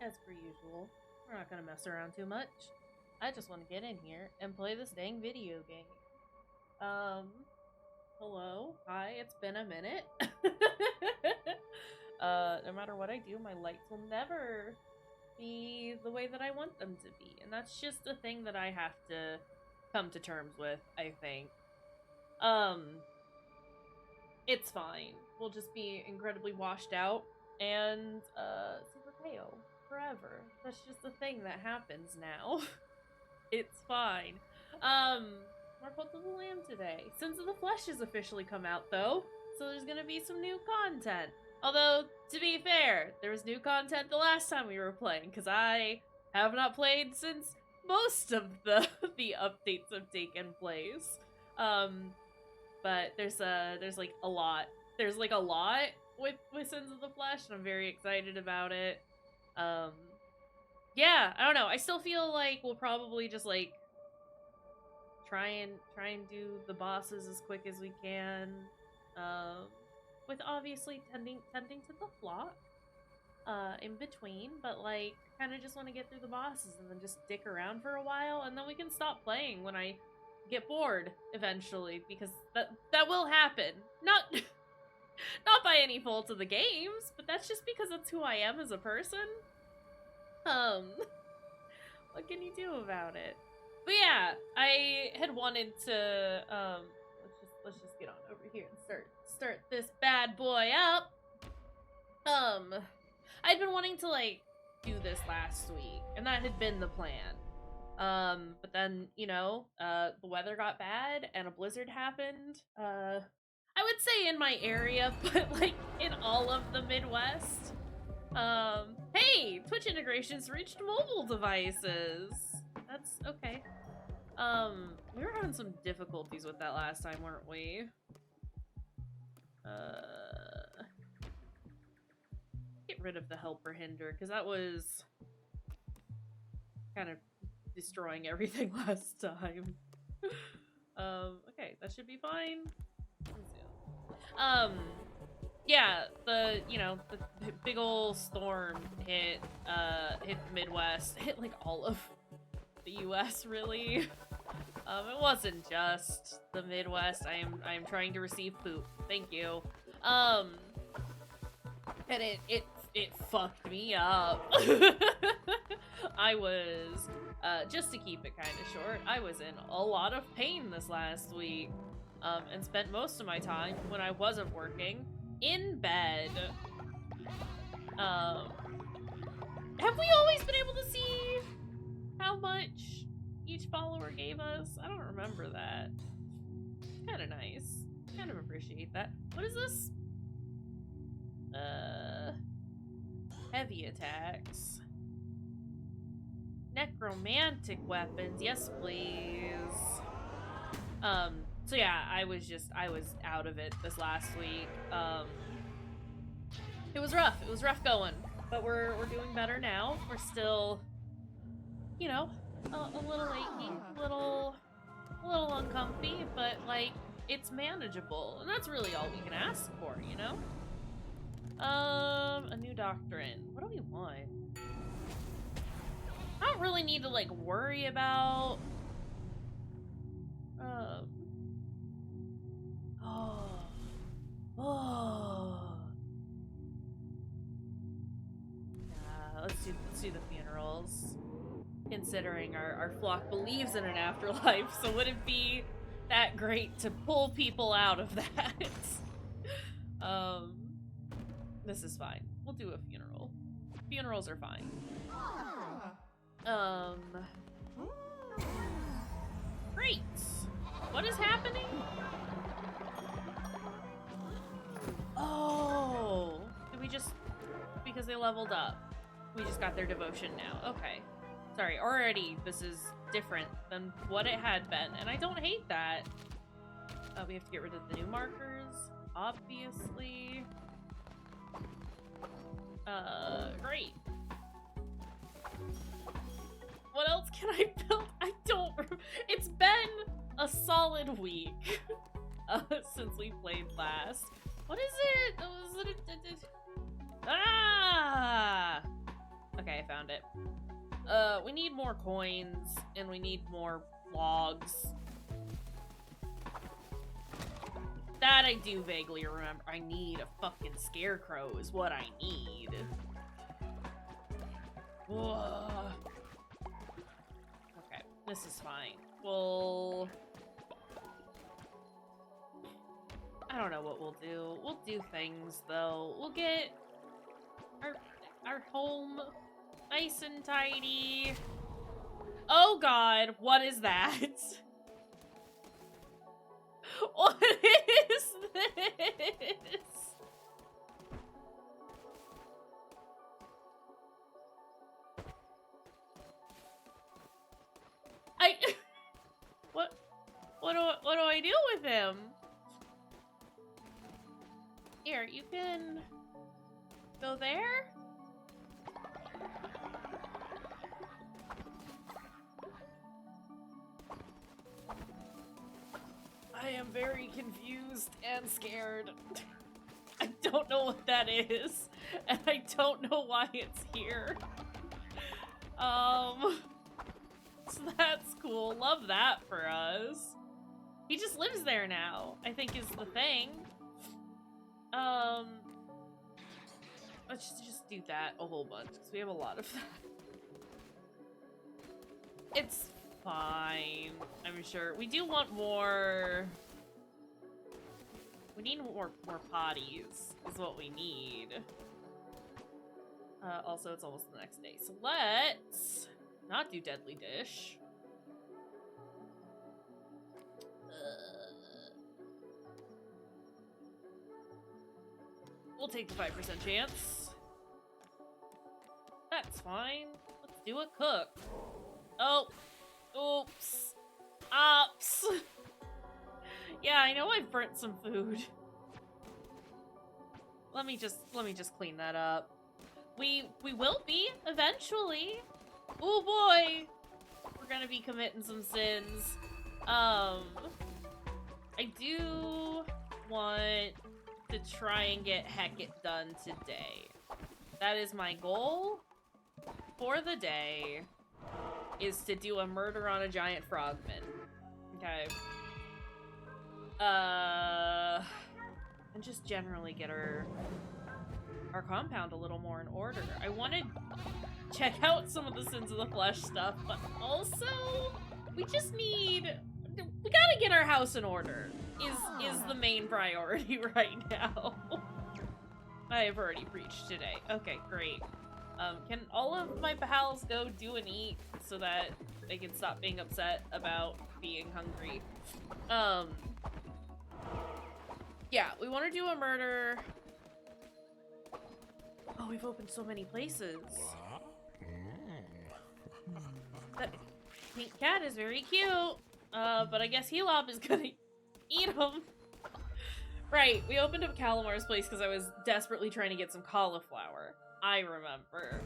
as per usual. We're not gonna mess around too much. I just want to get in here and play this dang video game. Hello? Hi, it's been a minute. No matter what I do, my lights will never be the way that I want them to be. And that's just a thing that I have to come to terms with, I think. It's fine. We'll just be incredibly washed out and, super pale forever. That's just a thing that happens now. It's fine. More Cult of the Lamb today. Sins of the Flesh has officially come out, though, so there's gonna be some new content. Although, to be fair, there was new content the last time we were playing, because I have not played since most of the updates have taken place. But there's like a lot. There's like a lot with Sins of the Flesh, and I'm very excited about it. Yeah, I don't know. I still feel like we'll probably just like try and do the bosses as quick as we can. With obviously tending to the flop in between, but like kind of just want to get through the bosses and then just dick around for a while, and then we can stop playing when I get bored eventually, because that will happen. Not by any fault of the games, but that's just because that's who I am as a person. What can you do about it? But yeah, I had wanted to let's just get on over here and start this bad boy up. I'd been wanting to like do this last week, and that had been the plan. But then, you know, the weather got bad and a blizzard happened. I would say in my area, but like in all of the Midwest. Hey, Twitch integrations reached mobile devices. That's okay. We were having some difficulties with that last time, weren't we? Get rid of the helper hinder, because that was kind of destroying everything last time. Okay, that should be fine. Yeah, the big ol' storm hit the Midwest, hit like all of the US really. It wasn't just the Midwest. I am trying to receive poop. Thank you. And it fucked me up. I was just to keep it kind of short, I was in a lot of pain this last week, and spent most of my time when I wasn't working in bed. Have we always been able to see how much each follower gave us? I don't remember that. Kind of nice. Kind of appreciate that. What is this? Heavy attacks. Necromantic weapons, yes please. So yeah, I was out of it this last week. It was rough going, but we're doing better now. We're still, you know, a little achy, a little uncomfy, but like it's manageable, and that's really all we can ask for, you know. A new doctrine. What do we want? I don't really need to like worry about let's do the funerals. Considering our flock believes in an afterlife, so would it be that great to pull people out of that? This is fine. We'll do a funeral. Funerals are fine. Great. What is happening? Oh, did we just, because they leveled up, we just got their devotion now. Okay. Sorry, already this is different than what it had been, and I don't hate that. We have to get rid of the new markers, obviously. Great. What else can I build? I don't It's been a solid week since we played last. What is it? Ah! Okay, I found it. We need more coins, and we need more logs. That I do vaguely remember. I need a fucking scarecrow is what I need. Ugh. Okay, this is fine. Well, I don't know what we'll do. We'll do things, though. We'll get our home nice and tidy. Oh god, what is that? What is this? What do I do with him? Here, you can go there? I am very confused and scared. I don't know what that is, and I don't know why it's here. So that's cool. Love that for us. He just lives there now, I think is the thing. Let's just do that a whole bunch, because we have a lot of that. It's fine, I'm sure. We do want more... We need more potties, is what we need. Also, it's almost the next day, so let's not do Deadly Dish. We'll take the 5% chance. That's fine. Let's do a cook. Oh. Oops. Ops. Yeah, I know I've burnt some food. Let me just clean that up. We will be eventually. Oh boy. We're gonna be committing some sins. I do want to try and get Hecate done today. That is my goal for the day, is to do a murder on a giant frogman. Okay. And just generally get our compound a little more in order. I want to check out some of the Sins of the Flesh stuff, but also we just need... We gotta get our house in order, is the main priority right now. I have already preached today. Okay, great. Can all of my pals go do and eat so that they can stop being upset about being hungry? Yeah, we want to do a murder. Oh, we've opened so many places. That pink cat is very cute. But I guess Helob is gonna eat him. Right, we opened up Calamar's place because I was desperately trying to get some cauliflower. I remember.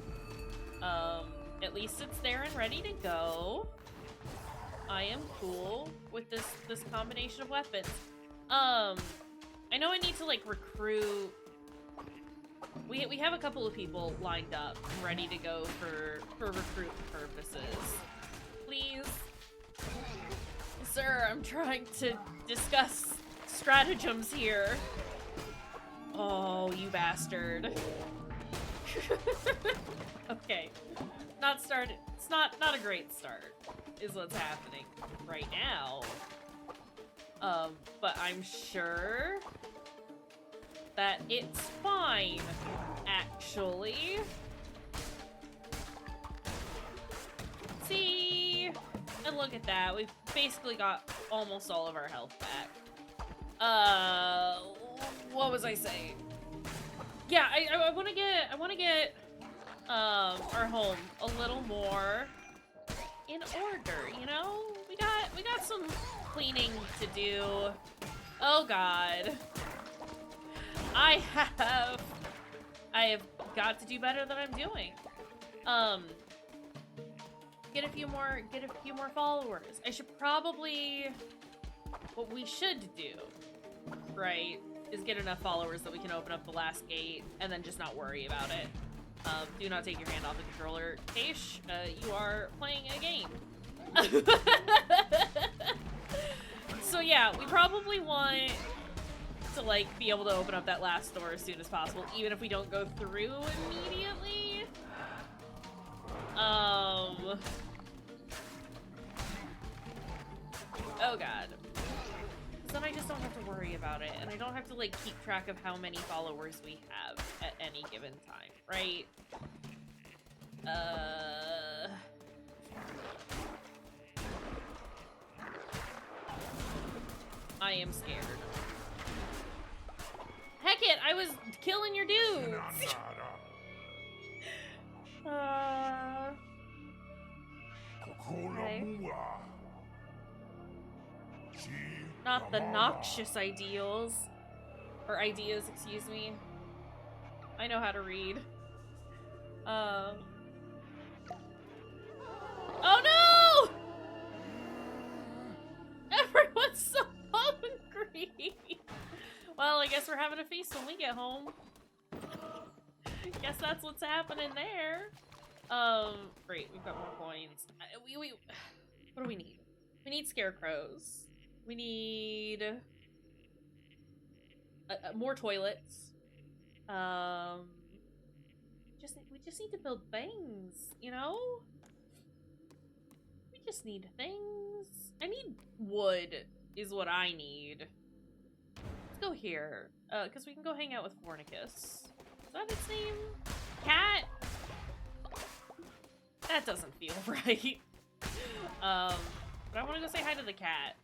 At least it's there and ready to go. I am cool with this combination of weapons. I know I need to, like, recruit... We have a couple of people lined up and ready to go for recruit purposes. Please. Sir, I'm trying to discuss stratagems here. Oh, you bastard. Okay. Not started. It's not a great start, is what's happening right now. But I'm sure that it's fine, actually. See? And look at that. We've basically got almost all of our health back. What was I saying? Yeah, I want to get our home a little more in order, you know? We got some cleaning to do. Oh god. I have got to do better than I'm doing. Get a few more followers. I should probably... What we should do, right, is get enough followers that we can open up the last gate and then just not worry about it. Do not take your hand off the controller. Kaysh, you are playing a game. So yeah, we probably want to, like, be able to open up that last door as soon as possible, even if we don't go through immediately. Oh god. Then I just don't have to worry about it, and I don't have to, like, keep track of how many followers we have at any given time, right? I am scared. Heck it, I was killing your dudes! Okay. Not the noxious ideals. Or ideas, excuse me. I know how to read. Oh no! Everyone's so hungry! Well, I guess we're having a feast when we get home. Guess that's what's happening there. Great, we've got more coins. What do we need? We need scarecrows. We need more toilets. We just need to build things, you know? We just need things. I need wood is what I need. Let's go here, because we can go hang out with Fornicus. Is that its name? Cat? That doesn't feel right. But I want to go say hi to the cat.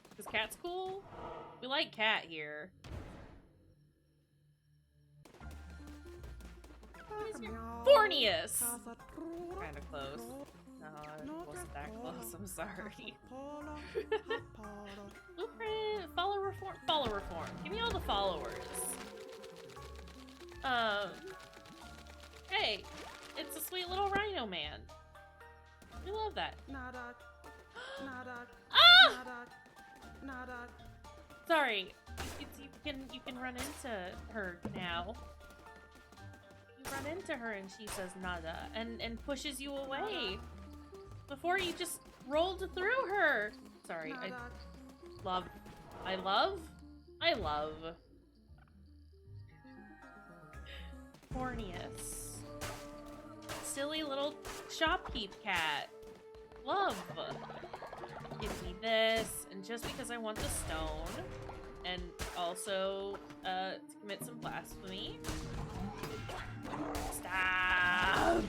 Because Cat's cool. We like Cat here. Fornius! Kind of close. No, it wasn't that close. I'm sorry. Blueprint. Follow reform. Follow reform. Give me all the followers. Hey, it's a sweet little rhino man. We love that. Ah! Sorry. You can run into her now. You run into her and she says nada and pushes you away. Before you just rolled through her. Sorry, I love Fornius. Silly little shopkeep cat. Love. Give me this, and just because I want the stone, and also to commit some blasphemy. Stop!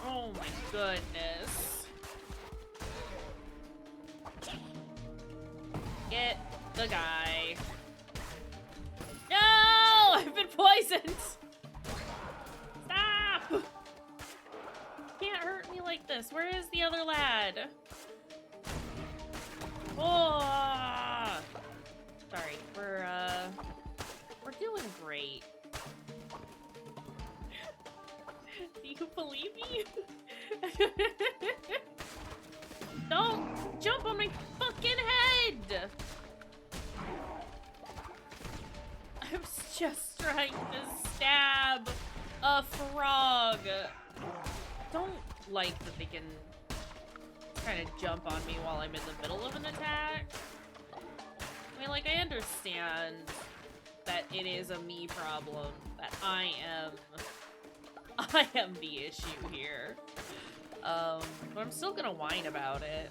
Oh my goodness. Get the guy. No! I've been poisoned! Stop! Can't hurt me like this. Where is the other lad? Oh! Sorry, we're doing great. Do you believe me? Don't jump on my fucking head! I was just trying to stab a frog. Don't like that they can kind of jump on me while I'm in the middle of an attack. I mean, like, I understand that it is a me problem, that I am the issue here. But I'm still gonna whine about it.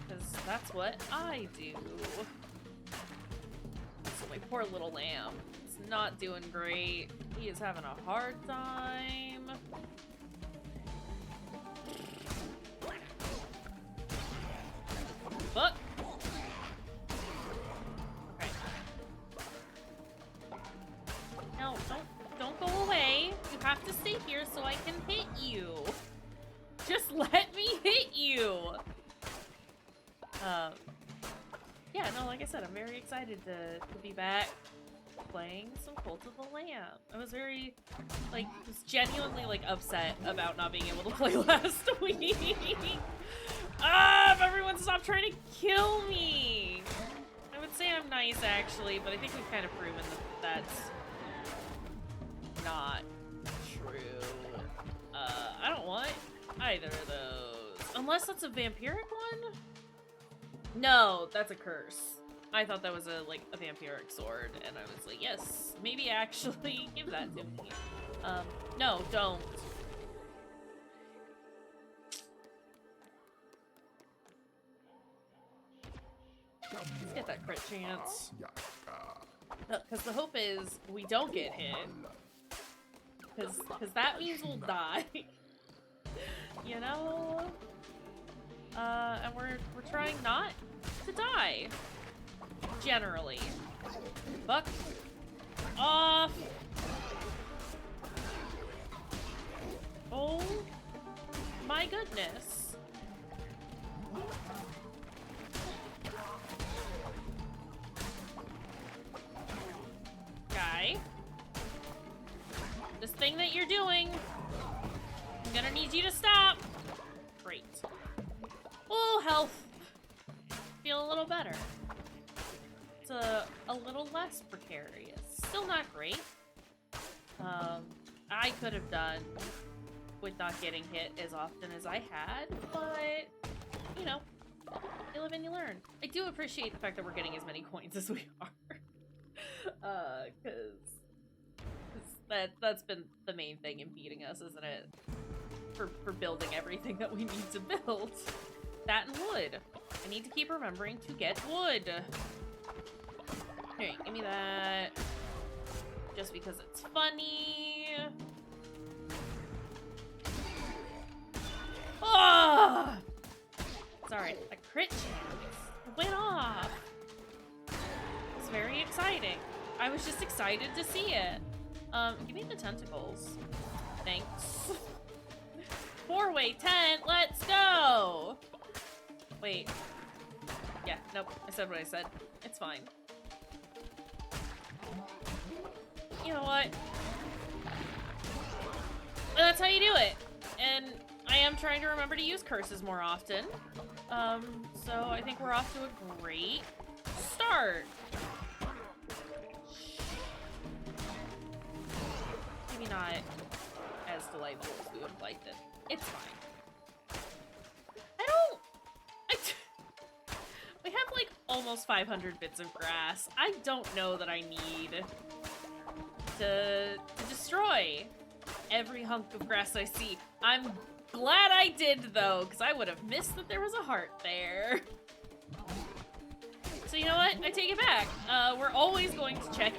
Because that's what I do. So my poor little lamb is not doing great. He is having a hard time. Fuck. Okay. No, don't go away. You have to stay here so I can hit you. Just let me hit you. Yeah, no, like I said, I'm very excited to be back playing some Cult of the Lamb. I was very, like, just genuinely, like, upset about not being able to play last week. If everyone stopped trying to kill me, I would actually, but I think we've kind of proven that that's not true. I don't want either of those. Unless that's a vampiric one? No, that's a curse. I thought that was a vampiric sword, and I was like, yes, maybe actually give that to me. No, don't. Let's get that crit chance. Because the hope is we don't get hit. Because that means we'll die. You know? And we're trying not to die. Generally. Fuck off. Oh my goodness. Guy. This thing that you're doing, I'm gonna need you to stop. Great. Oh, health. Feel a little better. It's a little less precarious. Still not great. I could have done with not getting hit as often as I had, but, you know, you live and you learn. I do appreciate the fact that we're getting as many coins as we are. That's been the main thing impeding us, isn't it? For building everything that we need to build. That and wood. I need to keep remembering to get wood. Here, give me that. Just because it's funny. Oh! Sorry, a crit chance went off. It's very exciting. I was just excited to see it. Give me the tentacles. Thanks. 4-way tent, let's go! Wait. Yeah, nope, I said what I said. It's fine. You know what? That's how you do it. And I am trying to remember to use curses more often. So I think we're off to a great start. Maybe not as delightful as we would have liked it. It's fine. We have like almost 500 bits of grass. I don't know that I need to destroy every hunk of grass I see. I'm glad I did though, because I would have missed that there was a heart there. So you know what? I take it back. We're always going to check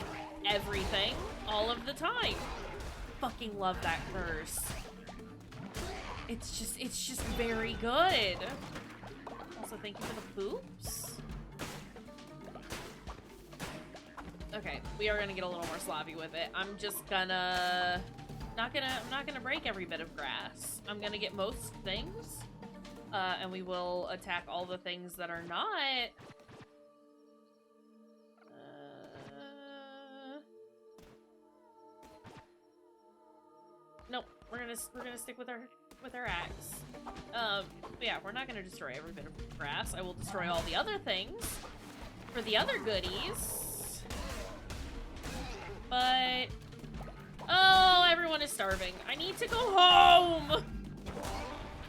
everything all of the time. Fucking love that curse. It's just very good. Also, thank you for the poops. Okay, we are gonna get a little more sloppy with it. I'm just gonna I'm not gonna break every bit of grass. I'm gonna get most things, and we will attack all the things that are not. Nope, we're gonna stick with our axe. But yeah, we're not gonna destroy every bit of grass. I will destroy all the other things for the other goodies. But oh, everyone is starving. I need to go home.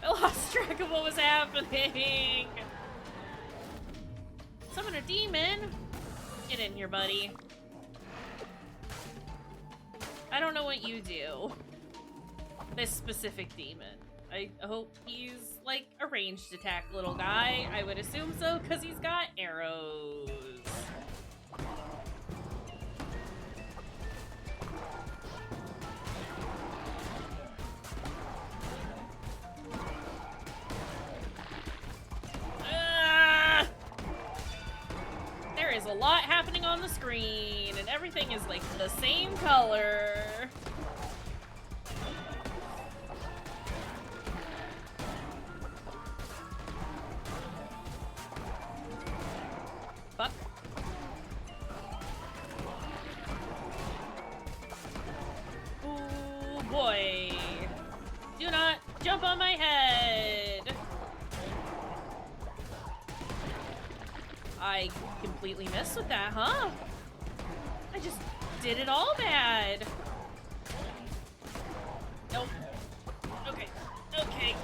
I lost track of what was happening. Summon a demon. Get in here, buddy. I don't know what you do. This specific demon. I hope he's like a ranged attack little guy. I would assume so, because he's got arrows. There is a lot happening on the screen, and everything is like the same color. Fuck. Ooh, boy. Do not jump on my head. I completely missed with that, huh? I just did it all bad. Nope. Okay. Okay.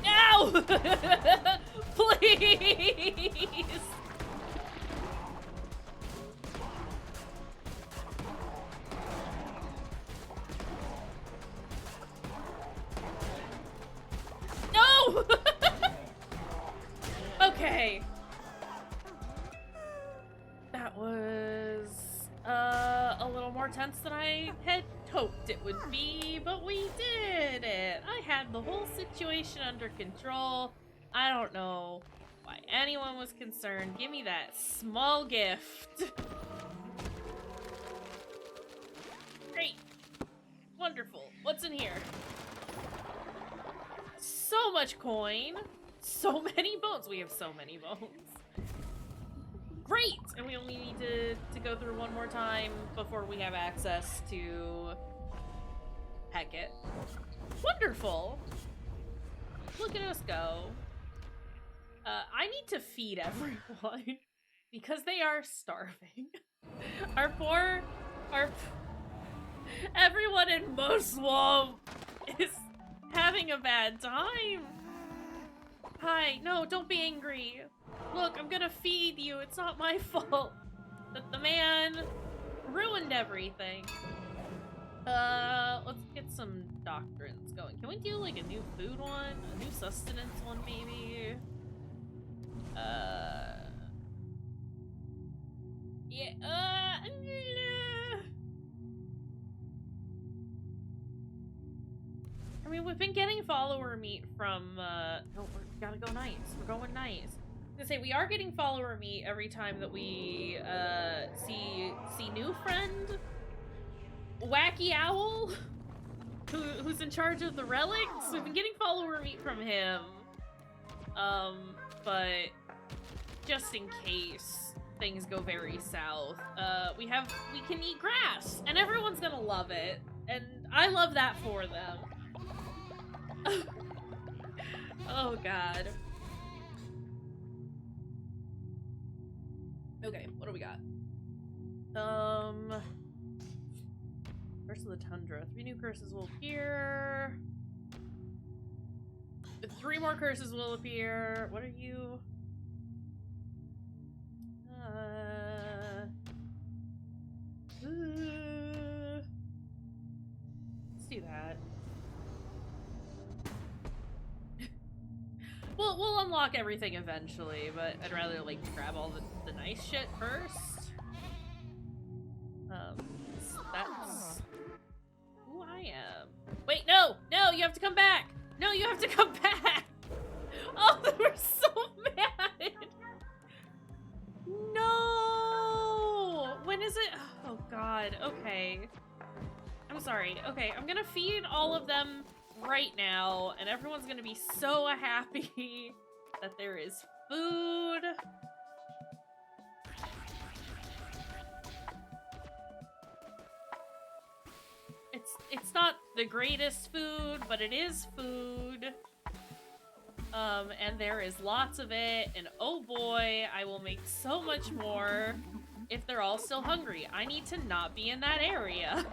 No! Please! No! Okay. That was a little more tense than I had hoped it would be, but we did it. I had the whole situation under control. I don't know why anyone was concerned. Give me that small gift. Great. Wonderful. What's in here? So much coin. So many bones. We have so many bones. Great! And we only need to go through one more time before we have access to Hecket. Wonderful! Look at us go. I need to feed everyone because they are starving. Everyone in Muswamp is having a bad time. Hi, no, don't be angry. Look, I'm gonna feed you. It's not my fault that the man ruined everything. Let's get some doctrines going. Can we do like a new food one? A new sustenance one, maybe? Yeah, I mean, we've been getting follower meat from, no, we gotta go nice. We're going nice. I was gonna say, we are getting follower meat every time that we, see new friend, Wacky Owl, who's in charge of the relics. We've been getting follower meat from him, but just in case things go very south, we can eat grass, and everyone's gonna love it, and I love that for them. Oh god. Okay, what do we got? Curse of the Tundra. 3 new curses will appear. 3 more curses will appear. What are you? Let's do that. We'll unlock everything eventually, but I'd rather like grab all the nice shit first. That's who I am. Wait, no, you have to come back. No, you have to come back. Oh, they were so mad. No. When is it? Oh God. Okay. I'm sorry. Okay, I'm gonna feed all of them right now, and everyone's gonna be so happy that there is food. It's not the greatest food, but it is food. And there is lots of it, and oh boy, I will make so much more if they're all still hungry. I need to not be in that area.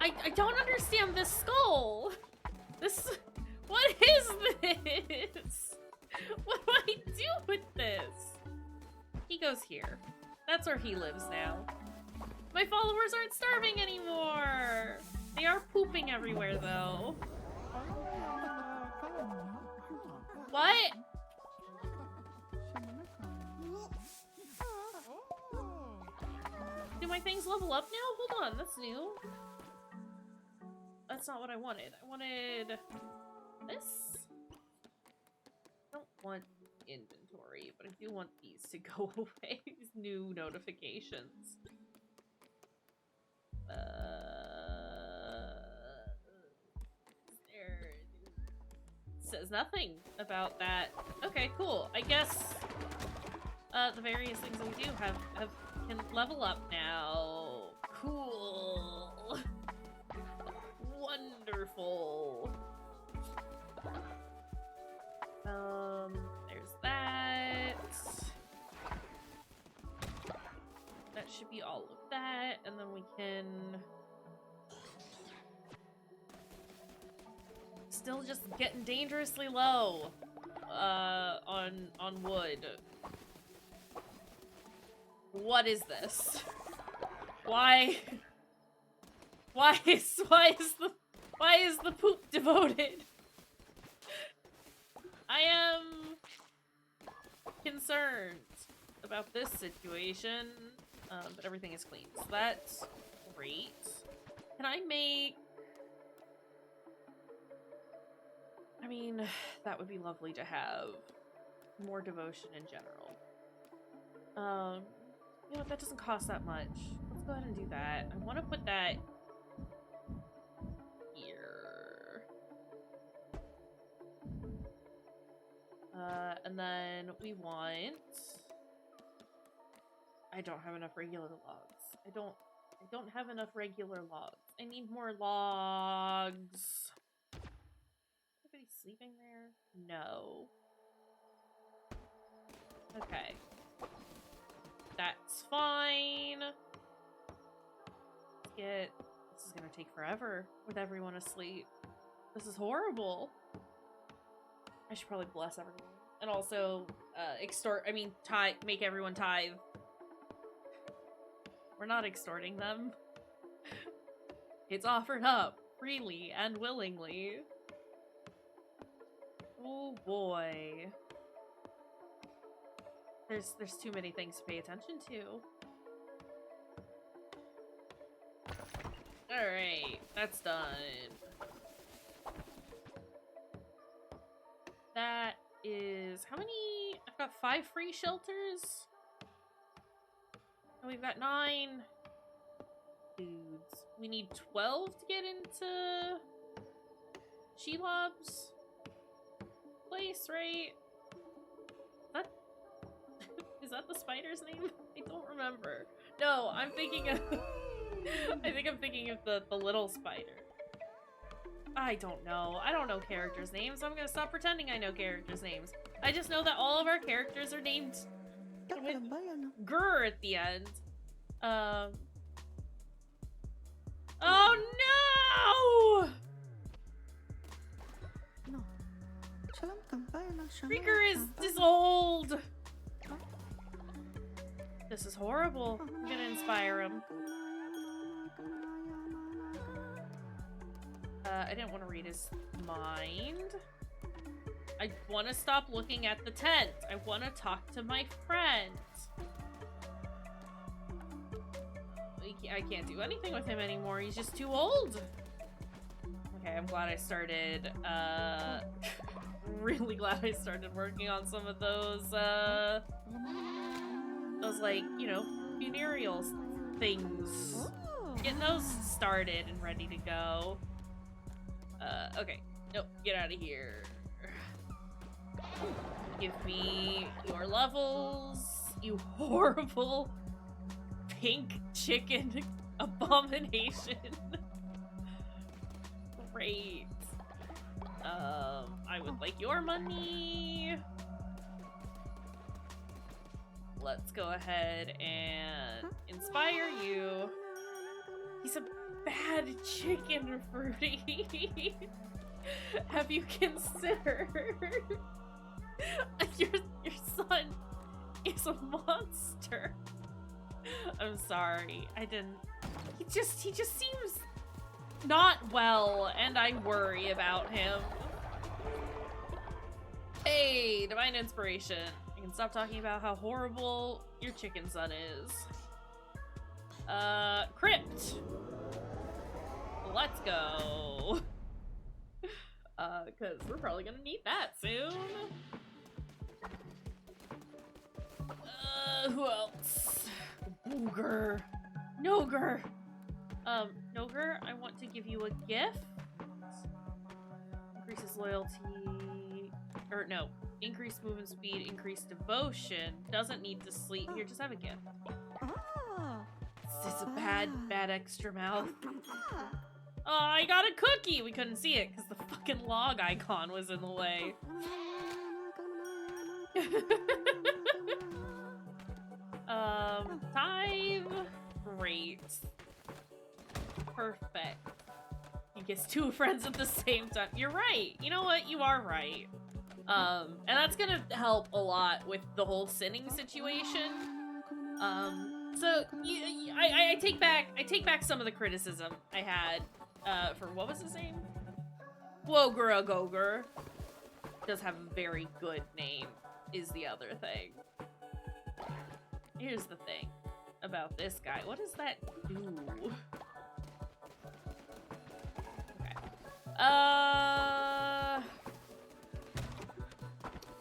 I don't understand this skull. What is this? What do I do with this? He goes here. That's where he lives now. My followers aren't starving anymore. They are pooping everywhere though. What? Do my things level up now? Hold on, that's new. That's not what I wanted. I wanted this. I don't want inventory, but I do want these to go away. These new notifications. There says nothing about that. Okay, cool. I guess the various things that we do can level up now. Cool. Wonderful. There's that. That should be all of that, and then we can still just getting dangerously low on wood. What is this? Why is the poop devoted? I am concerned about this situation, but everything is clean, so that's great. Can I make... I mean, that would be lovely to have more devotion in general. You know, that doesn't cost that much. Let's go ahead and do that. I want to put that here. And then we want... I don't have enough regular logs. I don't have enough regular logs. I need more logs. Anybody sleeping there? No. Okay. That's fine. This is gonna take forever with everyone asleep. This is horrible. I should probably bless everyone. And also, make everyone tithe. We're not extorting them. It's offered up freely and willingly. Oh boy. There's too many things to pay attention to. Alright, that's done. That is... How many? I've got 5 free shelters. And we've got 9 dudes. We need 12 to get into Shelob's place, right? Is that the spider's name? I don't remember. No, I'm thinking of... I think I'm thinking of the little spider. I don't know. I don't know characters' names. I'm gonna stop pretending I know characters' names. I just know that all of our characters are named with Kayshurrr at the end. Oh no! Kayshurrr is old. This is horrible. I'm gonna inspire him. I didn't want to read his mind. I want to stop looking at the tent. I want to talk to my friend. I can't do anything with him anymore. He's just too old. Okay, I'm glad I started, really glad I started working on some of those, like, you know, funereal things. Getting those started and ready to go. Okay. Nope, get out of here. Give me your levels, you horrible pink chicken abomination. Great. I would like your money. Let's go ahead and inspire you. He's a bad chicken, Fruity. Have you considered your son is a monster? I'm sorry. I didn't. He just seems not well, and I worry about him. Hey, divine inspiration. I can stop talking about how horrible your chicken son is. Crypt. Let's go. Cause we're probably gonna need that soon. Who else? Ogre. Nogre. Nogre, I want to give you a gift. Increases loyalty. Or no. Increased movement speed, increased devotion. Doesn't need to sleep. Here, just have a gift. It's a bad extra mouth. Oh, I got a cookie! We couldn't see it because the fucking log icon was in the way. Time. Great. Perfect. He gets two friends at the same time. You're right. You know what? You are right. And that's gonna help a lot with the whole sinning situation. So I take back some of the criticism I had for what was his name? Woger Goger. Does have a very good name, is the other thing. Here's the thing about this guy. What does that do? Okay.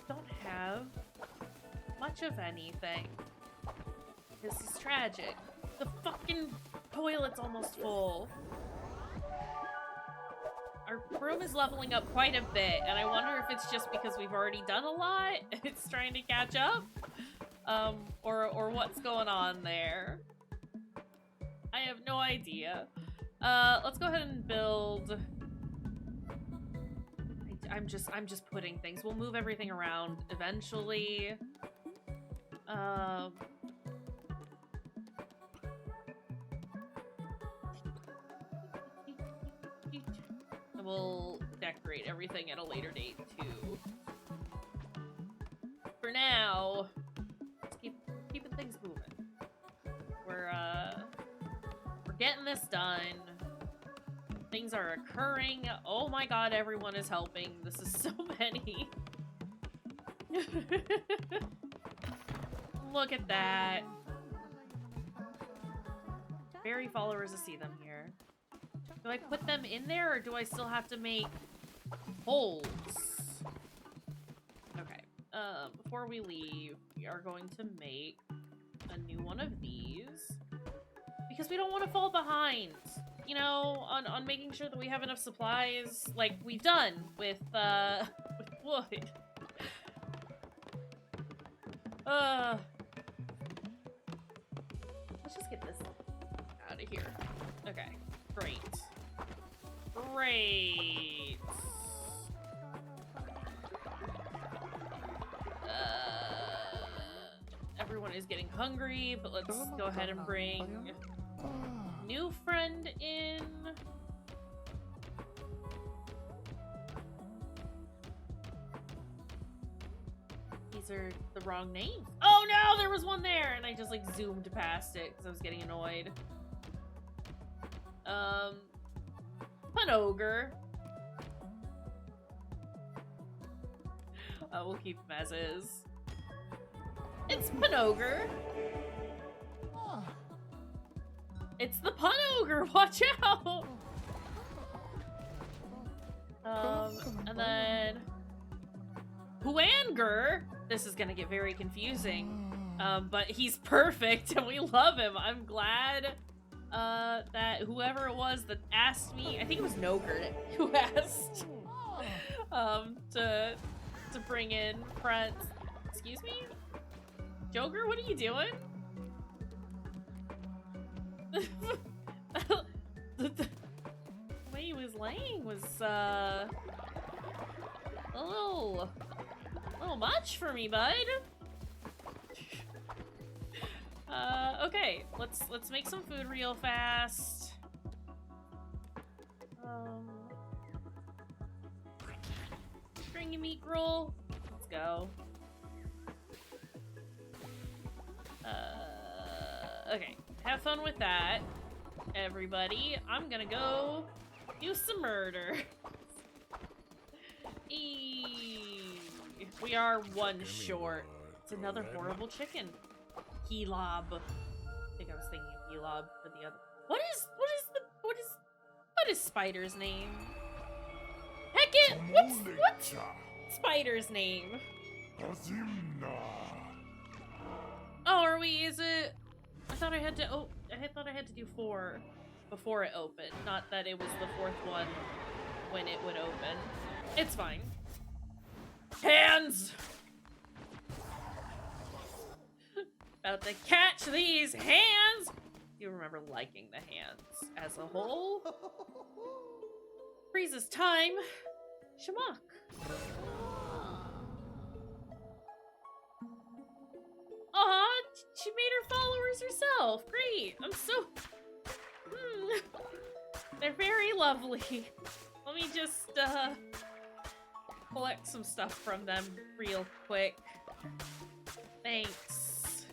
Don't have much of anything. This is tragic. The fucking toilet's almost full. Our room is leveling up quite a bit, and I wonder if it's just because we've already done a lot. It's trying to catch up. Or what's going on there. I have no idea. Let's go ahead and build. I'm just putting things. We'll move everything around eventually. We'll decorate everything at a later date too. For now, let's keeping things moving. We're getting this done. Things are occurring. Oh my god, everyone is helping. This is so many. Look at that. Fairy followers to see them here. Do I put them in there, or do I still have to make holes? Okay. Before we leave, we are going to make a new one of these. Because we don't want to fall behind, you know, on making sure that we have enough supplies, like we've done with wood. Let's just get this out of here. Okay, great. Great. Everyone is getting hungry, but let's go ahead and bring new friend in. These are the wrong names. Oh no, there was one there, and I just like zoomed past it because I was getting annoyed. Fun ogre. We'll keep him as is. It's Pun Ogre. It's the Pun Ogre. Watch out. And then Huanger. This is gonna get very confusing. But he's perfect, and we love him. I'm glad that whoever it was that asked me, I think it was Nogurt who asked to bring in friends. Excuse me? Joker, what are you doing? The way he was laying was a little much for me, bud. Okay, let's make some food real fast. Stringy meat roll. Let's go. Okay, have fun with that, everybody. I'm gonna go do some murder. We are one short. It's another horrible chicken. Helob. I think I was thinking of Helob for the other. What is Spider's name? Heck it! What's Spider's name? Oh, are we? Is it? I thought I had to. Oh, I thought I had to do 4 before it opened. Not that it was the 4th one when it would open. It's fine. Hands. About to catch these hands. You remember liking the hands as a whole? Freezes time. Shamak. She made her followers herself. Great. I'm so... They're very lovely. Let me just, collect some stuff from them real quick. Thanks.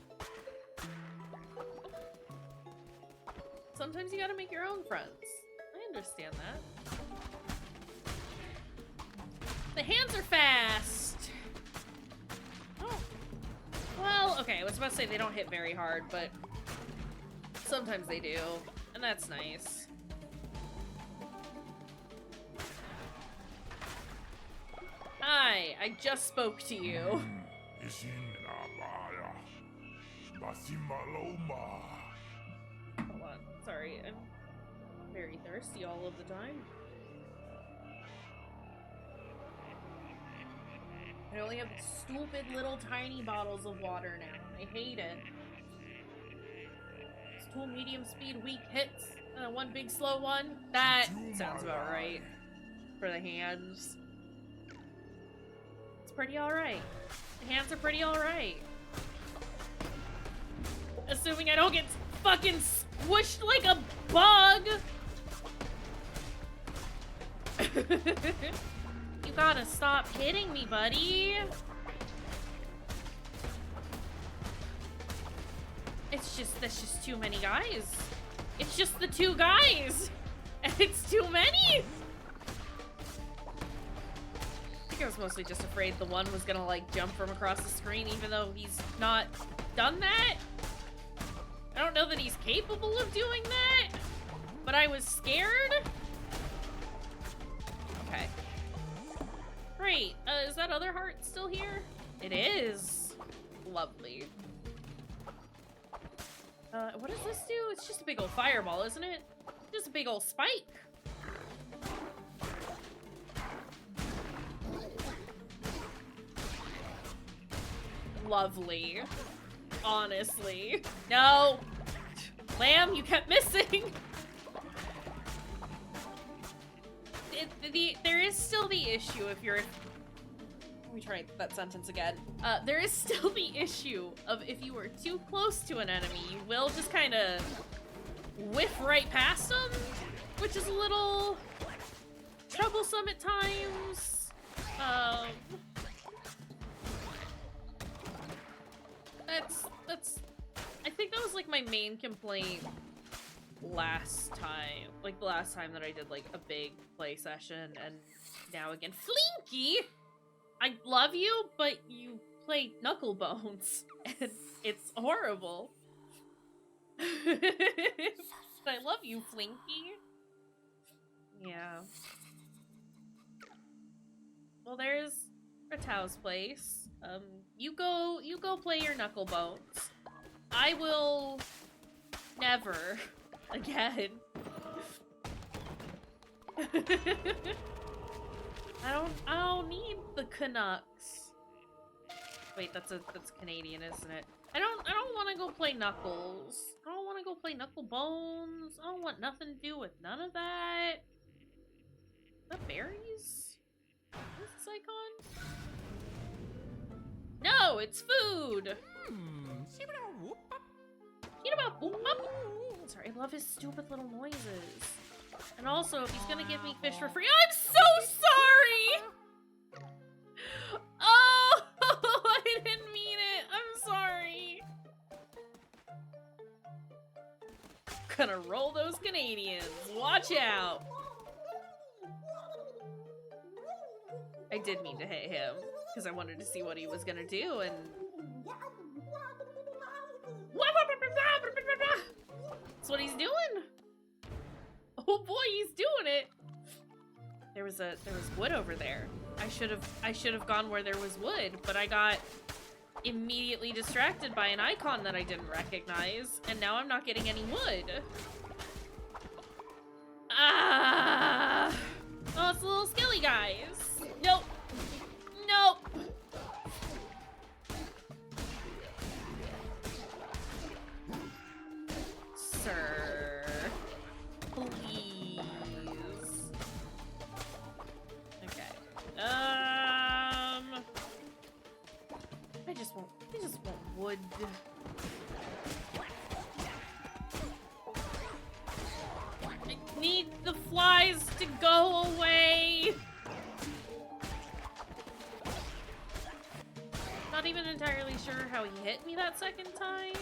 Sometimes you gotta make your own friends. I understand that. The hands are fast! Oh. Well, okay, I was about to say they don't hit very hard, but sometimes they do, and that's nice. Hi, I just spoke to you. Hold on, sorry, I'm very thirsty all of the time. I only have stupid little tiny bottles of water now. I hate it. It's 2 medium speed weak hits and then 1 big slow one. That sounds about right for the hands. It's pretty alright. The hands are pretty alright. Assuming I don't get fucking squished like a bug. You gotta stop hitting me, buddy. That's just too many guys. It's just the 2 guys. And it's too many. I think I was mostly just afraid the one was gonna like jump from across the screen even though he's not done that. I don't know that he's capable of doing that, but I was scared. Okay. Great. Is that other heart still here? It is. Lovely. What does this do? It's just a big old fireball, isn't it? Just a big old spike. Lovely. Honestly. No! Lamb, you kept missing! There is still the issue if you're... Let me try that sentence again. There is still the issue of if you are too close to an enemy, you will just kind of whiff right past them, which is a little troublesome at times. I think that was like my main complaint last time. Like the last time that I did like a big play session, and now again. Flinky! I love you, but you play knuckle bones, and it's horrible. But I love you, Flinky. Yeah. Well, there's Ratau's place. You go play your knuckle bones. I will never again. I don't need the Canucks. Wait, that's Canadian, isn't it? I don't want to go play Knuckles. I don't want to go play Knuckle Bones. I don't want nothing to do with none of that. Is that berries? What is this icon? No, it's food. Sorry, I love his stupid little noises. And also, if he's gonna give me fish for free, I'm so sorry! Oh, I didn't mean it. I'm sorry. Gonna roll those Canadians. Watch out. I did mean to hit him because I wanted to see what he was gonna do, and that's what he's doing. Oh boy, he's doing it. There was wood over there. I should have gone where there was wood, but I got immediately distracted by an icon that I didn't recognize, and now I'm not getting any wood. Ah! Oh, it's the little skilly guys. Nope. Nope. Sir, please. Okay. I just want wood. guys to go away. Not even entirely sure how he hit me that second time.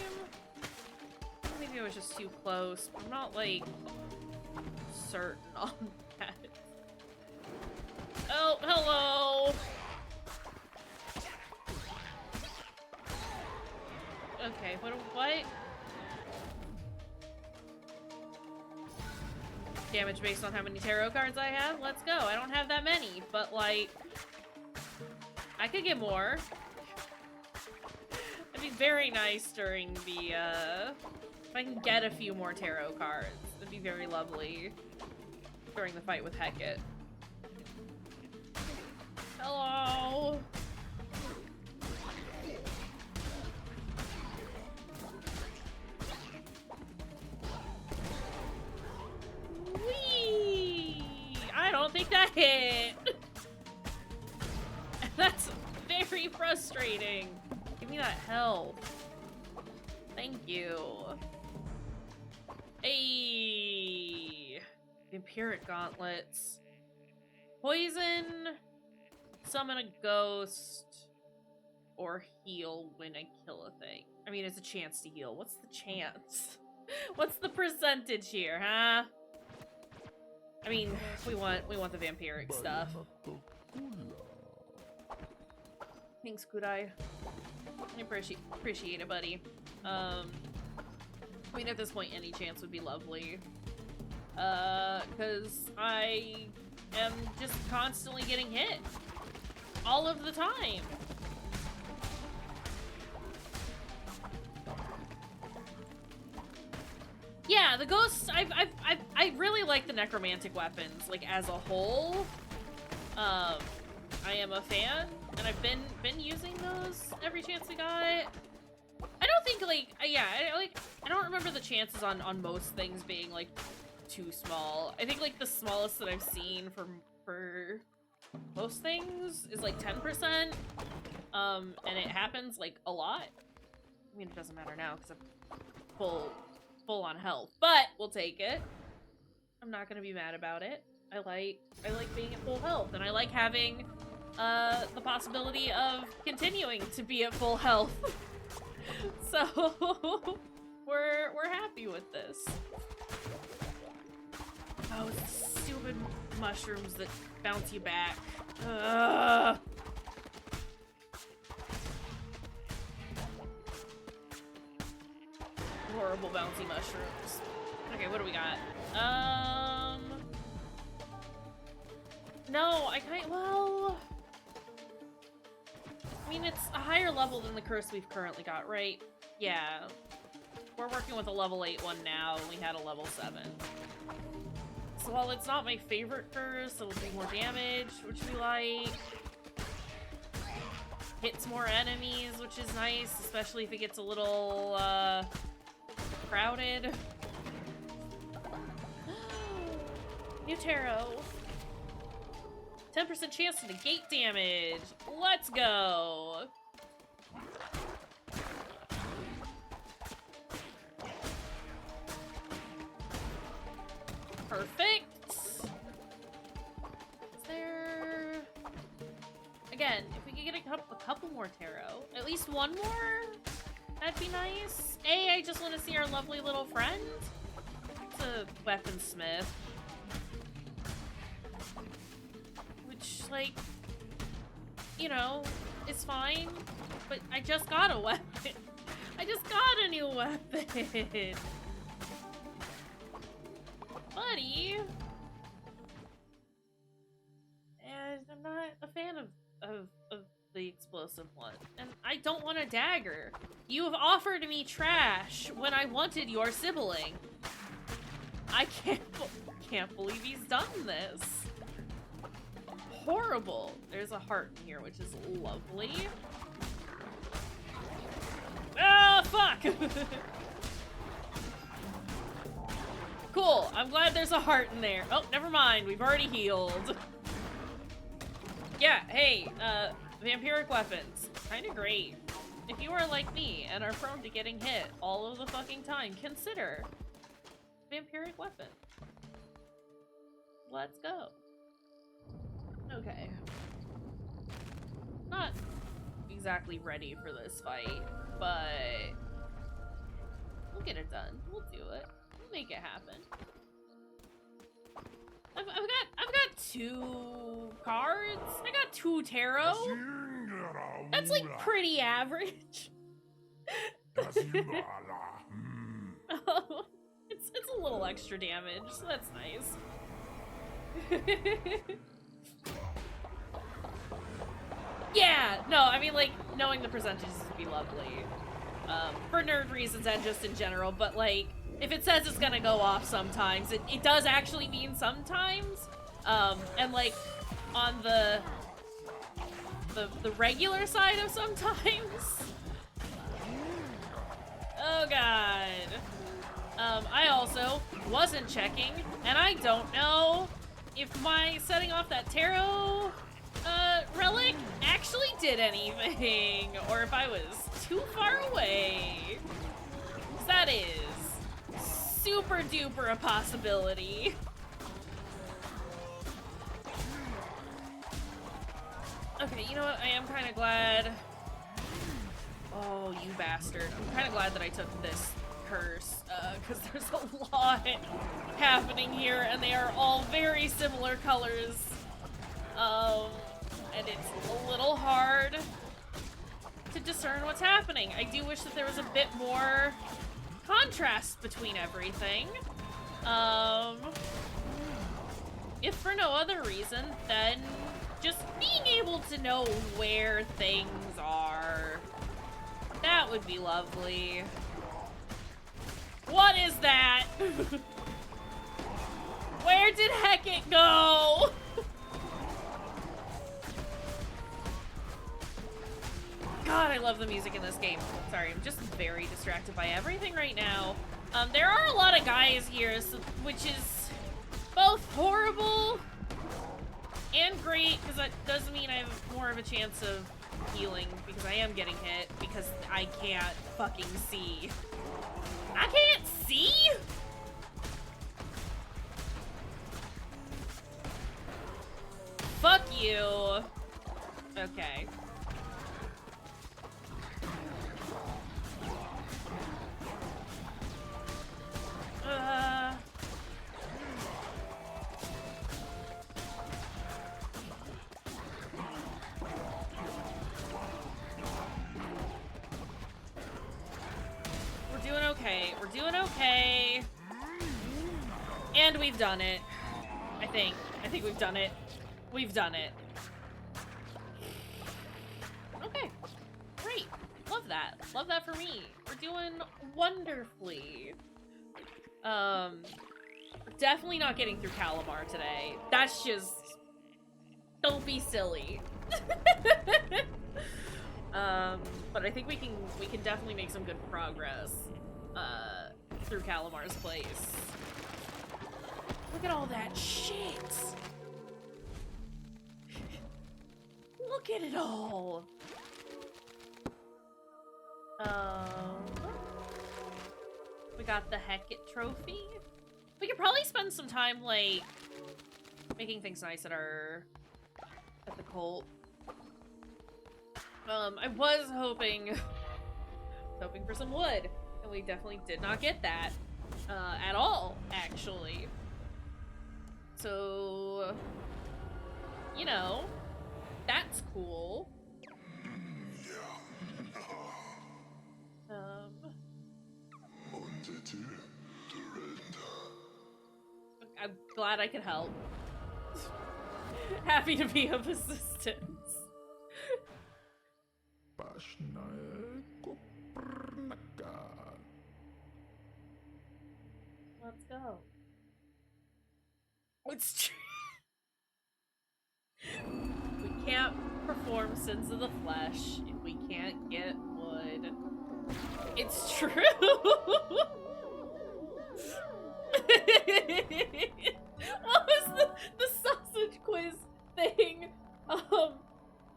Maybe it was just too close. I'm not, like, certain on that. Oh, hello! Okay, what? Damage based on how many tarot cards I have? Let's go. I don't have that many, but, like, I could get more. It'd be very nice during the, if I can get a few more tarot cards. It'd be very lovely during the fight with Hecate. Hello! Whee! I don't think that hit! That's very frustrating. Give me that health. Thank you. Hey! Vampiric gauntlets. Poison, summon a ghost, or heal when I kill a thing. I mean, it's a chance to heal. What's the chance? What's the percentage here, huh? I mean, we want the vampiric stuff. Thanks, Kudai. I appreciate it, buddy. I mean, at this point, any chance would be lovely. Because I am just constantly getting hit. All of the time. Yeah, the ghosts, I really like the necromantic weapons, like, as a whole. I am a fan, and I've been using those every chance we got. I don't think, like, yeah, I don't remember the chances on most things being, like, too small. I think, like, the smallest that I've seen for most things is, like, 10%, and it happens, like, a lot. I mean, it doesn't matter now, because I'm full on health, but we'll take it. I'm not gonna be mad about it. I like being at full health, and I like having the possibility of continuing to be at full health. So we're happy with this. Oh, stupid mushrooms that bounce you back. Ugh. Horrible bouncy mushrooms. Okay, what do we got? No, well... I mean, it's a higher level than the curse we've currently got, right? Yeah. We're working with a level 8 one now, and we had a level 7. So while it's not my favorite curse, it'll do more damage, which we like. Hits more enemies, which is nice, especially if it gets a little, crowded. New tarot. 10% chance to negate damage. Let's go. Perfect. Is there... Again, if we could get a couple more tarot. At least one more? That'd be nice. I just want to see our lovely little friend. It's a weaponsmith. Which, like, you know, is fine. But I just got a weapon. I just got a new weapon. Buddy. And I'm not a fan of the explosive one. And I don't want a dagger. You have offered me trash when I wanted your sibling. I can't believe he's done this. Horrible. There's a heart in here, which is lovely. Ah, fuck! Cool. I'm glad there's a heart in there. Oh, never mind. We've already healed. Yeah, hey, vampiric weapons. Kinda great. If you are like me and are prone to getting hit all of the fucking time, consider vampiric weapon. Let's go. Okay. Not exactly ready for this fight, but we'll get it done. We'll do it. We'll make it happen. I've got 2 cards. I got 2 tarot. That's like pretty average. Oh, it's a little extra damage, so that's nice. Yeah, no, I mean, like, knowing the percentages would be lovely. For nerd reasons and just in general, but, like, if it says it's gonna go off sometimes, it does actually mean sometimes. And, like, on the regular side of sometimes. Oh, God. I also wasn't checking, and I don't know if my setting off that tarot relic actually did anything, or if I was too far away. 'Cause that is super duper a possibility. Okay, you know what? I am kind of glad. Oh, you bastard. I'm kind of glad that I took this curse, because there's a lot happening here, and they are all very similar colors. And it's a little hard to discern what's happening. I do wish that there was a bit more contrast between everything. If for no other reason, then just being able to know where things are. That would be lovely. What is that? Where did Hecate go? God, I love the music in this game. Sorry, I'm just very distracted by everything right now. There are a lot of guys here, so, which is both horrible and great, because that does mean I have more of a chance of healing, because I am getting hit, because I can't fucking see. I can't see? Fuck you. Okay. We're doing okay. We're doing okay. And we've done it. I think we've done it. We've done it. Okay. Great. Love that. Love that for me. We're doing wonderfully. Definitely not getting through Calamar today. That's just... Don't be silly. But I think we can definitely make some good progress, through Calamar's place. Look at all that shit! Look at it all! We got the Hecate trophy. We could probably spend some time, like, making things nice at the cult. I was hoping for some wood, and we definitely did not get that, at all, actually. So, you know, that's cool. I'm glad I could help. Happy to be of assistance. Let's go. It's true. We can't perform sins of the flesh if we can't get wood. It's true. What was the sausage quiz thing?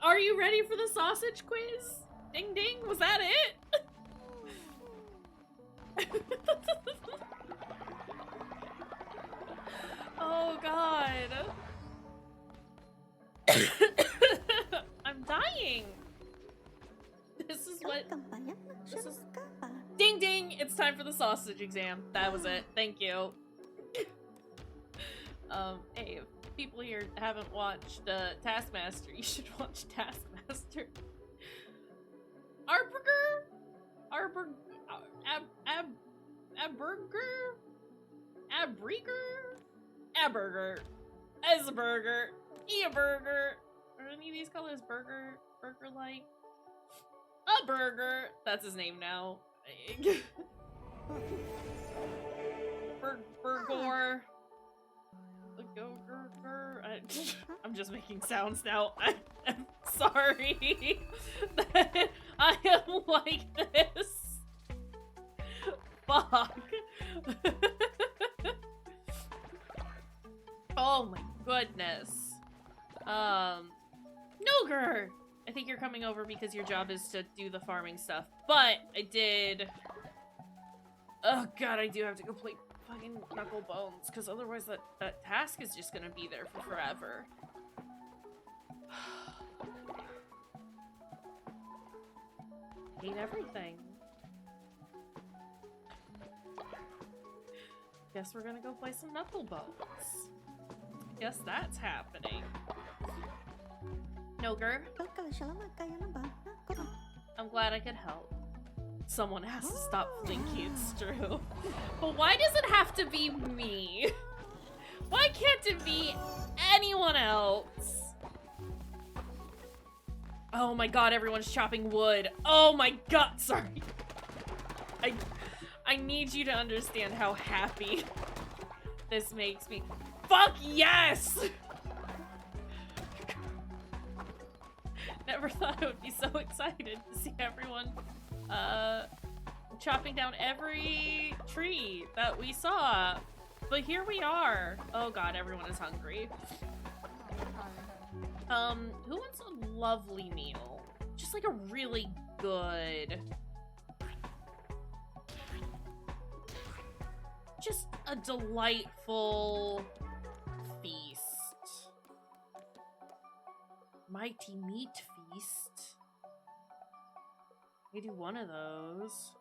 Are you ready for the sausage quiz? Ding ding, was that it? Oh god. I'm dying. This is what. This is... Ding ding! It's time for the sausage exam. That was it. Thank you. Hey, if people here haven't watched Taskmaster, you should watch Taskmaster. Abrieger, Aberger, Esberger, Eaberger. Are any of these colors burger-like? A burger. That's his name now. Burgor. I'm just making sounds now. I'm sorry that I am like this. Fuck. Oh my goodness. Noger! I think you're coming over because your job is to do the farming stuff. But I did... Oh god, I do have to go play fucking Knuckle Bones, because otherwise that task is just gonna be there for forever. Hate everything. Guess we're gonna go play some Knuckle Bones. Guess that's happening. Noger. I'm glad I could help. Someone has to stop Flinky, it's true. But why does it have to be me? Why can't it be anyone else? Oh my god, everyone's chopping wood. Oh my god, sorry. I need you to understand how happy this makes me. Fuck yes! Never thought I would be so excited to see everyone chopping down every tree that we saw. But here we are. Oh god, everyone is hungry. Who wants a lovely meal? Just like a really good... Just a delightful feast. Mighty meat feast. We do one of those.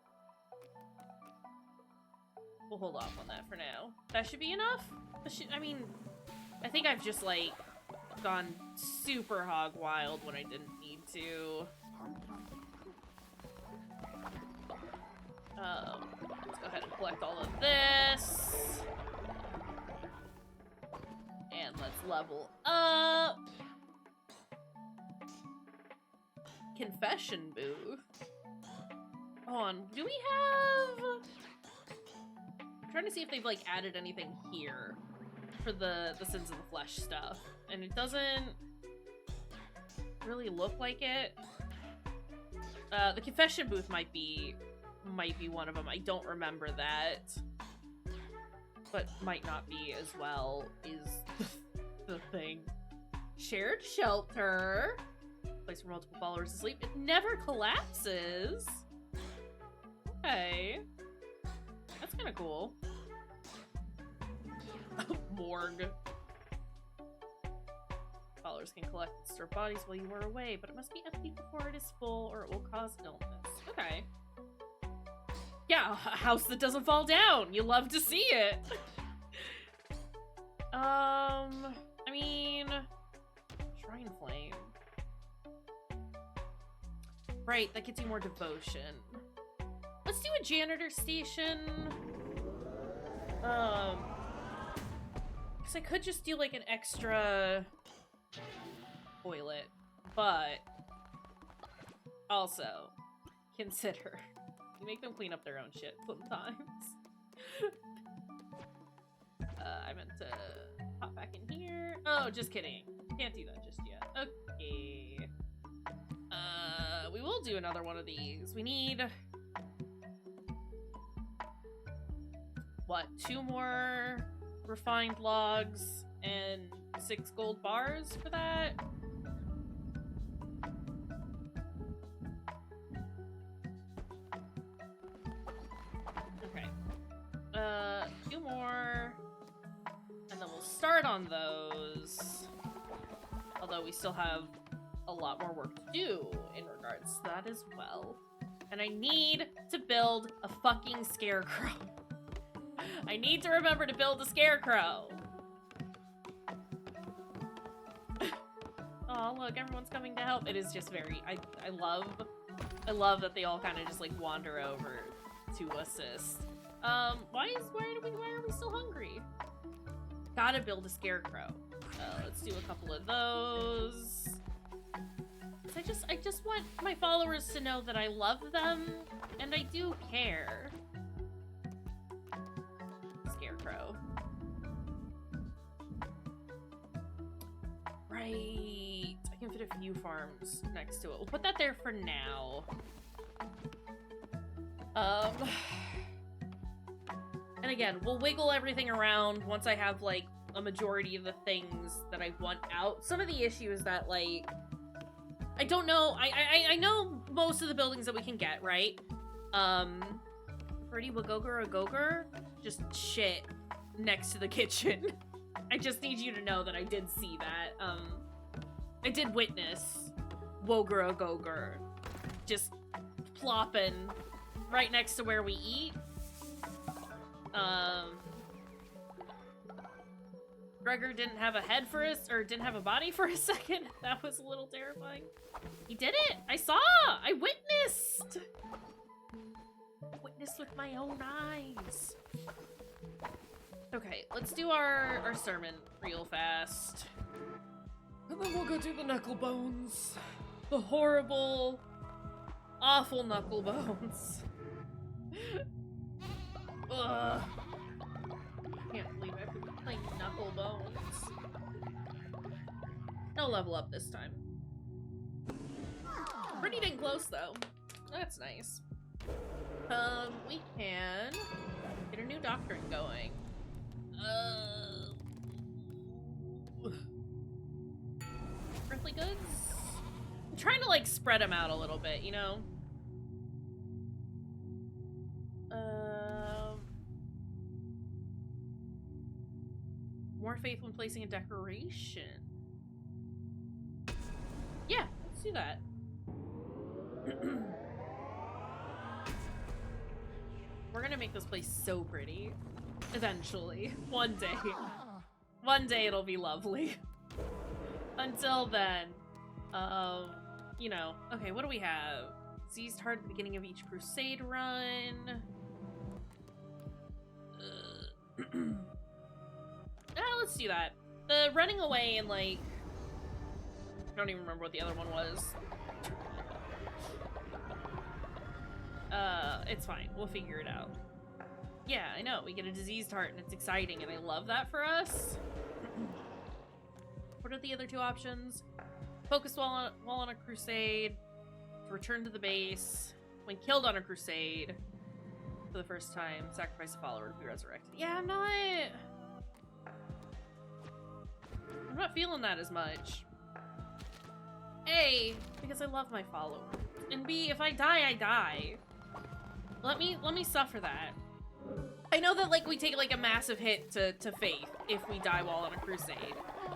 We'll hold off on that for now. That should be enough? I mean, I think I've just, like, gone super hog wild when I didn't need to. Let's go ahead and collect all of this. And let's level up. Confession booth. Hold on, do we have... I'm trying to see if they've, like, added anything here for the Sins of the Flesh stuff. And it doesn't really look like it. The confession booth might be one of them. I don't remember that. But might not be as well is the thing. Shared shelter. Place where multiple followers to sleep. It never collapses. Okay. That's kind of cool. Morgue. Followers can collect and store bodies while you are away, but it must be empty before it is full or it will cause illness. Okay. Yeah, a house that doesn't fall down. You love to see it. I mean... Shrine Flame. Right, that gets you more devotion. Let's do a janitor station. Because I could just do, like, an extra toilet. But... also, consider... You make them clean up their own shit sometimes. I meant to hop back in here. Oh, just kidding. Can't do that just yet. Okay. We will do another one of these. We need... what? 2 more refined logs and 6 gold bars for that? Okay. 2 more. And then we'll on those. Although we still have a lot more work to do in regards to that as well. And I need to build a fucking scarecrow. I need to remember to build a scarecrow. Oh, look, everyone's coming to help. It is just very, I love that they all kind of just like wander over to assist. Why are we still hungry? Gotta build a scarecrow. Let's do a couple of those. I just want my followers to know that I love them and I do care. Scarecrow. Right. I can fit a few farms next to it. We'll put that there for now. And again, we'll wiggle everything around once I have, like, a majority of the things that I want out. Some of the issue is that, like, I don't know. I know most of the buildings that we can get, right? Pretty Wagoger, just shit next to the kitchen. I just need you to know that I did see that. I did witness Woger just plopping right next to where we eat. Gregor didn't have a head for us, or didn't have a body for a second. That was a little terrifying. He did it! I saw! I witnessed! Witnessed with my own eyes. Okay, let's do our sermon real fast. And then we'll go do the knuckle bones. The horrible, awful knuckle bones. Ugh. Can't believe I have to be playing knuckle bones. No level up this time. Pretty dang close though. That's nice. We can get a new doctrine going. Earthly goods? I'm trying to like spread them out a little bit, you know? More faith when placing a decoration. Yeah, let's do that. We're gonna make this place so pretty. Eventually. One day. One day it'll be lovely. Until then, you know. Okay, what do we have? Seized heart at the beginning of each crusade run. Let's do that. The running away and, like... I don't even remember what the other one was. It's fine. We'll figure it out. Yeah, I know. We get a diseased heart and it's exciting and I love that for us. What are the other two options? Focus while on a crusade. Return to the base. When killed on a crusade. For the first time. Sacrifice a follower to be resurrected. Yeah, I'm not feeling that as much. A, because I love my followers. And B, if I die, I die. Let me suffer that. I know that, like, we take, like, a massive hit to faith if we die while on a crusade.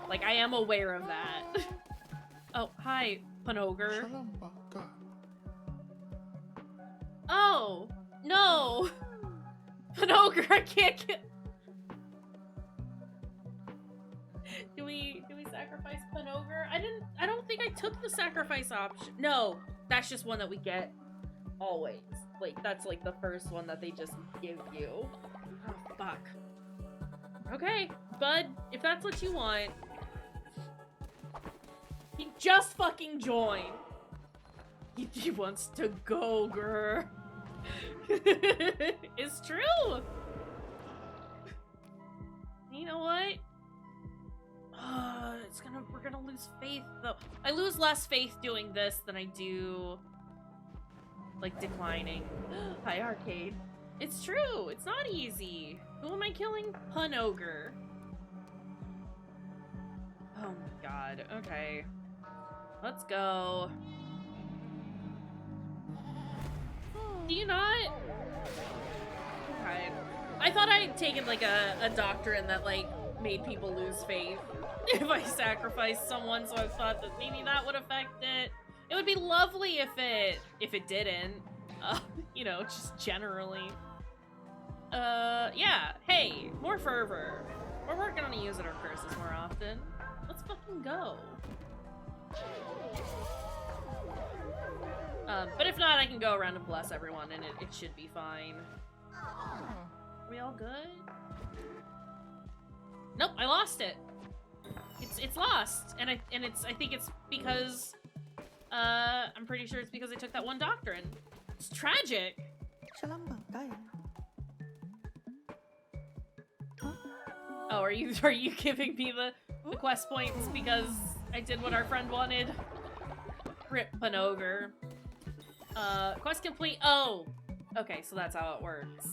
Like, I am aware of that. Oh, hi, Panogre. Oh, no. Panogre, I can't get... Do we sacrifice Panogre? I don't think I took the sacrifice option. No, that's just one that we get always. Like, that's like the first one that they just give you. Oh, fuck. Okay, bud, if that's what you want. He just fucking joined. He wants to go, grr. It's true. You know what? We're gonna lose faith though. I lose less faith doing this than I do like declining. Hi, Arcade. It's true, it's not easy. Who am I killing? Panogre. Oh my god, okay. Let's go. Do you not? Okay. I thought I had taken like a doctrine that like made people lose faith if I sacrificed someone, so I thought that maybe that would affect it. It would be lovely if it didn't. You know, just generally. Yeah. Hey, more fervor. We're working on using our curses more often. Let's fucking go. But if not, I can go around and bless everyone, and it should be fine. Are we all good? Nope, I lost it. It's lost, and I think it's because I'm pretty sure it's because I took that one doctrine. It's tragic. Oh, are you giving me the quest points because I did what our friend wanted? Rip Panogar. Quest complete. Oh, okay, so that's how it works.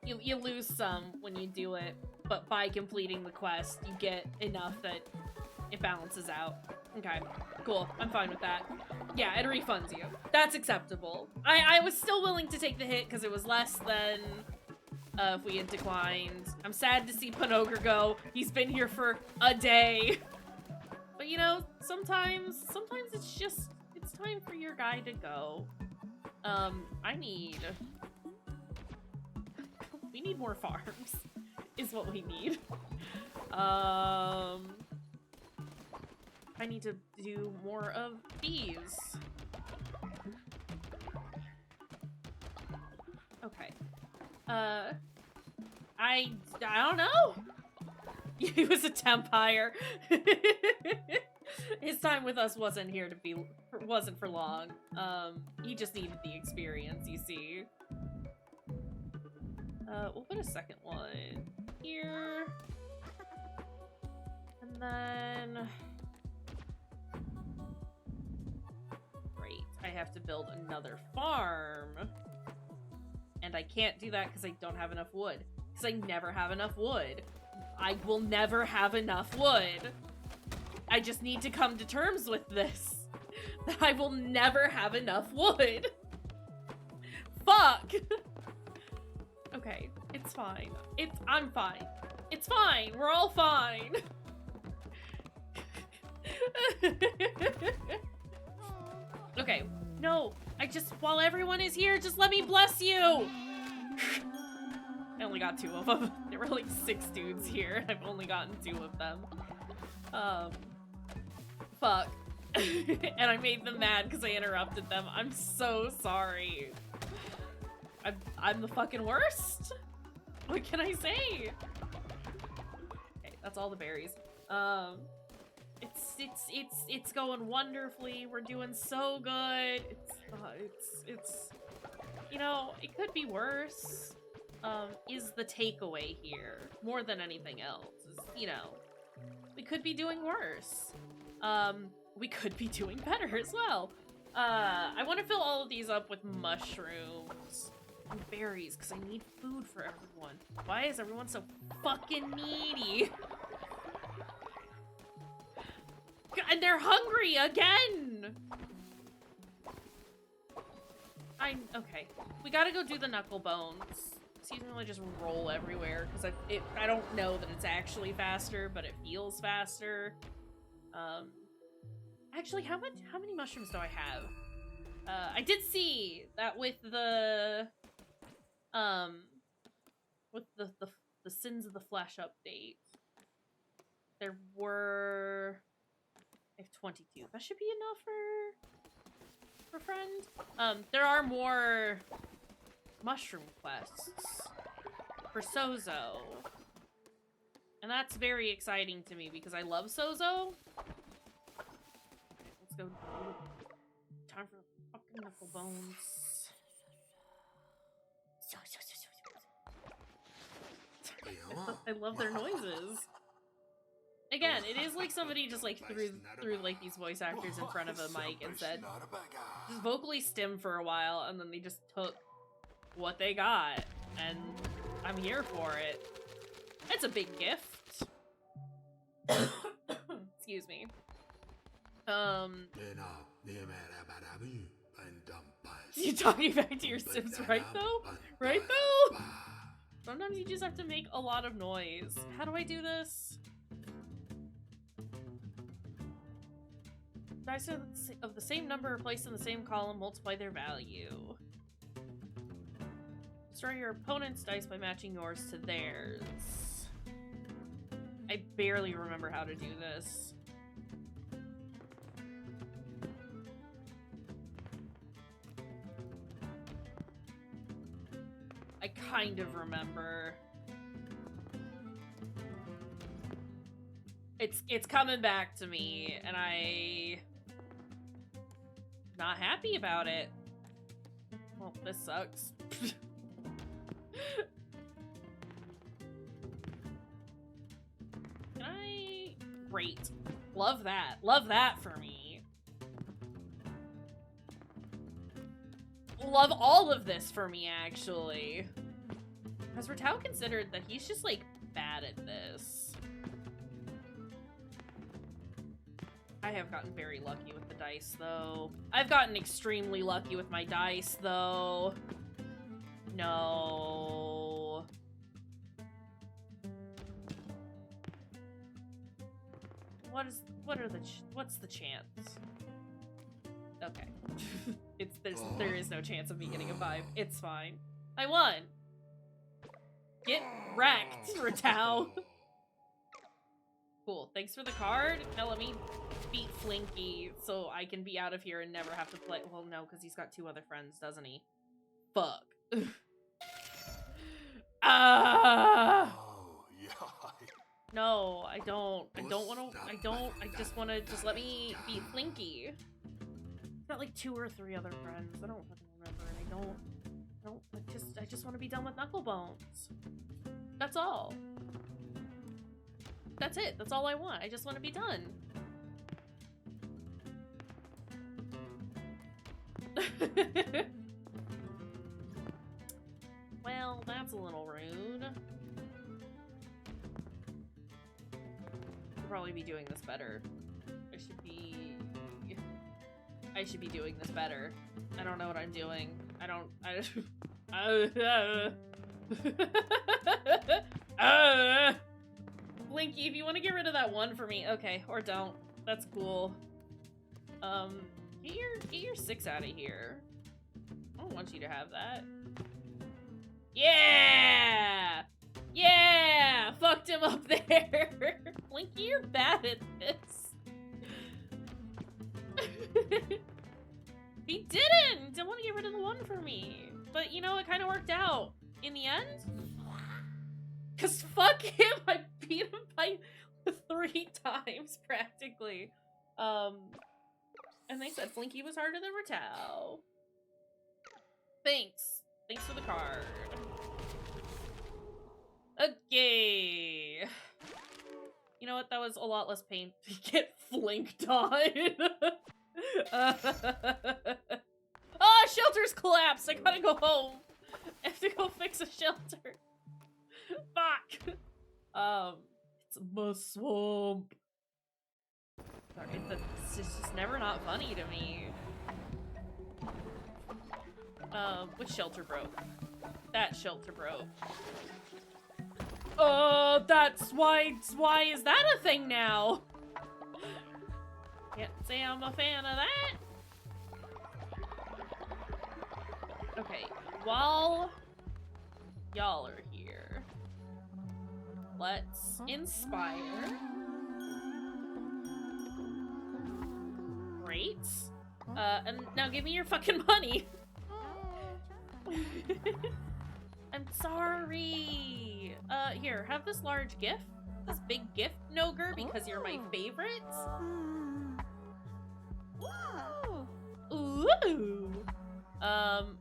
You lose some when you do it, but by completing the quest, you get enough that it balances out. Okay, cool. I'm fine with that. Yeah, it refunds you. That's acceptable. I was still willing to take the hit because it was less than if we had declined. I'm sad to see Panogar go. He's been here for a day. But you know, sometimes it's time for your guy to go. We need more farms, is what we need. I need to do more of these. Okay. I don't know. He was a tempire. His time with us wasn't for long. He just needed the experience, you see. We'll put a second one here. And then... Great. I have to build another farm. And I can't do that because I don't have enough wood. Because I never have enough wood. I will never have enough wood. I just need to come to terms with this. That I will never have enough wood. Fuck! Okay, it's fine. I'm fine. It's fine. We're all fine. Okay, no. While everyone is here, just let me bless you! I only got 2 of them. There were like 6 dudes here. I've only gotten 2 of them. Fuck. And I made them mad because I interrupted them. I'm so sorry. I'm the fucking worst. What can I say? Okay, that's all the berries. It's going wonderfully. We're doing so good. It's you know, it could be worse. Is the takeaway here more than anything else? Is, you know, we could be doing worse. We could be doing better as well. I want to fill all of these up with mushrooms and berries because I need food for everyone. Why is everyone so fucking needy? And they're hungry again! Okay. We gotta go do the knuckle bones. So you can really just roll everywhere, because I don't know that it's actually faster, but it feels faster. Actually, how many mushrooms do I have? I did see that with the Sins of the Flesh update, there were... I have 22. That should be enough for friend. There are more mushroom quests for Sozo. And that's very exciting to me because I love Sozo. Let's go. Time for fucking knuckle bones. I love their noises. Again, it is like somebody just like threw like these voice actors in front of a mic and said, just vocally stim for a while, and then they just took what they got, and I'm here for it. It's a big gift. Excuse me. You talking back to your Sims, right though? Right though? Sometimes you just have to make a lot of noise. How do I do this? Dice of the same number are placed in the same column, multiply their value. Destroy your opponent's dice by matching yours to theirs. I barely remember how to do this. I kind of remember. It's coming back to me, and I'm not happy about it. Well, this sucks. Can I? Great. Love that. Love that for me. Love all of this for me, actually. Has Ratau considered that he's just, like, bad at this? I have gotten very lucky with the dice, though. I've gotten extremely lucky with my dice, though. No. What's the chance? Okay. There is no chance of me getting a 5. It's fine. I won. Get wrecked, Ratau. Cool. Thanks for the card. Now let me beat Flinky so I can be out of here and never have to play. Well, no, because he's got 2 other friends, doesn't he? Fuck. No, I don't. I don't want to. I just want to. Just let me beat Flinky. He's got like 2 or 3 other friends. I don't fucking remember, and I just want to be done with Knucklebones. That's all. That's it. That's all I want. I just want to be done. Well, that's a little rude. I'll probably be doing this better. I should be doing this better. I don't know what I'm doing. Blinky, if you want to get rid of that 1 for me, okay, or don't. That's cool. Get your 6 out of here. I don't want you to have that. Yeah! Yeah! Fucked him up there! Blinky, you're bad at this. He didn't! Didn't want to get rid of the 1 for me. But, you know, it kind of worked out. In the end. Because fuck him, I beat him by 3 times, practically. And they said Flinky was harder than Ratau. Thanks. Thanks for the card. Okay. You know what? That was a lot less pain to get flinked on. Oh, shelter's collapsed. I gotta go home. I have to go fix a shelter. Fuck. It's a swamp. Sorry, it's just never not funny to me. Which shelter broke? That shelter broke. That's why is that a thing now? Can't say I'm a fan of that. Okay, while y'all are here, let's inspire. Great. And now give me your fucking money. I'm sorry. Here, have this large gift. This big gift, Noger, because you're my favorite. Ooh.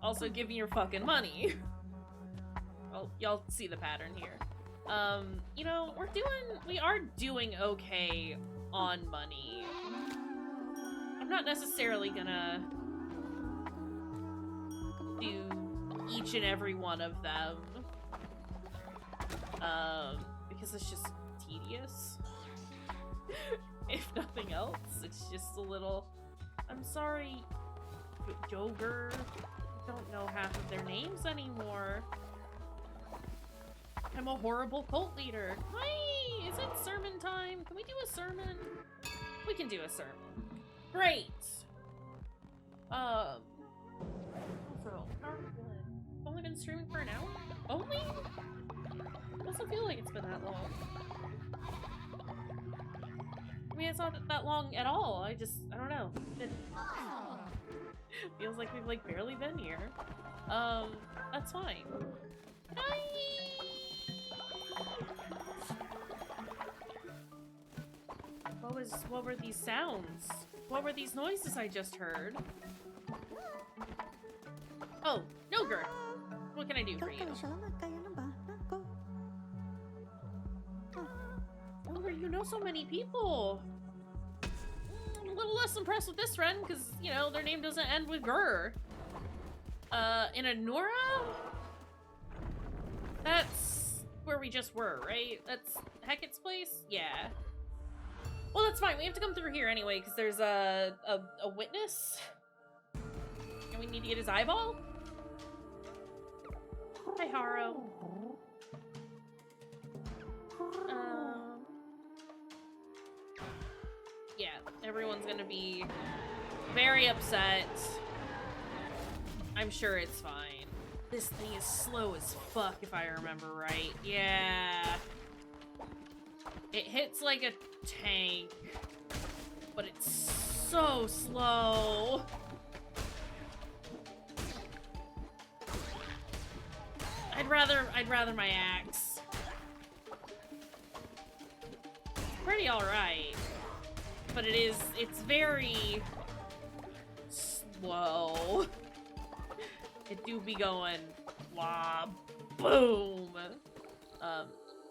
Also give me your fucking money. Well, y'all see the pattern here. You know, we are doing okay on money. I'm not necessarily gonna do each and every one of them. Because it's just tedious. If nothing else, it's just a little... I'm sorry, Joger. I don't know half of their names anymore. I'm a horrible cult leader. Hi! Is it sermon time? Can we do a sermon? We can do a sermon. Great! Also, how are we doing? I've only been streaming for an hour? Only? It doesn't feel like it's been that long. I mean, it's not that long at all. I don't know. It feels like we've, like, barely been here. That's fine. Hi! What were these sounds? What were these noises I just heard? Oh, Nogre! What can I do for you? Nogre, you know so many people! I'm a little less impressed with this friend, because, you know, their name doesn't end with Grr. In Anura? That's where we just were, right? That's Hecat's place? Yeah. Well, that's fine. We have to come through here anyway, because there's a witness. And we need to get his eyeball? Hi, Haro. Yeah, everyone's gonna be very upset. I'm sure it's fine. This thing is slow as fuck, if I remember right. Yeah. It hits like a tank, but it's so slow. I'd rather my axe. It's pretty alright. But it's very slow. It do be going blah, boom.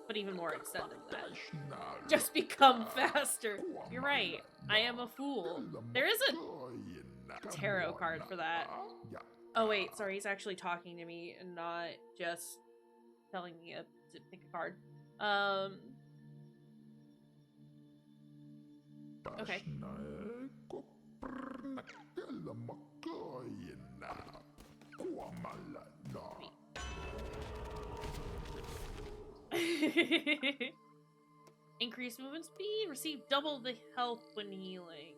But even more extended than that. Just become faster. You're right. I am a fool. There is a tarot card for that. Oh wait, sorry, he's actually talking to me and not just telling me to pick a card. Okay. Increase movement speed. Receive double the health when healing.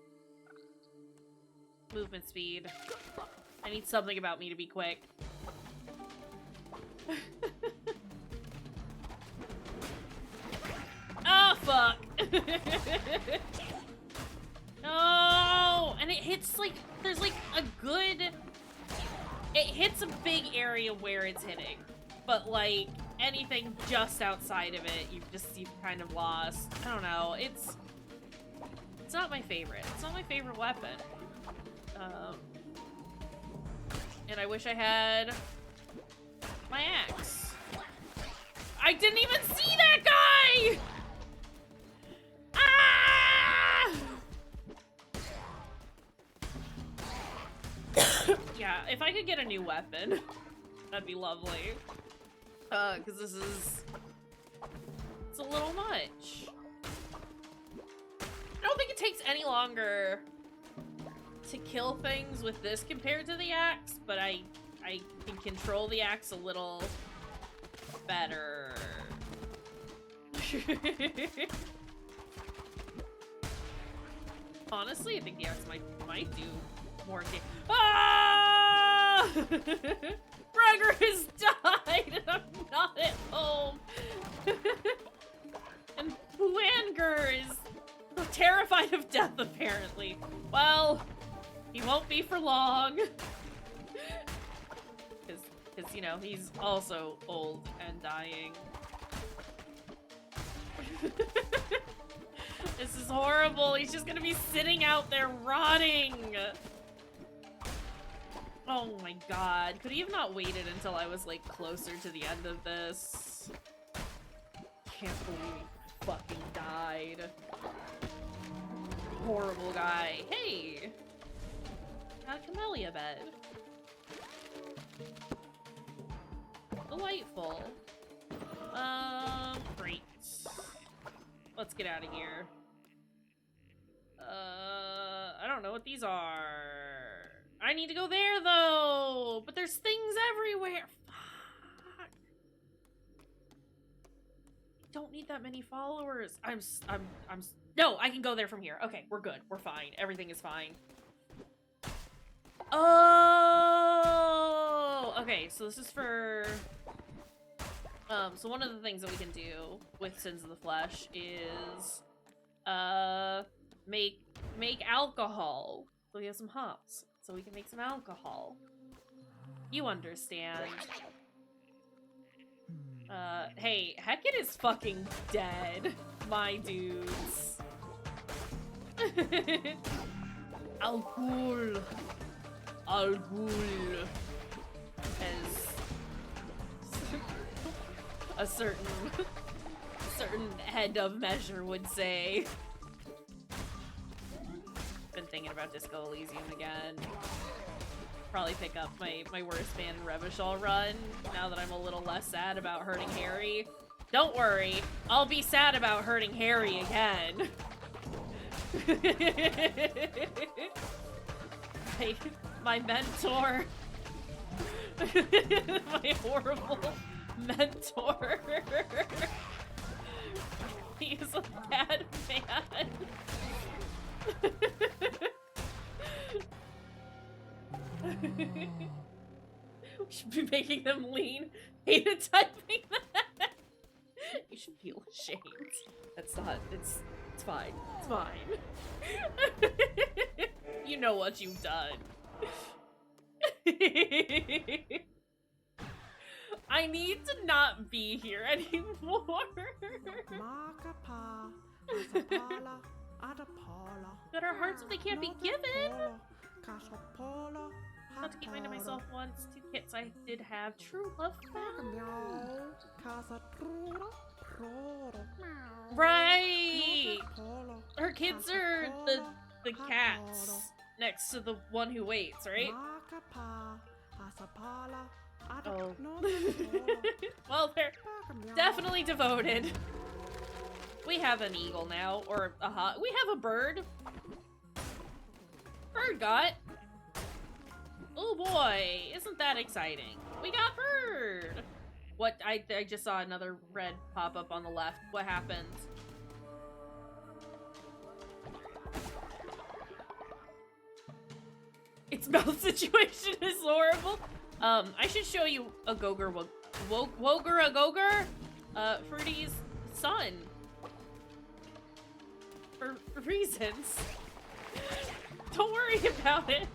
Movement speed. I need something about me to be quick. Oh, fuck. No! And it hits, like, there's, like, a good... It hits a big area where it's hitting. But, like, anything just outside of it, you've kind of lost. I don't know. It's not my favorite. It's not my favorite weapon. And I wish I had my axe. I didn't even see that guy! Ah! Yeah, if I could get a new weapon, that'd be lovely. Because it's a little much. I don't think it takes any longer to kill things with this compared to the axe, but I can control the axe a little better. Honestly, I think the axe might do more damage. Ah! Gregor has died and I'm not at home. And Huanger is terrified of death, apparently. Well, he won't be for long. Because, you know, he's also old and dying. This is horrible. He's just gonna be sitting out there rotting. Oh my god. Could he have not waited until I was, like, closer to the end of this? Can't believe he fucking died. Horrible guy. Hey! Got a camellia bed. Delightful. Great. Let's get out of here. I don't know what these are. I need to go there, though! But there's things everywhere! Fuck. don't need that many followers. No, I can go there from here. Okay, we're good. We're fine. Everything is fine. Oh, okay. So this is for. So one of the things that we can do with Sins of the Flesh is, make alcohol. So we have some hops, so we can make some alcohol. You understand. Hey, Hecate is fucking dead, my dudes. Alcohol. Alcohol. As a certain head of measure would say. Been thinking about Disco Elysium again. Probably pick up my worst man in Revachol run now that I'm a little less sad about hurting Harry. Don't worry, I'll be sad about hurting Harry again. my mentor. My horrible mentor. He is a bad man. We should be making them lean. Hated typing that. You should feel ashamed. That's not. It's fine. It's fine. You know what you've done. I need to not be here anymore. But our hearts, if they can't be given. Not to keep mind to myself once. 2 kits I did have. True love found. Right! Her kids are the cats next to the one who waits, right? Oh. Well, they're definitely devoted. We have an eagle now, or a hawk. We have a bird. Bird got. Oh boy, isn't that exciting? We got bird! What, I just saw another red pop up on the left. What happened? Its mouth situation is horrible. I should show you a Gogger Gogger, Fruity's son. For reasons. Don't worry about it.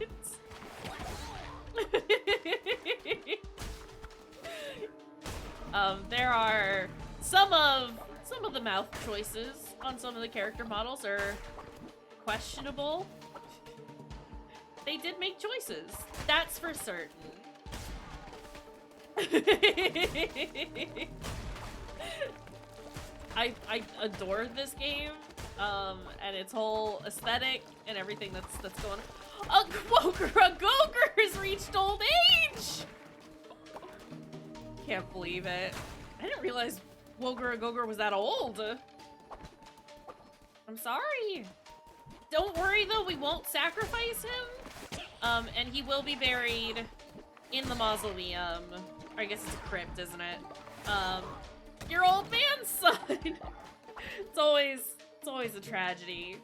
There are some of the mouth choices on some of the character models are questionable. They did make choices, that's for certain. I adore this game, and its whole aesthetic and everything that's going on. A Gogger has reached old age! Can't believe it. I didn't realize Gogger was that old. I'm sorry. Don't worry though, we won't sacrifice him. And he will be buried in the mausoleum. Or I guess it's a crypt, isn't it? Your old man's son! It's always a tragedy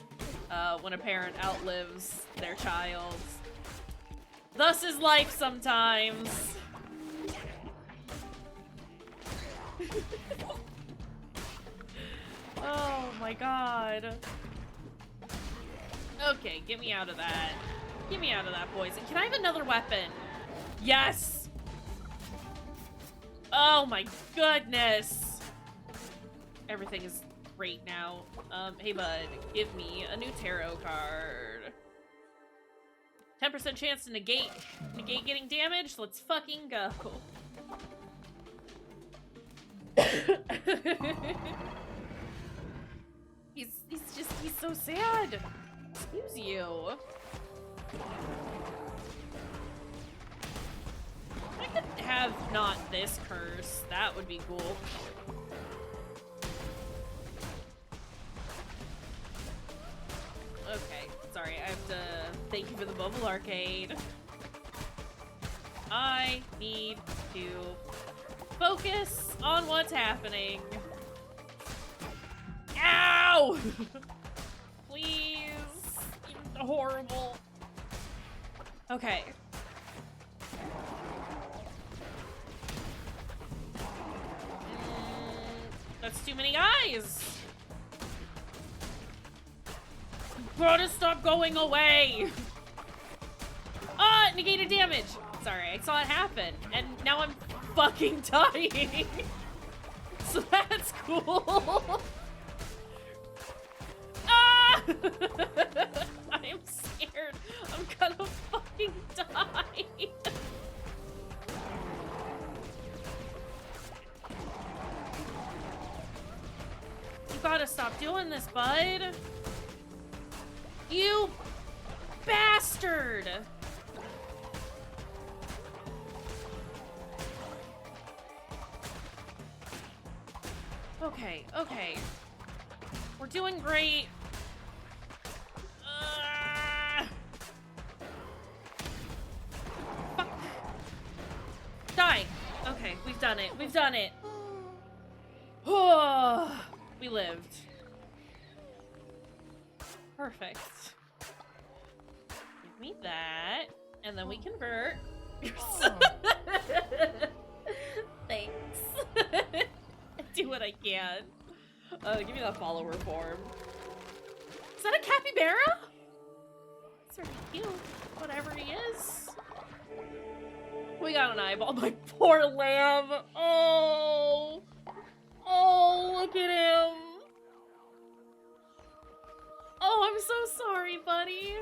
when a parent outlives their child. Thus is life sometimes. Oh my god. Okay, get me out of that. Get me out of that poison. Can I have another weapon? Yes! Oh my goodness. Everything is great now. Hey bud, give me a new tarot card. 10% chance to negate getting damaged? Let's fucking go. He's so sad. Excuse you. I could have not this curse. That would be cool. Okay, sorry, I have to thank you for the bubble arcade. I need to focus on what's happening. No! Please. Horrible. Okay. That's too many guys. Gotta stop going away. Ah, negated damage. Sorry, I saw it happen, and now I'm fucking dying. So that's cool. Ah! I am scared. I'm gonna fucking die. You gotta stop doing this, bud. You bastard! Okay, okay. We're doing great. Fuck. Die. Okay, we've done it. We've done it. Oh, we lived. Perfect. Give me that, and then we convert. Thanks. I do what I can. Give me that follower form. Is that a capybara? It's sort of cute. Whatever he is. We got an eyeball. My poor lamb. Oh. Oh, look at him. Oh, I'm so sorry, buddy.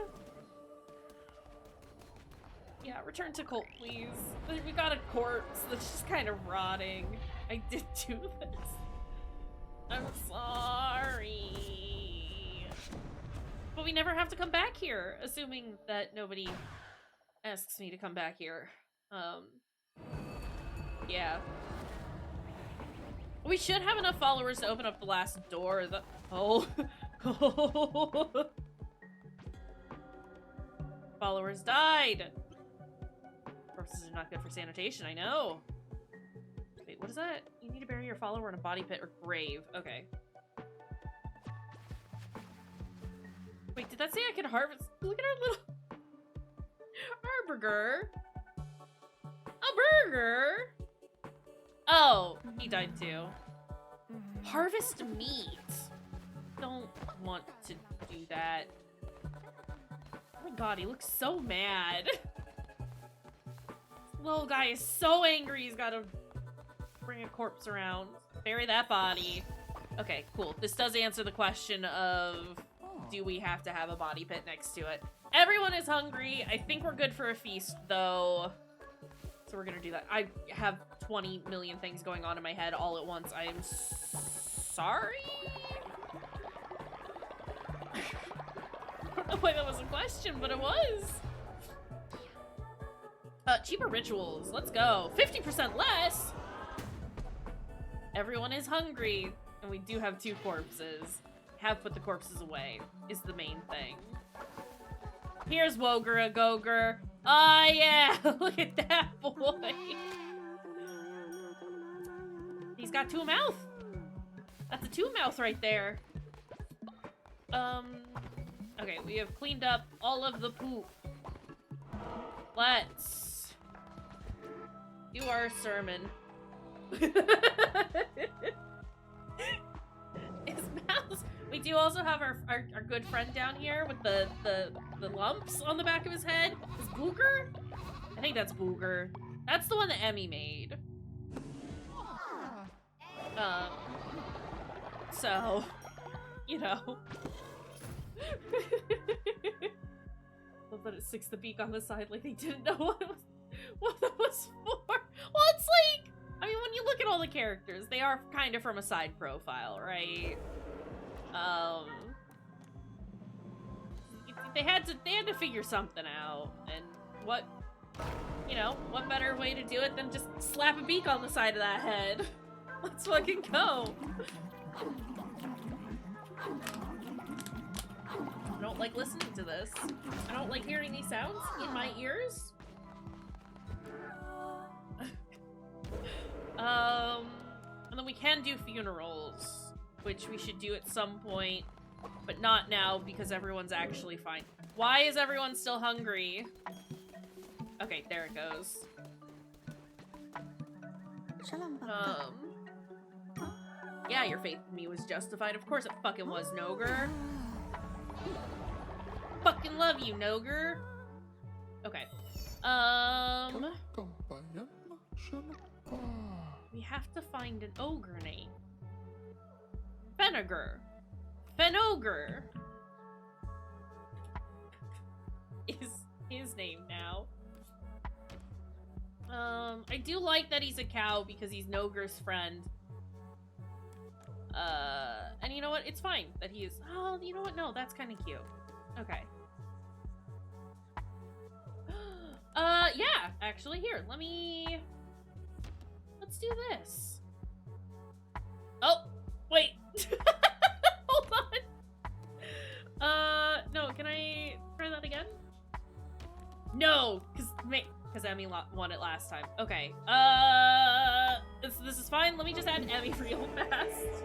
Yeah, return to cult, please. We got a corpse that's just kind of rotting. I did do this. I'm sorry. But we never have to come back here, assuming that nobody asks me to come back here. Yeah. We should have enough followers to open up the last door. Oh. Followers died. Corpses are not good for sanitation, I know. Wait, what is that? You need to bury your follower in a body pit or grave. Okay. Wait, did that say I could harvest? Look at our little... Our burger. A burger? Oh, he died too. Harvest meat. Don't want to do that. Oh my god, he looks so mad. This little guy is so angry he's gotta bring a corpse around. Bury that body. Okay, cool. This does answer the question of, do we have to have a body pit next to it? Everyone is hungry. I think we're good for a feast, though. So we're gonna do that. I have 20 million things going on in my head all at once. I am sorry? I don't know why that was a question, but it was. Cheaper rituals. Let's go. 50% less. Everyone is hungry. And we do have 2 corpses. Have put the corpses away is the main thing. Here's Woger Goger. Ah, yeah. Look at that boy. He's got 2 mouth. That's a 2 mouth right there. Okay, we have cleaned up all of the poop. Let's do our sermon. His mouth. We do also have our good friend down here with the lumps on the back of his head. Is Booger? I think that's Booger. That's the one that Emmy made. So, you know. Love that it sticks the beak on the side like they didn't know what that was for. Well, it's like, I mean, when you look at all the characters, they are kind of from a side profile, right? They had to figure something out, and what better way to do it than just slap a beak on the side of that head? Let's fucking go. I don't like listening to this. I don't like hearing these sounds in my ears. And then we can do funerals, which we should do at some point, but not now because everyone's actually fine. Why is everyone still hungry? Okay, there it goes. Yeah, your faith in me was justified. Of course it fucking was, Nogre. Fucking love you, Nogre. Okay. We have to find an ogre name. Fenogre. Fenogre is his name now. I do like that he's a cow because he's Nogre's friend. And you know what? It's fine that he is. Oh, you know what? No, that's kind of cute. Okay. Yeah, actually, here, let's do this. Oh, wait. Hold on. No, can I try that again? No, because Emmy won it last time. Okay. This is fine. Let me just add Emmy real fast.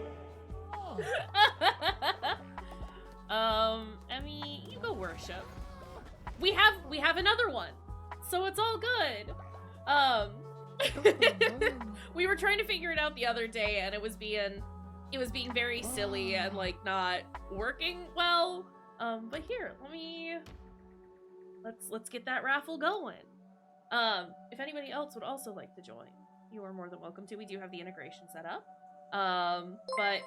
Oh. Emmy, you go worship. We have another one, so it's all good. We were trying to figure it out the other day, and it was being very silly and like not working well. But here, let's get that raffle going. If anybody else would also like to join, you are more than welcome to. We do have the integration set up. But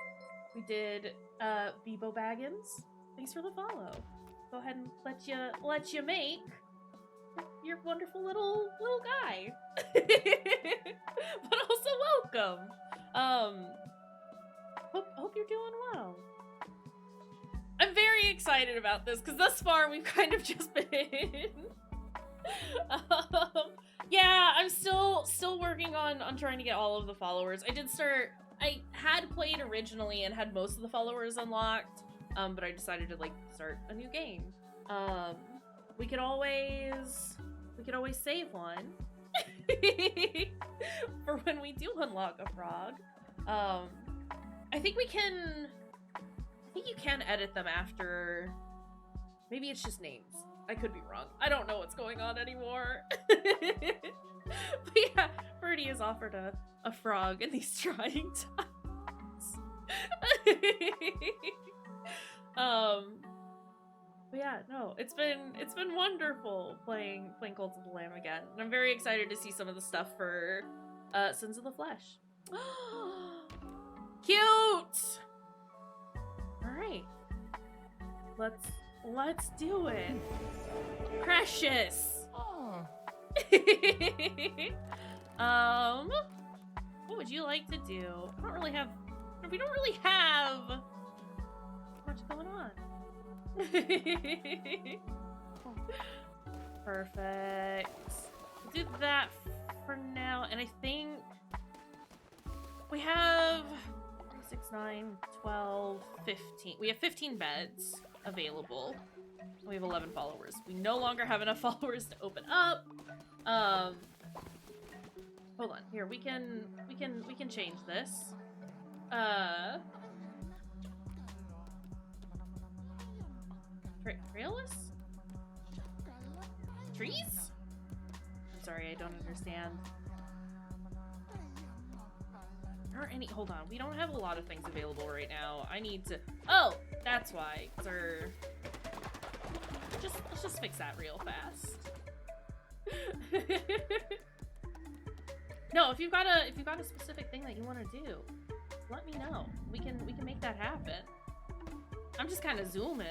we did Bebo Baggins. Thanks for the follow. Go ahead and let you make your wonderful little guy. But also welcome. Hope you're doing well. I'm very excited about this because thus far we've kind of just been yeah, I'm still working on trying to get all of the followers. I had played originally and had most of the followers unlocked, but I decided to like start a new game. We could always save one for when we do unlock a frog. I think you can edit them after. Maybe it's just names. I could be wrong. I don't know what's going on anymore. But yeah, Birdie has offered a frog in these trying times. But yeah, no, it's been wonderful playing Cult of the Lamb again. And I'm very excited to see some of the stuff for Sins of the Flesh. Cute! Alright. Let's do it. Precious! What would you like to do? We don't really have much going on. Perfect. We'll do that for now, and I think we have 6, 9, 12, 15. We have 15 beds available. We have 11 followers. We no longer have enough followers to open up. Hold on. Here, we can change this. Trailless? Trees? I'm sorry, I don't understand. There aren't any. Hold on. We don't have a lot of things available right now. I need to. Oh, that's why. Let's just fix that real fast. No, if you've got a specific thing that you want to do, let me know. We can make that happen. I'm just kind of zooming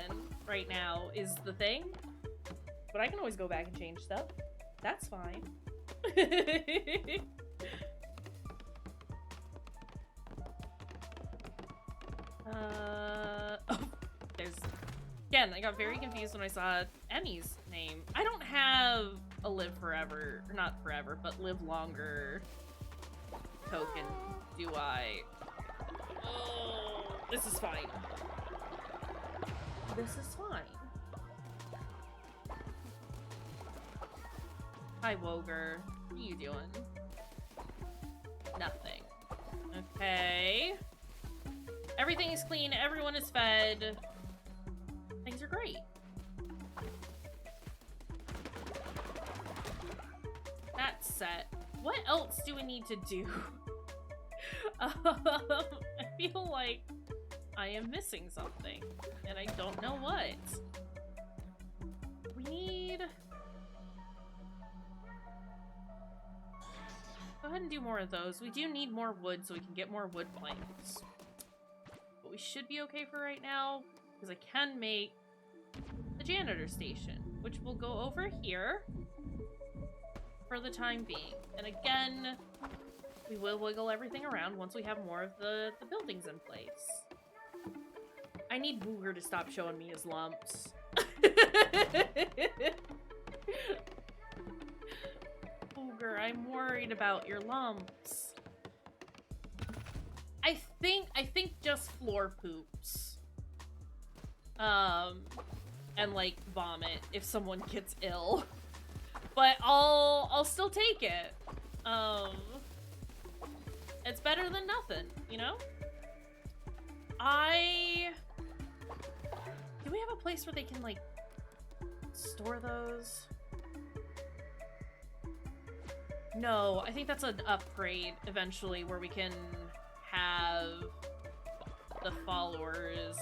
right now is the thing, but I can always go back and change stuff. That's fine. Oh, again, I got very confused when I saw Emmy's name. I don't have a live forever, or not forever, but live longer token, do I? Oh, this is fine. This is fine. Hi, Woger. What are you doing? Nothing. Okay. Everything is clean, everyone is fed. Things are great. That's set. What else do we need to do? I feel like I am missing something, and I don't know what. We need... Go ahead and do more of those. We do need more wood so we can get more wood planks. But we should be okay for right now, because I can make the janitor station, which will go over here for the time being. And again, we will wiggle everything around once we have more of the buildings in place. I need Booger to stop showing me his lumps. Booger, I'm worried about your lumps. I think just floor poops. And like vomit if someone gets ill. But I'll still take it. It's better than nothing, you know? Do we have a place where they can like store those? No, I think that's an upgrade eventually where we can have the followers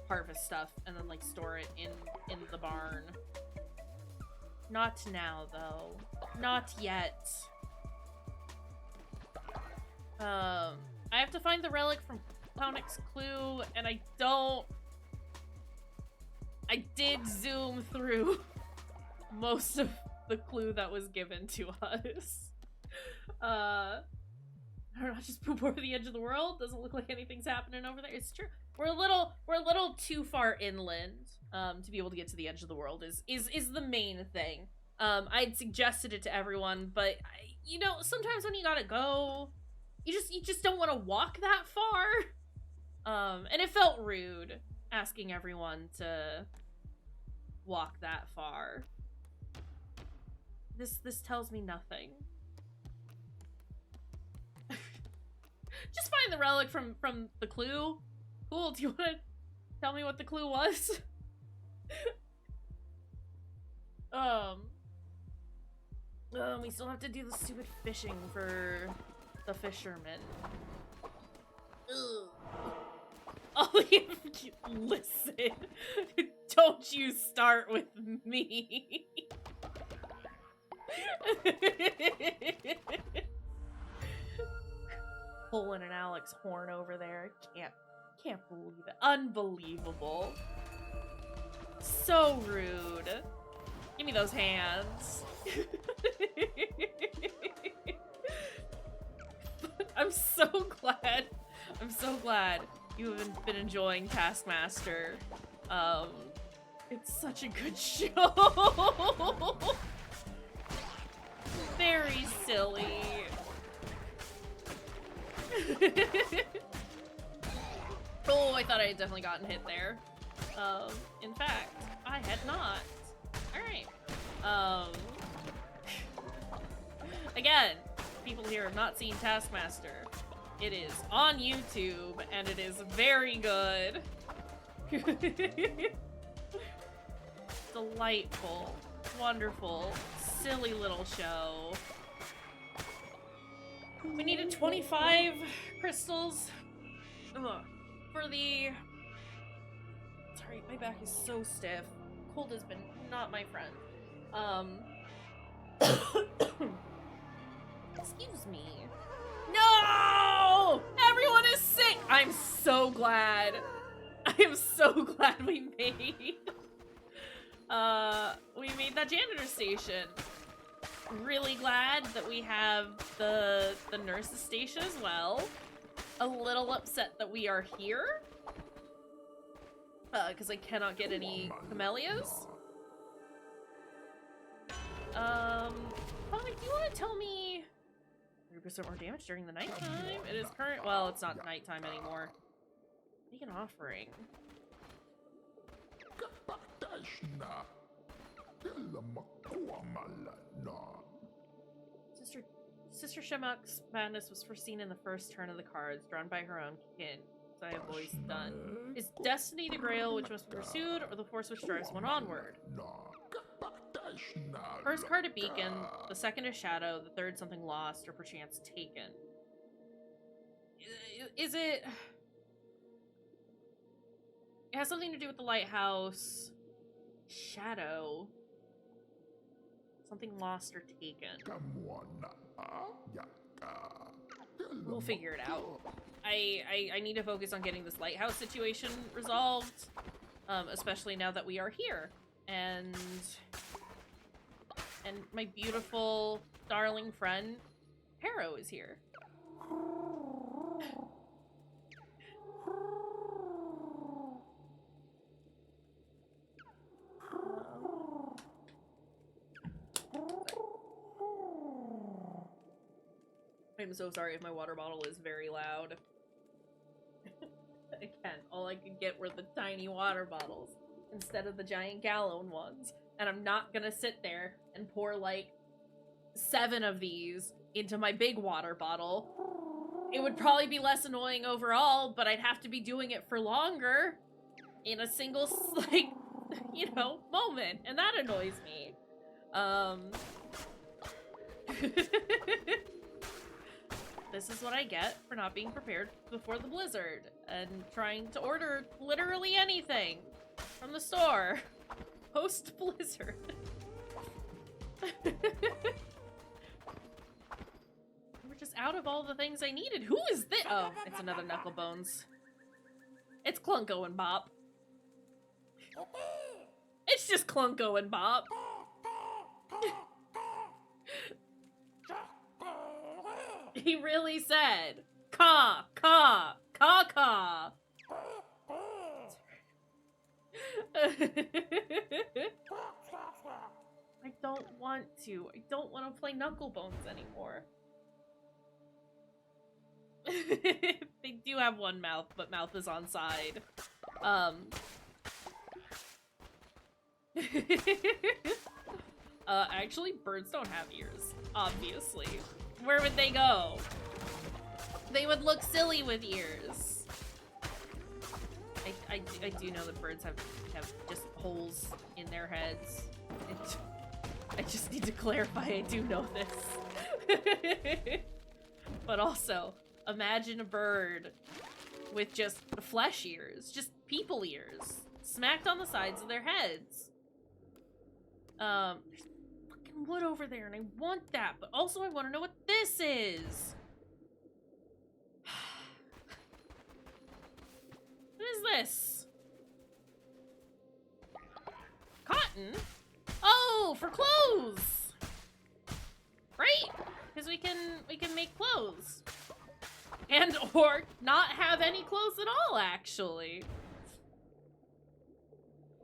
harvest stuff and then like store it in the barn. Not now though. Not yet. I have to find the relic from Clownix Clue, and I did zoom through most of the clue that was given to us. I don't know, just poop over the edge of the world. Doesn't look like anything's happening over there. It's true. We're a little too far inland to be able to get to the edge of the world is the main thing. I'd suggested it to everyone, but you know, sometimes when you gotta go, you just don't want to walk that far. And it felt rude asking everyone to walk that far. This tells me nothing. Just find the relic from the clue. Cool, do you want to tell me what the clue was? We still have to do the stupid fishing for the fisherman. Ugh. Olive, listen. Don't you start with me. Pulling an Alex horn over there. Can't believe it. Unbelievable. So rude. Give me those hands. I'm so glad you have been enjoying Taskmaster. It's such a good show. Very silly. Oh, I thought I had definitely gotten hit there. In fact, I had not. Alright. Again, people here have not seen Taskmaster. It is on YouTube, and it is very good. Delightful, wonderful, silly little show. We needed 25 crystals for the... Sorry, my back is so stiff. Cold has been not my friend. Excuse me. No! Everyone is sick! I'm so glad. I am so glad we made that janitor station. Really glad that we have the nurse's station as well. A little upset that we are here. Because I cannot get any camellias. Polly, do you want to tell me 3% more damage during the nighttime? It is current. Well, it's not nighttime anymore. Make an offering. Sister Shemuk's madness was foreseen in the first turn of the cards, drawn by her own kin, as I have always done. Is destiny the grail which must be pursued, or the force which drives one onward? First card a beacon, the second a shadow, the third something lost or perchance taken. Is it... It has something to do with the lighthouse. Shadow. Something lost or taken. We'll figure it out. I need to focus on getting this lighthouse situation resolved. Especially now that we are here. And my beautiful, darling friend, Harrow, is here. I'm so sorry if my water bottle is very loud. Again, all I could get were the tiny water bottles instead of the giant gallon ones. And I'm not gonna sit there and pour like 7 of these into my big water bottle. It would probably be less annoying overall, but I'd have to be doing it for longer in a single, like, you know, moment. And that annoys me. This is what I get for not being prepared before the blizzard and trying to order literally anything from the store post-blizzard. We're just out of all the things I needed. Who is this? Oh, it's another Knucklebones. It's Clunko and Bop. It's just Clunko and Bop. He really said, "Caw, caw, caw, caw." I don't want to. I don't want to play Knucklebones anymore. They do have one mouth, but mouth is on side. Actually, birds don't have ears, obviously. Where would they go? They would look silly with ears. I do know that birds have just holes in their heads. I just need to clarify, I do know this. But also, imagine a bird with just flesh ears, just people ears, smacked on the sides of their heads. There's fucking wood over there, and I want that, but also I want to know what this is. What is this? Cotton? Oh, for clothes! Right? Because we can make clothes. And or not have any clothes at all, actually.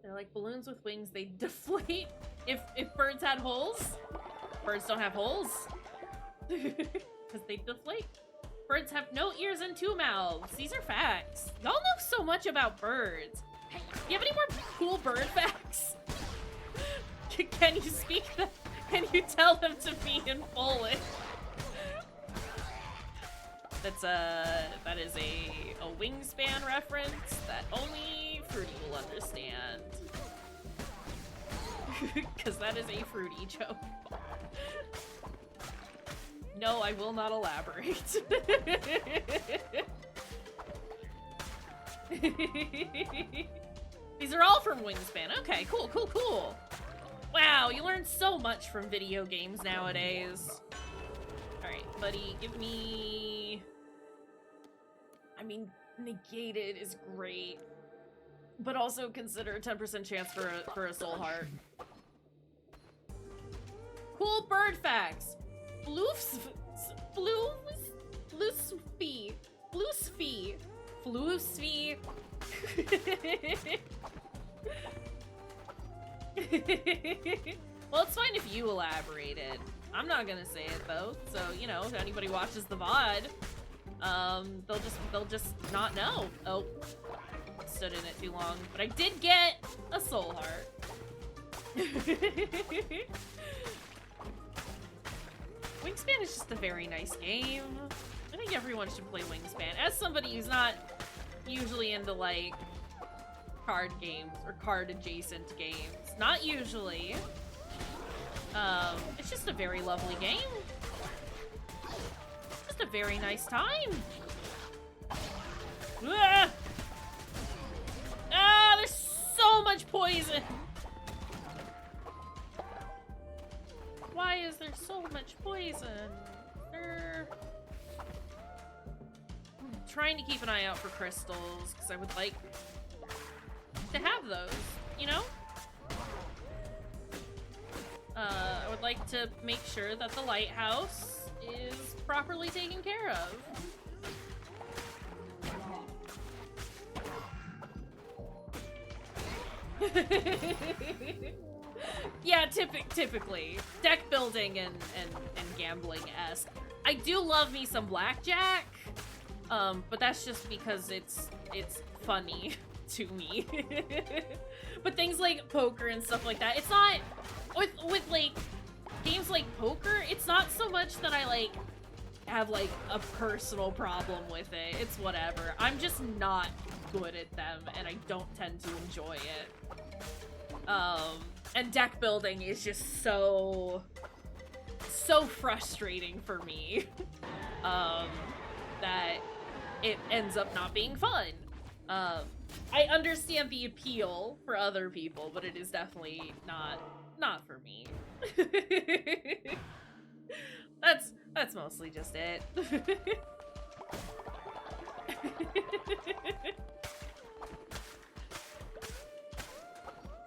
They're like balloons with wings, they deflate if birds had holes. Birds don't have holes. Because they deflate. Birds have no ears and 2 mouths. These are facts. Y'all know so much about birds. Hey, do you have any more cool bird facts? Can you speak them? Can you tell them to me in Polish? That is a Wingspan reference that only Fruity will understand. Because that is a Fruity joke. No, I will not elaborate. These are all from Wingspan. Okay, cool, cool, cool. Wow, you learn so much from video games nowadays. Alright, buddy, give me... I mean, negated is great. But also consider a 10% chance for a soul heart. Cool bird facts. Floosfee. Well, it's fine if you elaborated. I'm not gonna say it though, so you know, if anybody watches the VOD, they'll just not know. Oh, stood in it too long, but I did get a soul heart. Wingspan is just a very nice game. I think everyone should play Wingspan. As somebody who's not usually into, like, card games or card-adjacent games. Not usually. It's just a very lovely game. Just a very nice time. Ah! Ah, there's so much poison. Why is there so much poison? I'm trying to keep an eye out for crystals, because I would like to have those, you know? I would like to make sure that the lighthouse is properly taken care of. Yeah, typically. Deck building and gambling-esque. I do love me some blackjack, but that's just because it's funny to me. But things like poker and stuff like that, it's not... With like, games like poker, it's not so much that I, like, have, like, a personal problem with it. It's whatever. I'm just not good at them, and I don't tend to enjoy it. And deck building is just so frustrating for me, that it ends up not being fun. I understand the appeal for other people, but it is definitely not for me. That's mostly just it.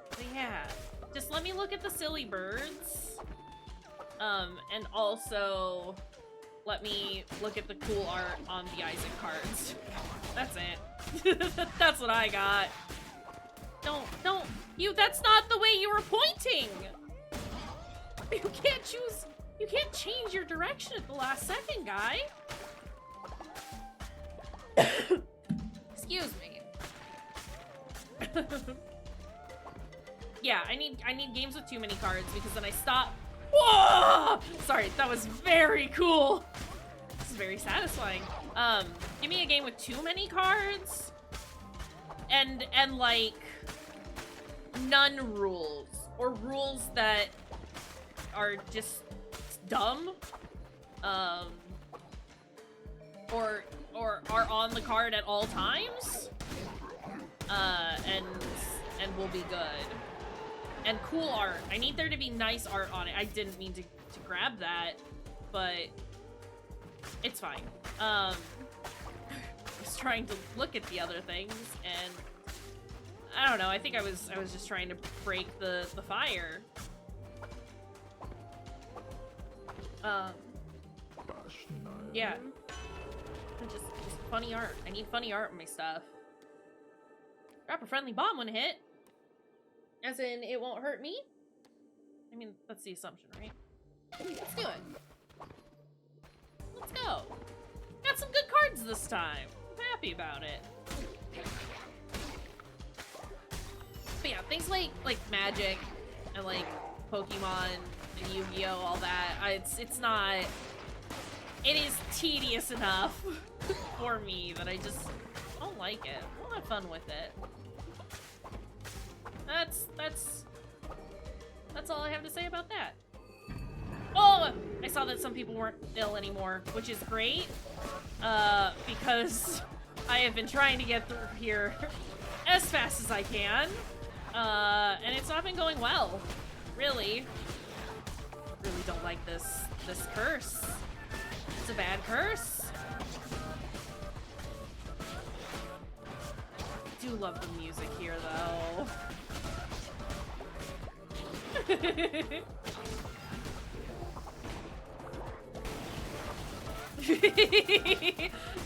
But yeah, just let me look at the silly birds. And also let me look at the cool art on the Isaac cards. That's it. That's what I got. That's not the way you were pointing! You can't change your direction at the last second, guy. Excuse me. Yeah, I need games with too many cards because then I stop. Whoa! Sorry, that was very cool. This is very satisfying. Give me a game with too many cards and like none rules or rules that are just dumb, or are on the card at all times, and will be good. And cool art. I need there to be nice art on it. I didn't mean to grab that, but it's fine. I was trying to look at the other things, and I don't know. I think I was just trying to break the fire. Yeah. Just funny art. I need funny art in my stuff. Drop a friendly bomb when hit. As in, it won't hurt me? I mean, that's the assumption, right? Let's do it. Let's go. Got some good cards this time. I'm happy about it. But yeah, things like Magic and like Pokemon and Yu-Gi-Oh, all that, it's not... It is tedious enough for me that I just don't like it. I don't have fun with it. That's all I have to say about that. Oh, I saw that some people weren't ill anymore, which is great, because I have been trying to get through here as fast as I can, and it's not been going well. Really don't like this curse. It's a bad curse. I do love the music here, though.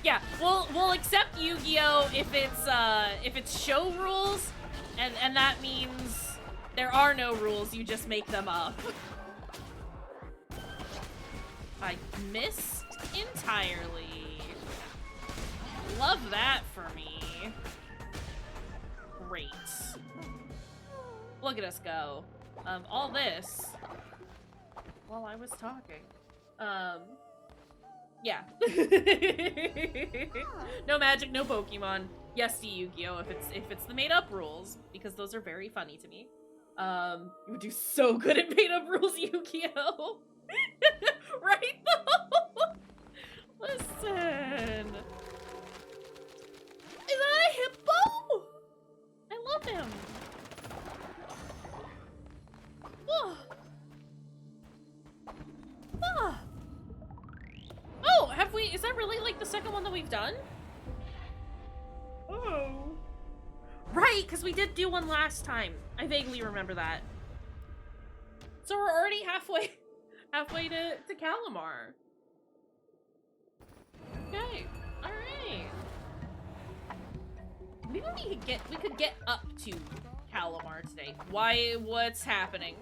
Yeah, we'll accept Yu-Gi-Oh if it's show rules, and that means there are no rules, you just make them up. I missed entirely. Love that for me. Great. Look at us go. All this while I was talking. Yeah. No magic, no Pokemon. Yes to Yu-Gi-Oh! If it's the made-up rules, because those are very funny to me. You would do so good at made-up rules, Yu-Gi-Oh! Right though? Listen. Is that a hippo? I love him. Oh. Oh. Oh, have we? Is that really like the second one that we've done? Oh. Right, because we did do one last time. I vaguely remember that. So we're already halfway to Calamar. Okay, alright. Maybe we could get up to Calamar today. What's happening?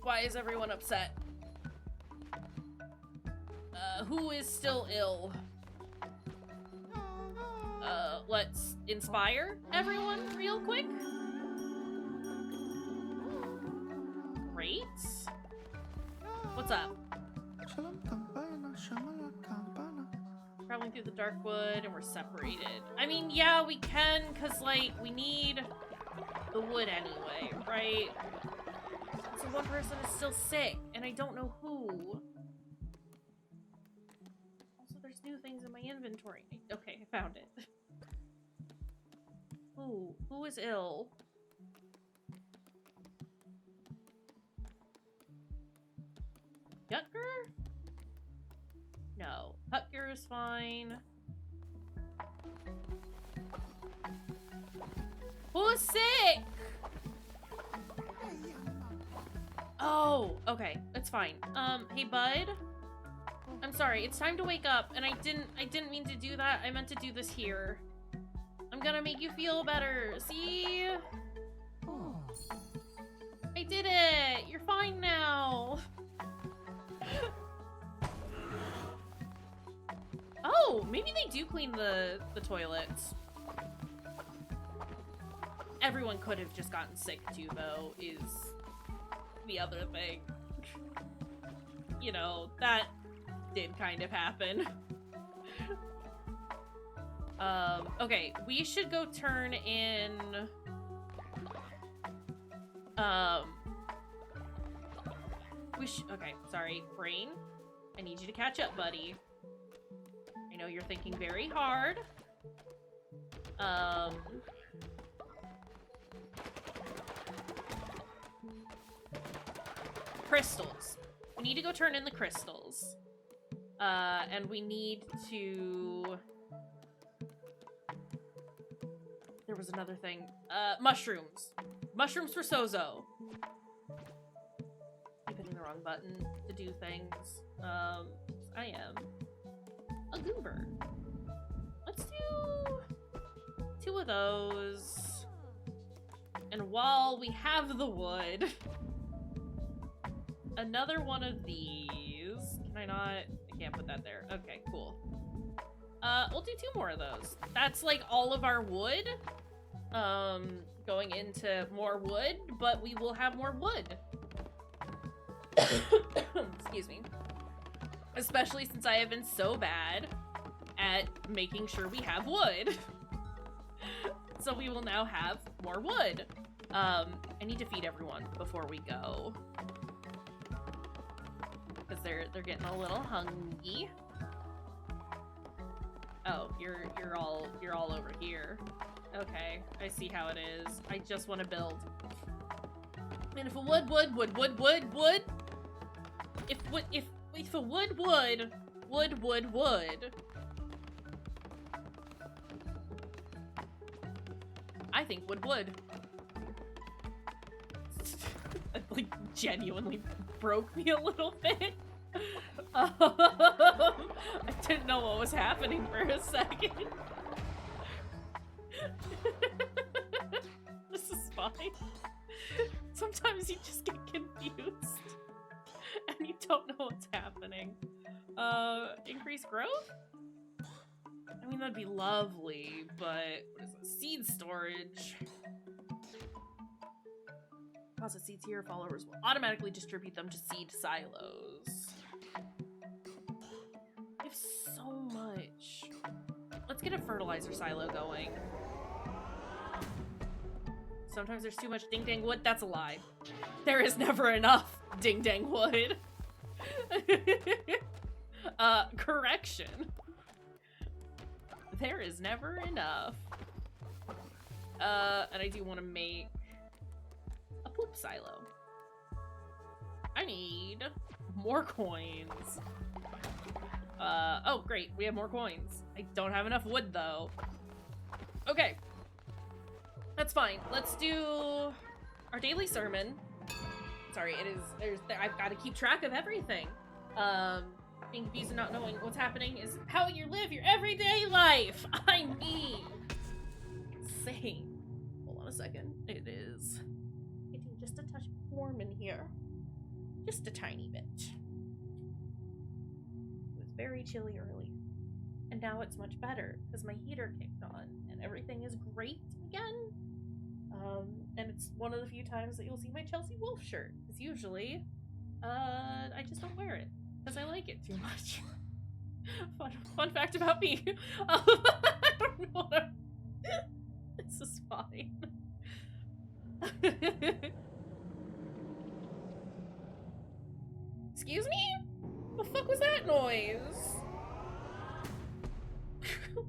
Why is everyone upset? Who is still ill? Let's inspire everyone real quick. Great. What's up? Traveling through the dark wood and we're separated. I mean, yeah, we can, cause like, we need the wood anyway, right? So one person is still sick, and I don't know who. Also, there's new things in my inventory. Okay, I found it. Who is ill? Yutger? No. Hutger is fine. Who's sick? Oh, okay. It's fine. Hey bud? I'm sorry, it's time to wake up, and I didn't mean to do that. I meant to do this here. I'm gonna make you feel better. See? I did it! You're fine now! Oh, maybe they do clean the toilets. Everyone could have just gotten sick too, though, is the other thing. You know, that did kind of happen. Okay, we should go turn in, okay, sorry, Brain, I need you to catch up, buddy. I know you're thinking very hard. Crystals. We need to go turn in the crystals. And we need to... There was another thing. Mushrooms. Mushrooms for Sozo. I'm hitting the wrong button to do things. I am a goober. Let's do 2 of those. And while we have the wood, another one of these. Can I not? I can't put that there. Okay, cool. We'll do 2 more of those. That's like all of our wood. Going into more wood, but we will have more wood. Excuse me. Especially since I have been so bad at making sure we have wood. So we will now have more wood. I need to feed everyone before we go. Because they're getting a little hungry. Oh, you're all over here. Okay, I see how it is. I just want to build. And if a wood, if a wood. I think would. It, like, genuinely broke me a little bit. I didn't know what was happening for a second. This is fine. Sometimes you just get confused and you don't know what's happening. Increase growth? I mean, that'd be lovely, but what is it? Seed storage. deposit seeds here. Followers will automatically distribute them to seed silos. I have so much. Let's get a fertilizer silo going. Sometimes there's too much ding-dang wood. That's a lie. There is never enough ding-dang wood. Correction. There is never enough. And I do want to make a poop silo. I need more coins. Oh, great. We have more coins. I don't have enough wood, though. Okay. That's fine. Let's do our daily sermon. Sorry, I've got to keep track of everything. Being confused and not knowing what's happening is how you live your everyday life. I mean, insane. Hold on a second. It is getting just a touch warm in here. Just a tiny bit. It was very chilly earlier. And now it's much better because my heater kicked on and everything is great again. And it's one of the few times that you'll see my Chelsea Wolf shirt. Because usually, I just don't wear it. Because I like it too much. Fun fact about me. I don't know what I'm... This is fine. Excuse me? The fuck was that noise?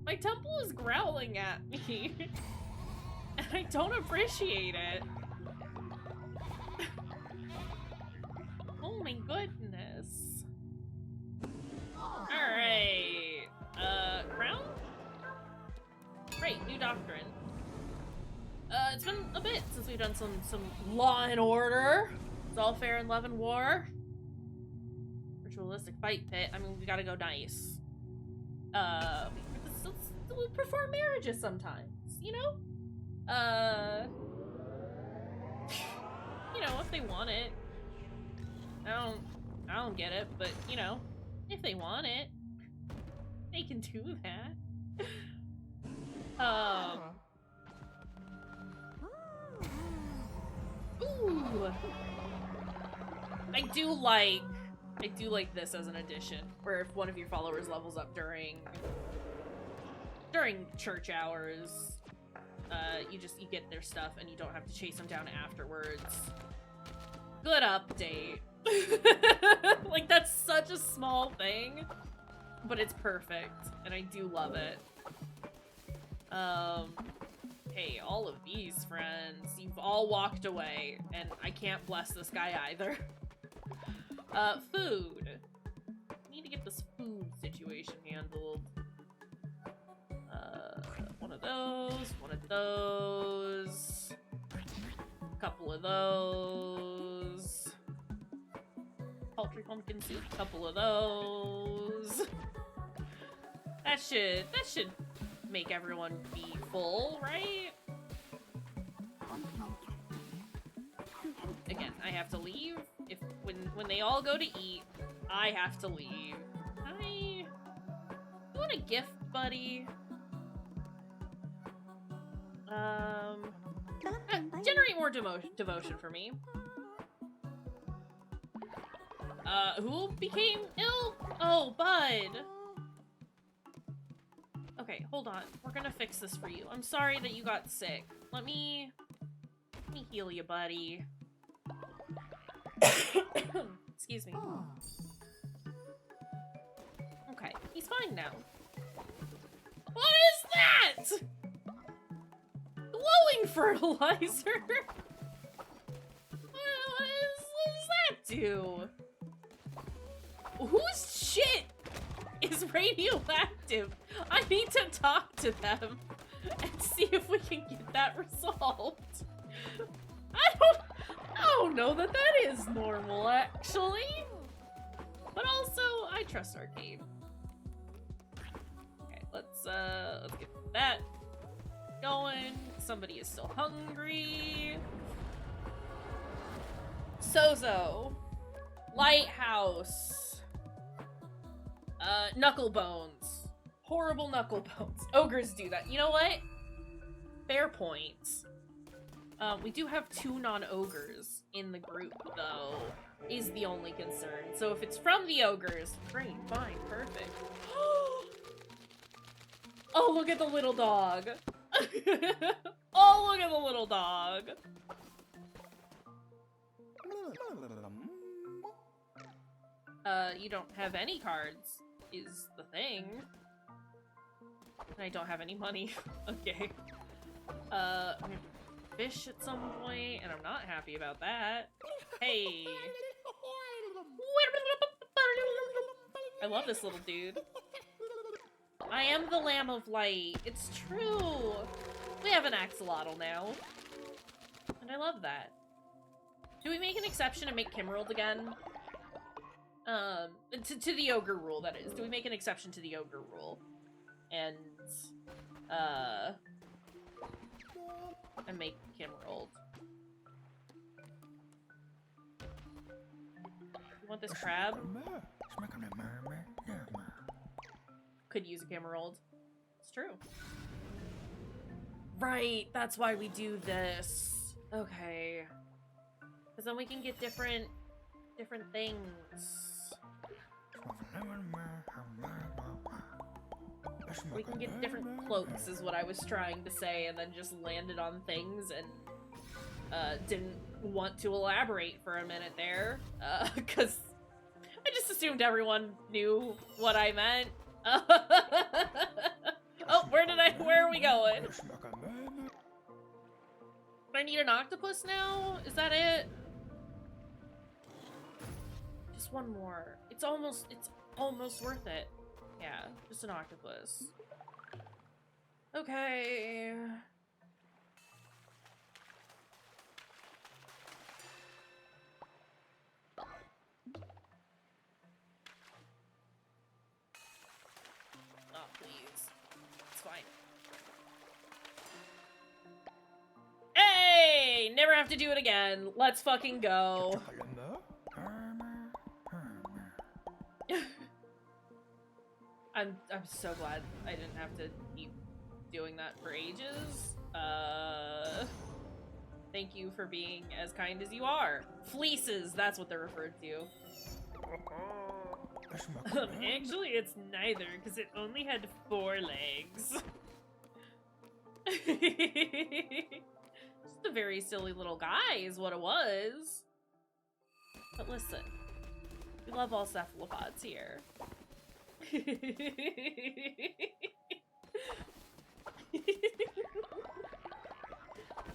My temple is growling at me. And I don't appreciate it. Oh my goodness. Alright. Crown? Great, new doctrine. It's been a bit since we've done some law and order. It's all fair in love and war. Ritualistic fight pit. I mean, we gotta go nice. We'll perform marriages sometimes, you know? You know, if they want it. I don't get it, but, you know, if they want it, they can do that. Ooh. I do like this as an addition, where if one of your followers levels up during church hours, you get their stuff and you don't have to chase them down afterwards. Good update. Like, that's such a small thing, but it's perfect, and I do love it. Hey, all of these friends, you've all walked away, and I can't bless this guy either. Food. I need to get this food situation handled. One of those, a couple of those, poultry pumpkin soup, couple of those. That should make everyone be full, right? Again, I have to leave. When they all go to eat, I have to leave. You want a gift, buddy? Generate more devotion for me. Who became ill? Oh, Bud. Okay, hold on. We're gonna fix this for you. I'm sorry that you got sick. Let me heal you, buddy. Excuse me. Okay, he's fine now. What is that? Glowing fertilizer? What does that do? Whose shit is radioactive? I need to talk to them and see if we can get that resolved. I don't know that is normal, actually. But also, I trust Arcade. Okay, let's get that going. Somebody is still hungry. Sozo. Lighthouse. Knuckle bones. Horrible knuckle bones. Ogres do that. You know what? Fair points. We do have 2 non-ogres in the group, though, is the only concern. So if it's from the ogres, great, fine, perfect. Oh, look at the little dog. Oh, look at the little dog. You don't have any cards, is the thing. And I don't have any money. Okay. I'm gonna fish at some point, and I'm not happy about that. Hey. I love this little dude. I am the Lamb of Light. It's true. We have an axolotl now. And I love that. Do we make an exception and make Kimmerald again? To the ogre rule, that is. Do we make an exception to the ogre rule? And make Kimmerald. You want this crab? Could use a Kimmerald. It's true. Right, that's why we do this. Okay. Because then we can get different things. We can get different cloaks is what I was trying to say, and then just landed on things and didn't want to elaborate for a minute there. Because I just assumed everyone knew what I meant. Oh, where are we going? Do I need an octopus now? Is that it? Just one more. It's almost worth it. Yeah, just an octopus. Okay. Oh, please. It's fine. Hey! Never have to do it again. Let's fucking go. I'm so glad I didn't have to keep doing that for ages. Thank you for being as kind as you are. Fleeces, that's what they're referred to. Actually, it's neither, because it only had 4 legs. Just a very silly little guy is what it was. But listen, we love all cephalopods here.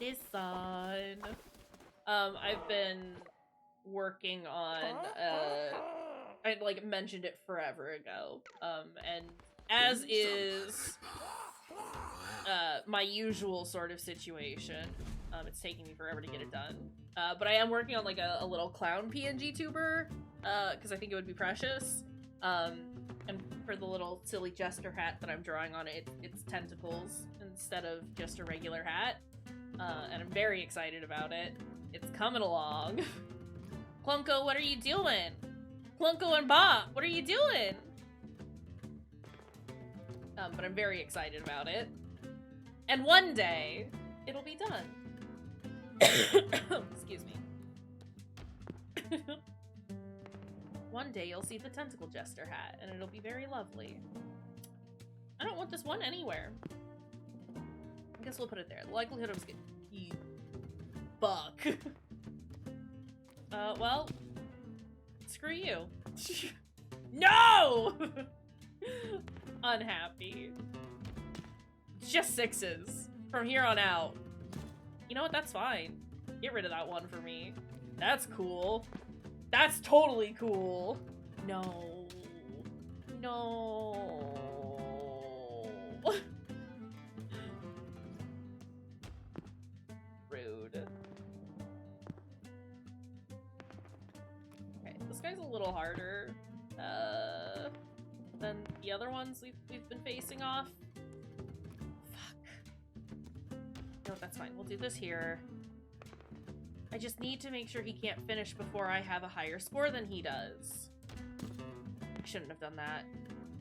This son. I've been working on I like mentioned it forever ago. And as is my usual sort of situation, it's taking me forever to get it done. But I am working on like a little clown PNG tuber, because I think it would be precious. And for the little silly jester hat that I'm drawing on it, it's tentacles instead of just a regular hat. And I'm very excited about it. It's coming along. Plunko, what are you doing? Plunko and Bop, what are you doing? But I'm very excited about it. And one day, it'll be done. Excuse me. One day you'll see the tentacle jester hat, and it'll be very lovely. I don't want this one anywhere. I guess we'll put it there. The likelihood of us getting... Fuck. Well... Screw you. No! Unhappy. Just 6s. From here on out. You know what? That's fine. Get rid of that one for me. That's cool. That's totally cool. No. No. Rude. Okay, this guy's a little harder than the other ones we've been facing off. Fuck. No, that's fine. We'll do this here. I just need to make sure he can't finish before I have a higher score than he does. I shouldn't have done that.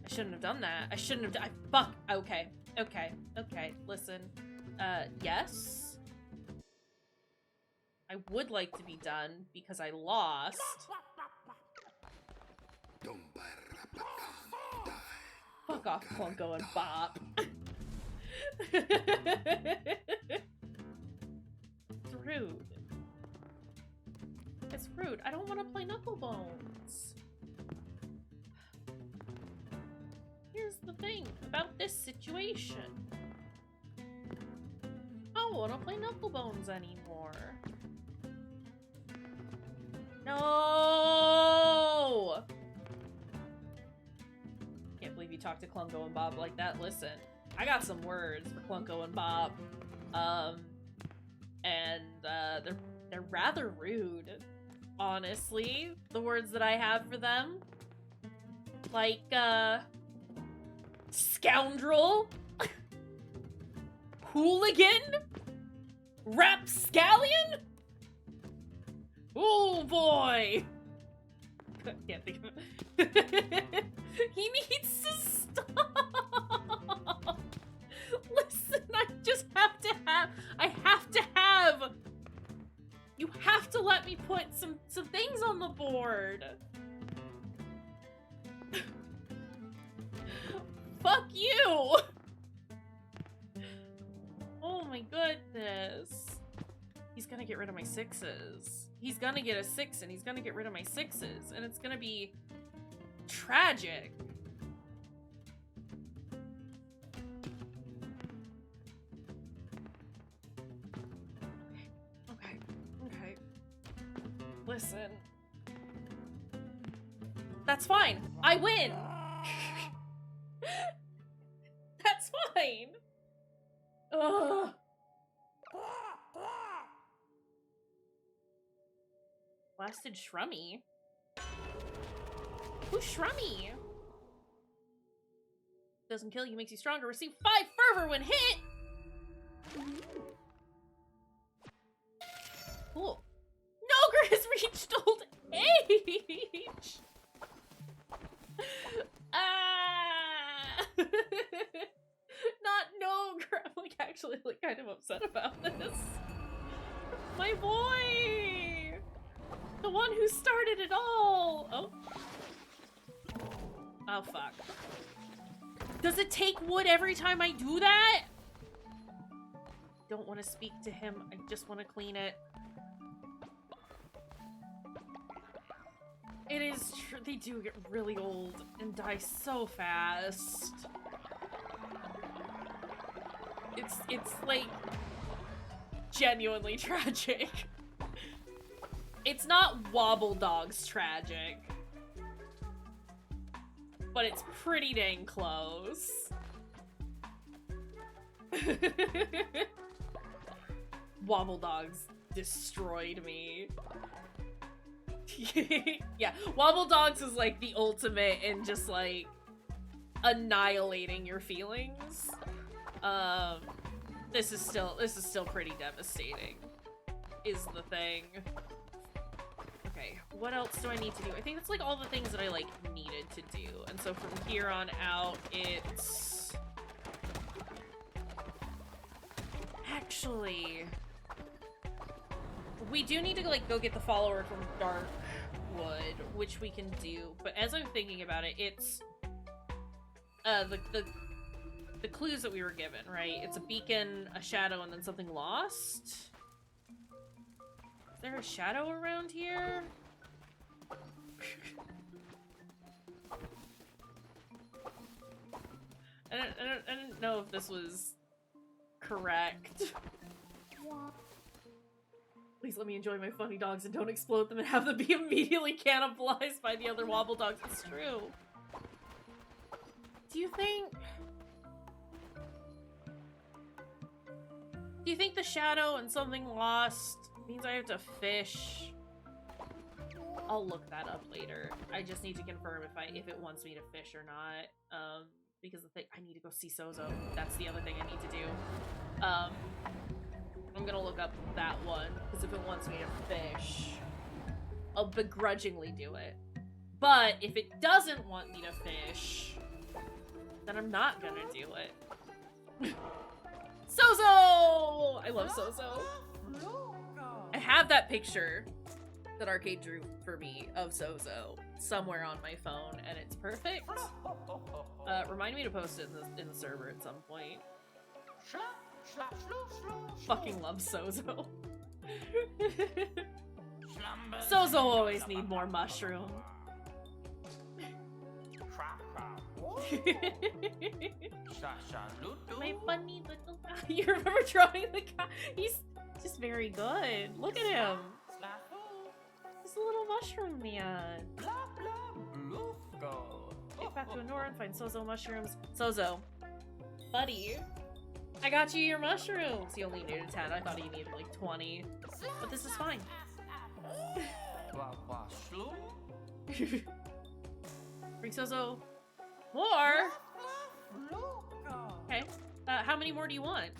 I shouldn't have done that. I shouldn't have done- fuck! Okay. Okay. Okay. Listen. Yes? I would like to be done because I lost. Fuck off, Clunko and Bop. It's rude. It's rude. I don't want to play Knucklebones. Here's the thing about this situation. I don't want to play Knucklebones anymore. No! Can't believe you talked to Clunko and Bob like that. Listen, I got some words for Clunko and Bob. They're rather rude, honestly. The words that I have for them. Like, scoundrel, hooligan, rapscallion? Oh boy! Can't think of it. He needs to stop! Listen, I just have to have, you have to let me put some things on the board. Fuck you! Oh my goodness. He's gonna get rid of my 6s. He's gonna get a 6 and he's gonna get rid of my 6s. And it's gonna be tragic. Okay. Listen. That's fine. I win! That's fine! Ugh. Blasted Shrummy? Who's Shrummy? Doesn't kill you, makes you stronger. Receive 5 fervor when hit! Cool. Nogre has reached old age! Not Nogre! I'm like actually like kind of upset about this. My boy! The one who started it all! Oh. Oh, fuck. Does it take wood every time I do that? Don't want to speak to him. I just want to clean it. It is true. They do get really old and die so fast. It's like genuinely tragic. It's not Wobble Dogs tragic, but it's pretty dang close. Wobble Dogs destroyed me. Yeah, Wobble Dogs is like the ultimate in just like annihilating your feelings. This is still pretty devastating, is the thing. Okay, what else do I need to do? I think that's like all the things that I like needed to do. And so from here on out, it's actually, we do need to like go get the follower from Darkwood, which we can do. But as I'm thinking about it, it's the clues that we were given, right? It's a beacon, a shadow, and then something lost. Is there a shadow around here? I don't know if this was correct. Please let me enjoy my funny dogs and don't explode them and have them be immediately cannibalized by the other Wobble Dogs. It's true. Do you think the shadow and something lost means I have to fish? I'll look that up later. I just need to confirm if it wants me to fish or not. Because the thing, I need to go see Sozo. That's the other thing I need to do. I'm gonna look up that one, because if it wants me to fish, I'll begrudgingly do it. But if it doesn't want me to fish, then I'm not gonna do it. Sozo! I love Sozo. I have that picture that Arcade drew for me of Sozo somewhere on my phone, and it's perfect. Remind me to post it in the server at some point. Fucking love Sozo. Sozo always need more mushroom. My funny little guy. You remember drawing the guy? He's just very good. Look at him. He's a little mushroom man. Get back to Anora and find Sozo mushrooms. Sozo, buddy, I got you your mushrooms. He only needed 10. I thought he needed like 20. But this is fine. Bring Sozo more. Okay. How many more do you want?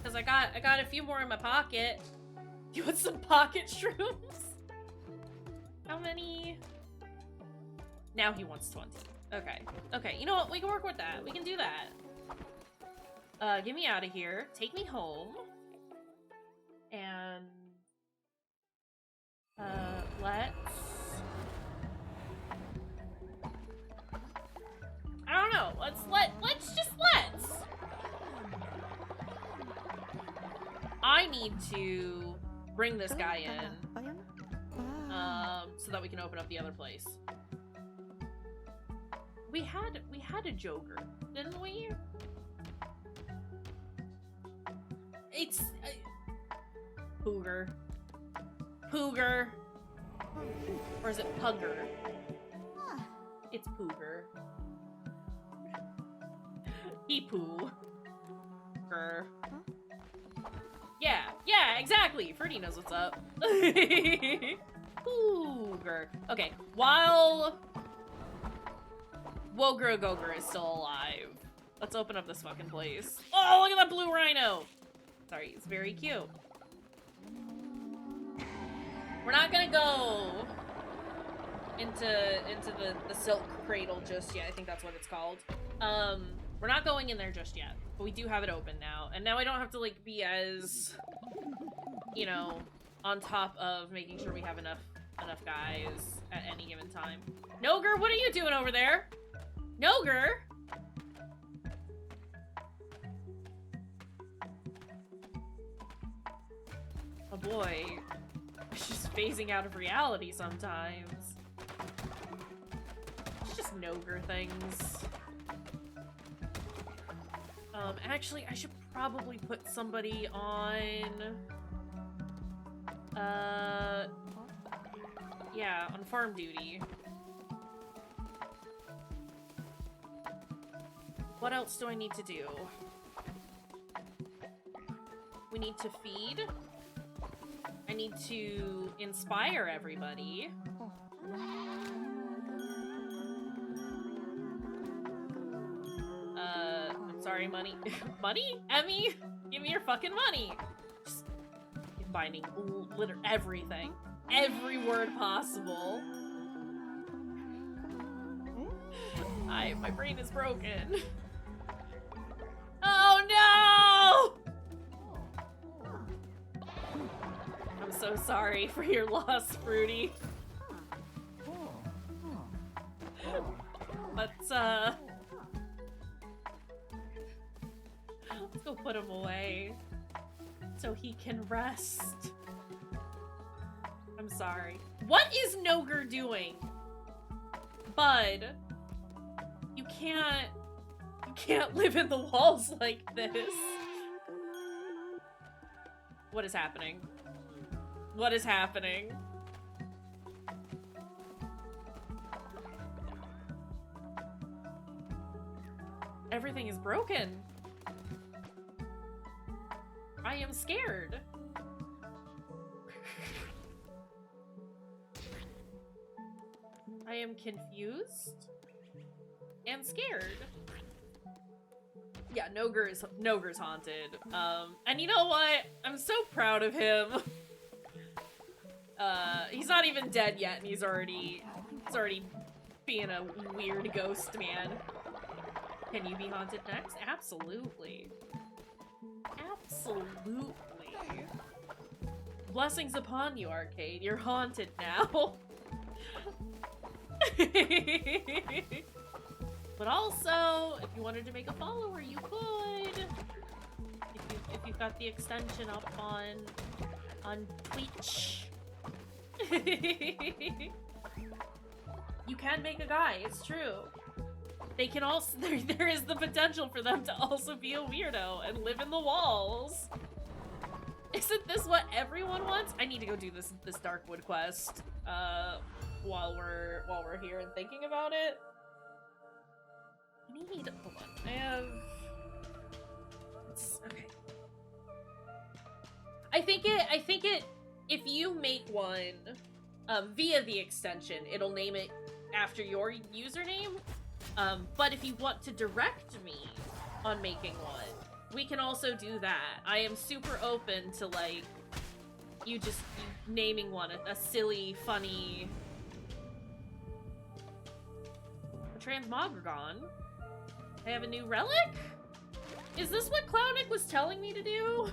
Cause I got a few more in my pocket. You want some pocket shrooms? How many? Now he wants 20. Okay. Okay, you know what? We can work with that. We can do that. Get me out of here. Take me home. And let's I don't know. Let's I need to bring this guy in. So that we can open up the other place. We had a Joker, didn't we? It's Pooger. Pooger. Or is it Pugger? It's Pooger. He poo. Grr. Yeah, exactly. Ferdy knows what's up. Pooger. Okay, while Woger Goger is still alive, let's open up this fucking place. Oh, look at that blue rhino! Sorry, it's very cute. We're not gonna go into the silk cradle just yet. I think that's what it's called. We're not going in there just yet, but we do have it open now. And now I don't have to, like, be as, you know, on top of making sure we have enough guys at any given time. Noger, what are you doing over there? Noger! Oh boy. It's just phasing out of reality sometimes. It's just Noger things. Actually, I should probably put somebody on... yeah, on farm duty. What else do I need to do? We need to feed. I need to inspire everybody. I'm sorry, money. Money? Emmy? Give me your fucking money! Just combining everything. Every word possible. My brain is broken. Oh no! I'm so sorry for your loss, Fruity. Let's go put him away so he can rest. I'm sorry. What is Noger doing? Bud, you can't live in the walls like this. What is happening? What is happening? Everything is broken. I am scared. I am confused and scared. Yeah, Noger's haunted. And you know what? I'm so proud of him. He's not even dead yet, and he's already being a weird ghost man. Can you be haunted next? Absolutely. Absolutely. Blessings upon you, Arcade. You're haunted now. But also, if you wanted to make a follower, you could. If you've got the extension up on Twitch. You can make a guy, it's true. They can also there is the potential for them to also be a weirdo and live in the walls. Isn't this what everyone wants? I need to go do this Darkwood quest while we're here and thinking about it. Hold on. I have okay. I think it if you make one via the extension, it'll name it after your username. But if you want to direct me on making one, we can also do that. I am super open to, like, you naming one, a silly, funny... A transmogrigon? I have a new relic? Is this what Clownick was telling me to do?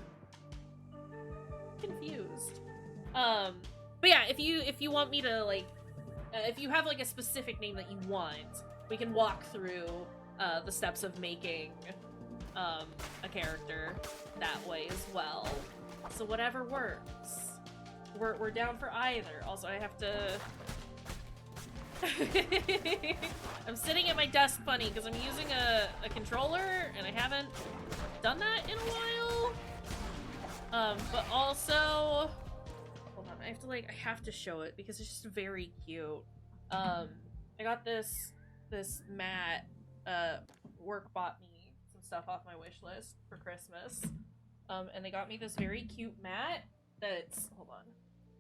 Confused. But yeah, if you want me to, like, if you have, like, a specific name that you want, we can walk through the steps of making a character that way as well. So whatever works. We're down for either. Also, I have to... I'm sitting at my desk funny because I'm using a controller and I haven't done that in a while. But also... Hold on, I have to show it because it's just very cute. I got this mat, work bought me some stuff off my wish list for Christmas. And they got me this very cute mat that's, hold on,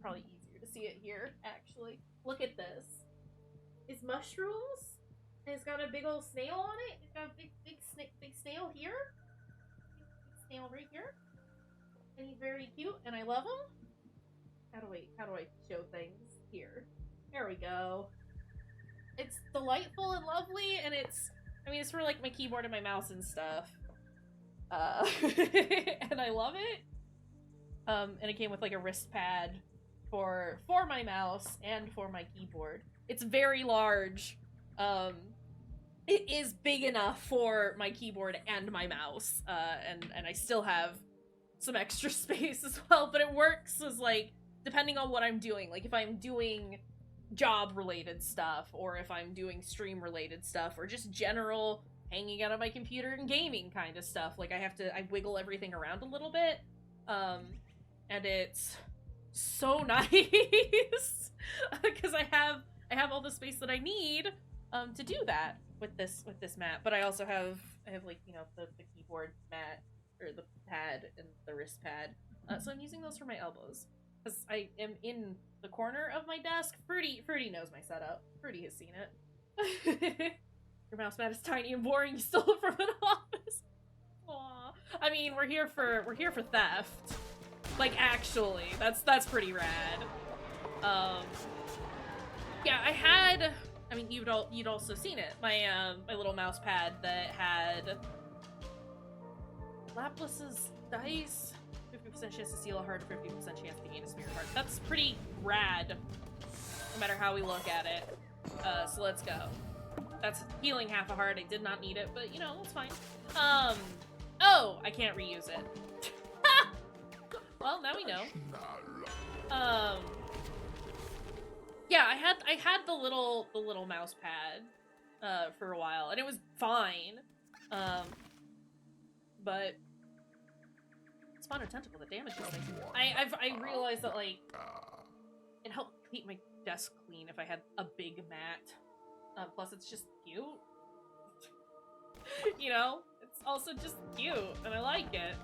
probably easier to see it here, actually. Look at this. It's mushrooms, and it's got a big old snail on it. It's got a big snail here. Big snail right here. And he's very cute, and I love him. How do I show things? Here. There we go. It's delightful and lovely, and it's for, like, my keyboard and my mouse and stuff. And I love it. And it came with, like, a wrist pad for my mouse and for my keyboard. It's very large. It is big enough for my keyboard and my mouse. And I still have some extra space as well, but it works as, like, depending on what I'm doing. Like, if I'm doing job-related stuff, or if I'm doing stream-related stuff, or just general hanging out on my computer and gaming kind of stuff, like, I wiggle everything around a little bit, and it's so nice, because I have all the space that I need, to do that with this mat, but I also have, like, you know, the keyboard mat, or the pad, and the wrist pad, so I'm using those for my elbows. Because I am in the corner of my desk. Fruity knows my setup. Fruity has seen it. Your mouse mat is tiny and boring. You stole it from an office. Aww. I mean, we're here for theft. Like, actually, that's pretty rad. Yeah, I mean, you'd also seen it. My my little mouse pad that had Laplace's dice. 50% chance to steal a heart, 50% chance to gain a spirit heart. That's pretty rad, no matter how we look at it. So let's go. That's healing half a heart. I did not need it, but, you know, that's fine. Oh, I can't reuse it. Well, now we know. Yeah, I had the little mouse pad, for a while, and it was fine. But Spawner Tentacle, the damage is like... I realized that, like, it helped keep my desk clean if I had a big mat. Plus, it's just cute. You know? It's also just cute, and I like it.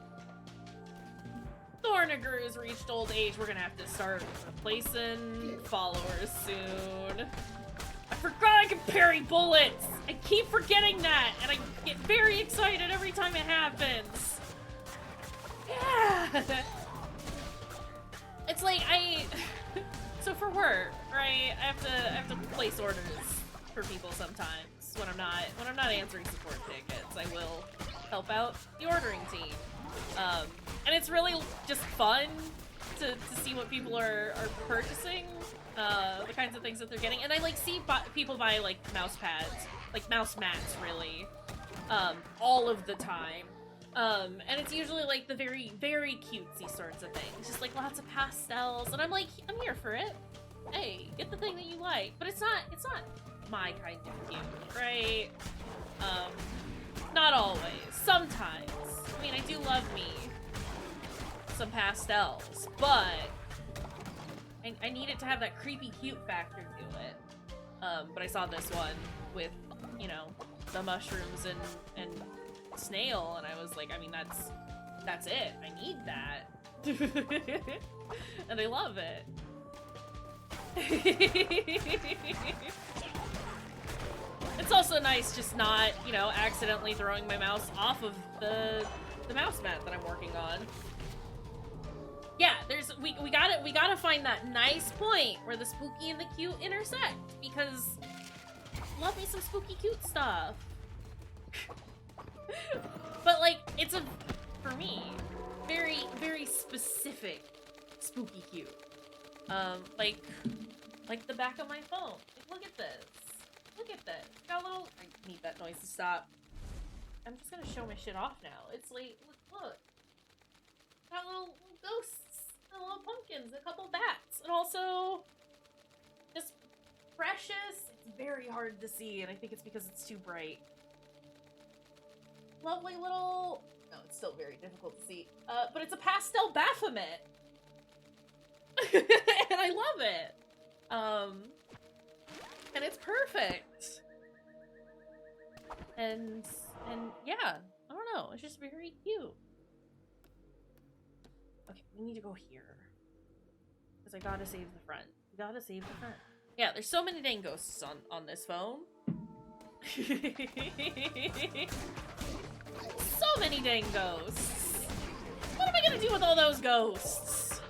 Thorniger has reached old age. We're gonna have to start replacing followers soon. I forgot I can parry bullets! I keep forgetting that, and I get very excited every time it happens. Yeah! It's like, so for work, right, I have to place orders for people sometimes when I'm not answering support tickets. I will help out the ordering team. And it's really just fun to see what people are purchasing, the kinds of things that they're getting. And I like see people buy like mouse pads, like mouse mats really, all of the time. And it's usually like the very, very cutesy sorts of things, just like lots of pastels. And I'm like, I'm here for it. Hey, get the thing that you like. But it's not my kind of cute, right? Not always. Sometimes. I mean, I do love me some pastels, but I need it to have that creepy cute factor to it. But I saw this one with, you know, the mushrooms and snail, and I was like, I mean, that's it. I need that. And I love it. It's also nice just not, you know, accidentally throwing my mouse off of the mouse mat that I'm working on. Yeah, we gotta find that nice point where the spooky and the cute intersect, because love me some spooky cute stuff. But like, it's for me, very, very specific spooky cute. Like the back of my phone. Like, look at this. Look at this. Got a little, I need that noise to stop. I'm just gonna show my shit off now. It's like, look. Got little ghosts, and little pumpkins, a couple bats, and also just precious. It's very hard to see, and I think it's because it's too bright. Lovely little, no, it's still very difficult to see, but it's a pastel Baphomet. And I love it. And it's perfect. And yeah, I don't know, it's just very cute. Okay, we need to go here. Because I gotta save the front. We gotta save the front. Yeah, there's so many dang ghosts on this phone. So many dang ghosts. What am I gonna do with all those ghosts?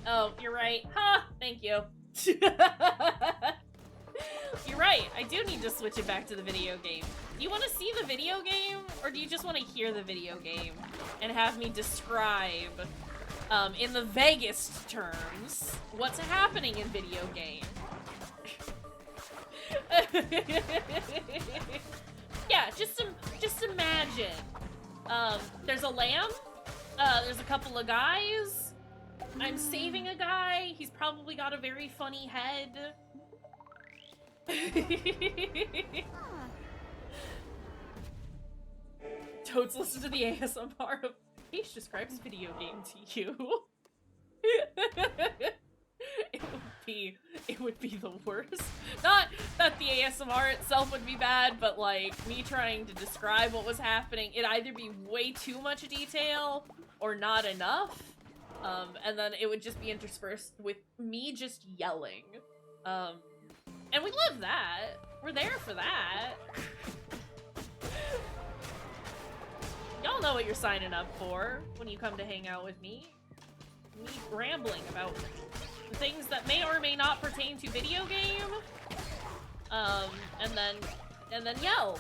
Oh, you're right. Ha! Thank you. You're right. I do need to switch it back to the video game. Do you want to see the video game, or do you just want to hear the video game and have me describe, in the vaguest terms, what's happening in video game? Yeah, just imagine. There's a lamb. There's a couple of guys. I'm saving a guy. He's probably got a very funny head. Toads listen to the ASMR of Kayshurrr describes video game to you. It would be the worst. Not that the ASMR itself would be bad, but like me trying to describe what was happening, it'd either be way too much detail or not enough. And then it would just be interspersed with me just yelling. And we love that. We're there for that. Y'all know what you're signing up for when you come to hang out with me. Me rambling about things that may or may not pertain to video game. And then yell.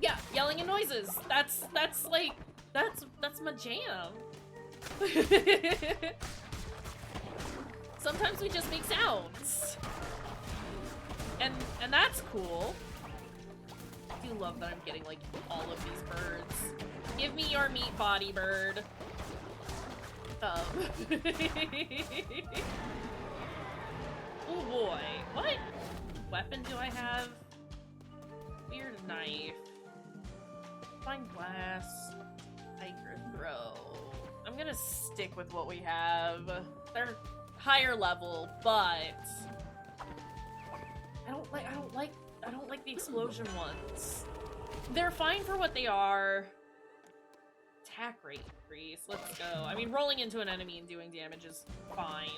Yeah, yelling and noises. That's my jam. Sometimes we just make sounds. And that's cool. I do love that I'm getting like all of these birds. Give me your meat body, bird. Oh boy. What weapon do I have? Weird knife. Fine glass. Hiker throw. I'm gonna stick with what we have. They're higher level, but I don't like the explosion ones. They're fine for what they are. Attack rate increase. Let's go. I mean, rolling into an enemy and doing damage is fine.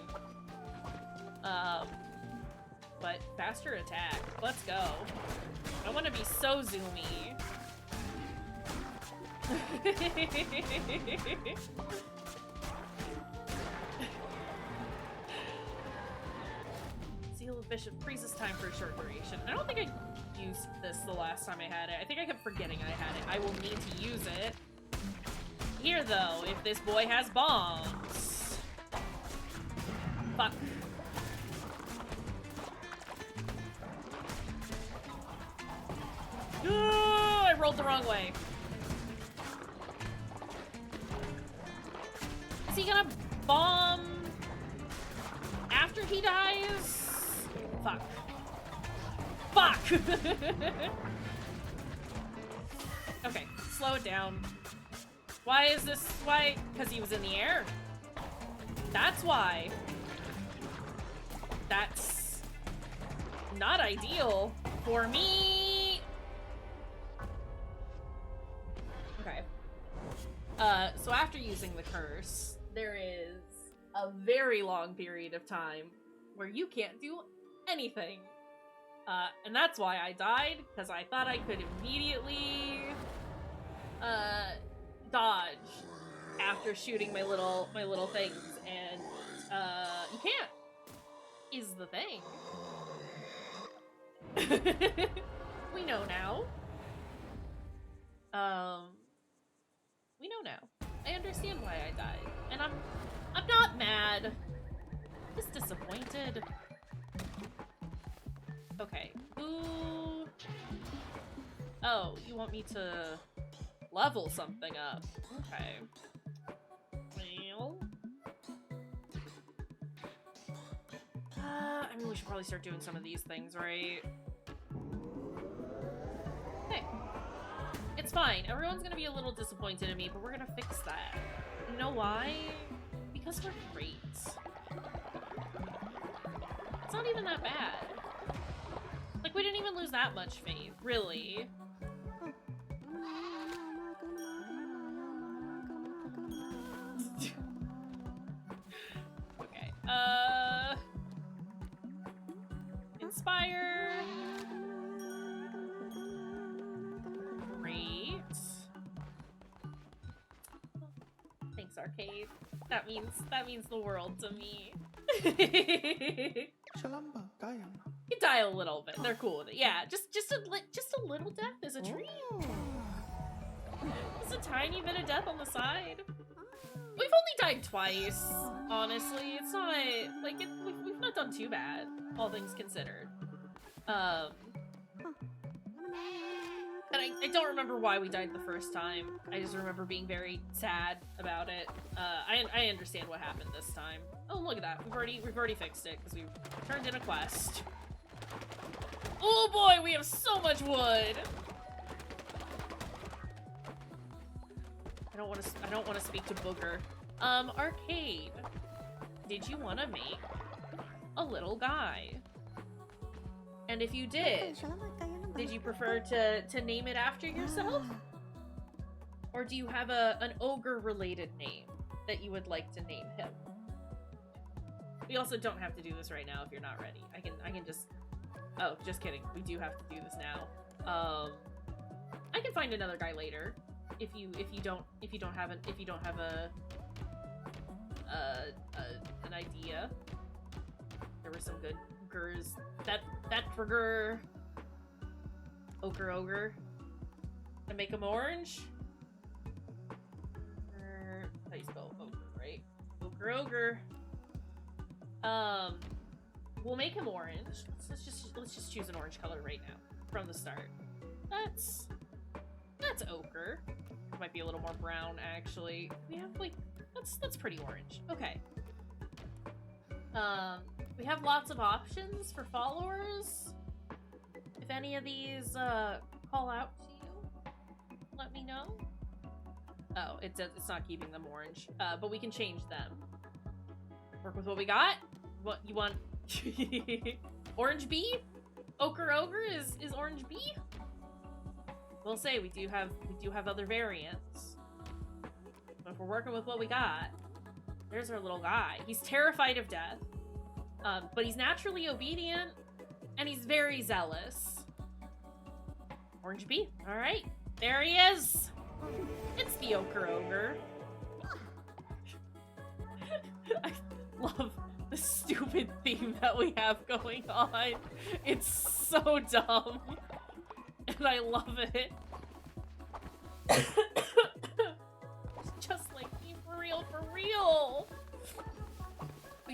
But faster attack. Let's go. I want to be so zoomy. Seal of Bishop freezes time for a short duration. I don't think I used this the last time I had it. I think I kept forgetting I had it. I will need to use it. Here, though, if this boy has bombs. Fuck. I rolled the wrong way. Is he gonna bomb after he dies? Fuck. Fuck! Okay, slow it down. Why is this? Why? Because he was in the air. That's why. That's not ideal for me. Okay. So after using the curse, there is a very long period of time where you can't do anything. And that's why I died, because I thought I could immediately dodge after shooting my little things, and you can't, is the thing. We know now. We know now. I understand why I died, and I'm not mad. Just disappointed. Okay. Ooh. Oh, you want me to level something up? Okay. Well. I mean, we should probably start doing some of these things, right? Okay. It's fine. Everyone's gonna be a little disappointed in me, but we're gonna fix that. You know why? Because we're great. It's not even that bad. Like, we didn't even lose that much faith, really. Okay, Inspire. Great. Thanks, Arcade. That means the world to me. You die a little bit. They're cool with it. Yeah, just a little death is a treat. Just a tiny bit of death on the side. We've only died twice, honestly. It's not like we've not done too bad, all things considered. And I don't remember why we died the first time. I just remember being very sad about it. I understand what happened this time. Oh, look at that. We've already fixed it because we turned in a quest. Oh boy, we have so much wood. I don't want to speak to Booger. Arcade. Did you want to make a little guy? And if you did you prefer to name it after yourself? Or do you have an ogre-related name that you would like to name him? We also don't have to do this right now if you're not ready. I can just... Oh, just kidding. We do have to do this now. I can find another guy later. If you don't have an idea. There were some good gurs. That burger. Ogre. And make him orange. How you spell ogre, right? Ogre. We'll make him orange. Let's just choose an orange color right now from the start. That's ochre. Might be a little more brown, actually. We have like that's pretty orange. Okay. We have lots of options for followers. If any of these call out to you, let me know. Oh, it's not keeping them orange. But we can change them. Work with what we got. What you want? Orange bee? Ogre is orange bee? We'll say we do have other variants. But if we're working with what we got, there's our little guy. He's terrified of death. But he's naturally obedient and he's very zealous. Orange bee. Alright. There he is. It's the ogre. I love the stupid theme that we have going on. It's so dumb. And I love it. Just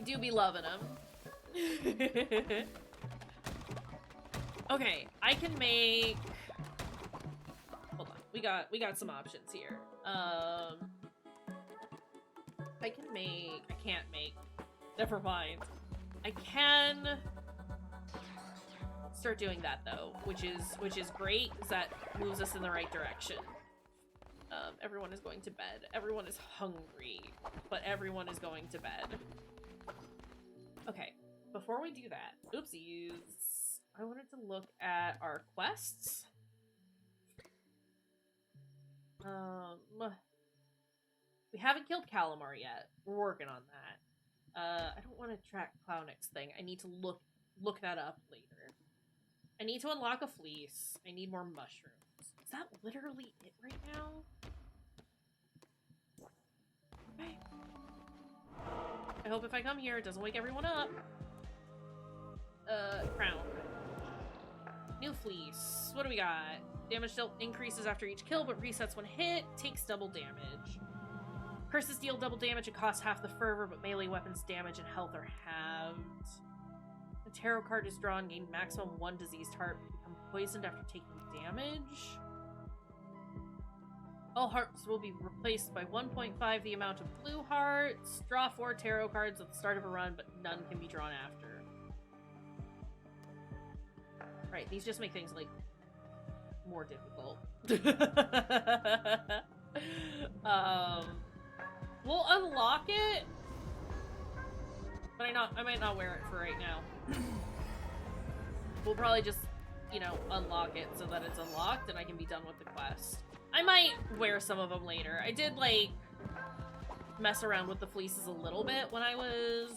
do be loving them. Okay, I can make... Hold on, we got some options here. I can make... I can't make... Never mind. I can start doing that though, which is great, because that moves us in the right direction. Everyone is going to bed. Everyone is hungry, but everyone is going to bed. Okay, before we do that, oopsies, I wanted to look at our quests. We haven't killed Calamar yet. We're working on that. I don't want to track Clownix thing. I need to look that up later. I need to unlock a fleece. I need more mushrooms. Is that literally it right now? Okay. I hope if I come here, it doesn't wake everyone up. Crown. New fleece. What do we got? Damage dealt increases after each kill, but resets when hit. Takes double damage. Curses deal double damage and cost half the fervor, but melee weapons damage and health are halved. A tarot card is drawn, gain maximum 1 diseased heart, but become poisoned after taking damage. All hearts will be replaced by 1.5 the amount of blue hearts. Draw 4 tarot cards at the start of a run, but none can be drawn after. Right, these just make things, like, more difficult. We'll unlock it, but I might not wear it for right now. We'll probably just, you know, unlock it so that it's unlocked and I can be done with the quest. I might wear some of them later. I did, like, mess around with the fleeces a little bit when I was,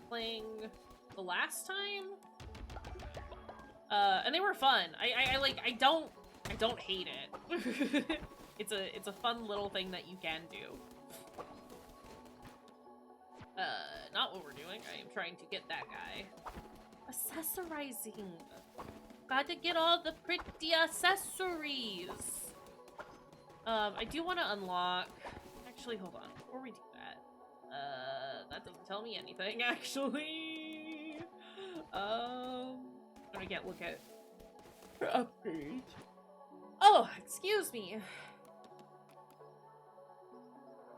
playing the last time. And they were fun. I don't hate it. It's a fun little thing that you can do. Not what we're doing. I am trying to get that guy. Accessorizing. Got to get all the pretty accessories. I do want to unlock... Actually, hold on. Before we do that. That doesn't tell me anything, actually. I'm gonna look at upgrade. Oh, excuse me.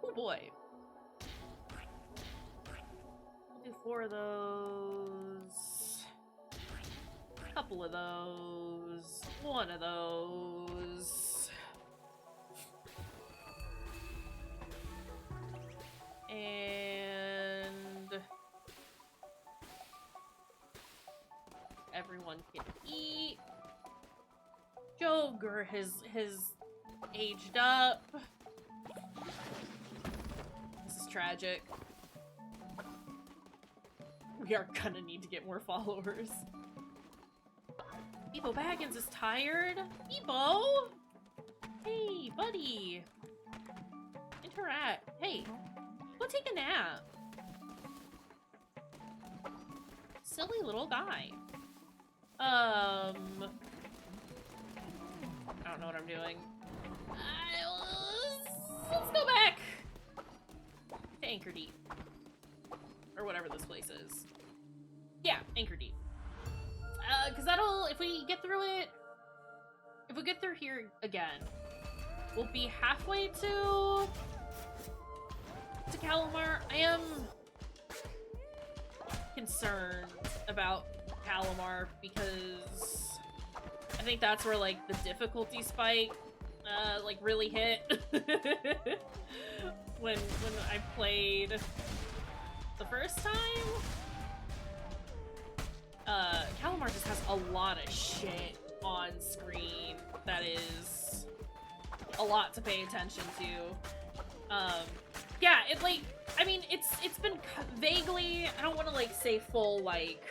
Oh boy. I'll do 4 of those. A couple of those. 1 of those. And everyone can eat. Joger has aged up. This is tragic. We are gonna need to get more followers. Ebo Baggins is tired. Ebo! Hey, buddy. Interact. Hey, go take a nap. Silly little guy. I don't know what I'm doing. Let's go back to Anchor Deep. Or whatever this place is. Yeah, Anchor Deep. Because that'll, if we get through here again, we'll be halfway to Calamar. I am concerned about Calamar because I think that's where, like, the difficulty spike, like, really hit. when I played the first time. Calamar just has a lot of shit on screen that is a lot to pay attention to. Yeah, it, like, I mean, it's been vaguely, I don't want to, like, say full, like,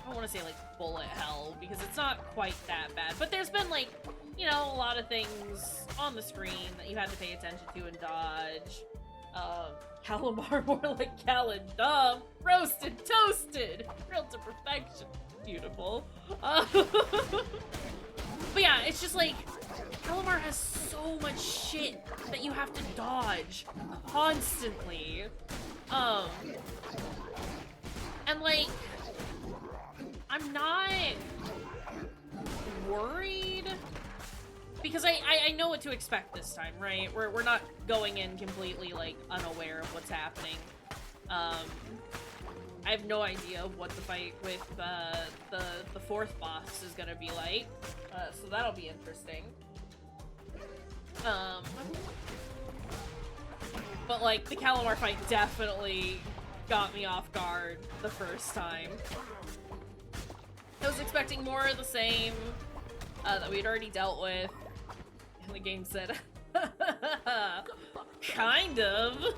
I don't want to say, like, bullet hell, because it's not quite that bad, but there's been, like, you know, a lot of things on the screen that you had to pay attention to and dodge. Calamar more like Calendum. Roasted, toasted, grilled to perfection. Beautiful. But yeah, it's just like, Calamar has so much shit that you have to dodge constantly. And like, I'm not worried because I know what to expect this time, right? We're not going in completely like unaware of what's happening. I have no idea what the fight with the fourth boss is gonna be like, so that'll be interesting. But like the Calamar fight definitely got me off guard the first time. I was expecting more of the same that we'd already dealt with, and the game said, kind of.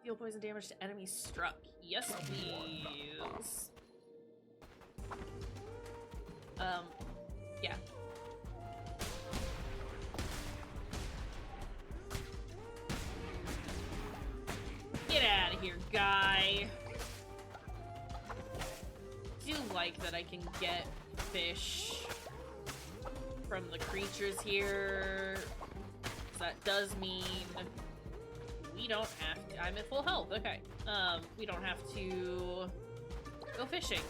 Deal poison damage to enemies struck. Yes, please. Yeah. Get out of here, guy. I do like that I can get fish from the creatures here. That does mean we don't have to. I'm at full health. Okay. We don't have to go fishing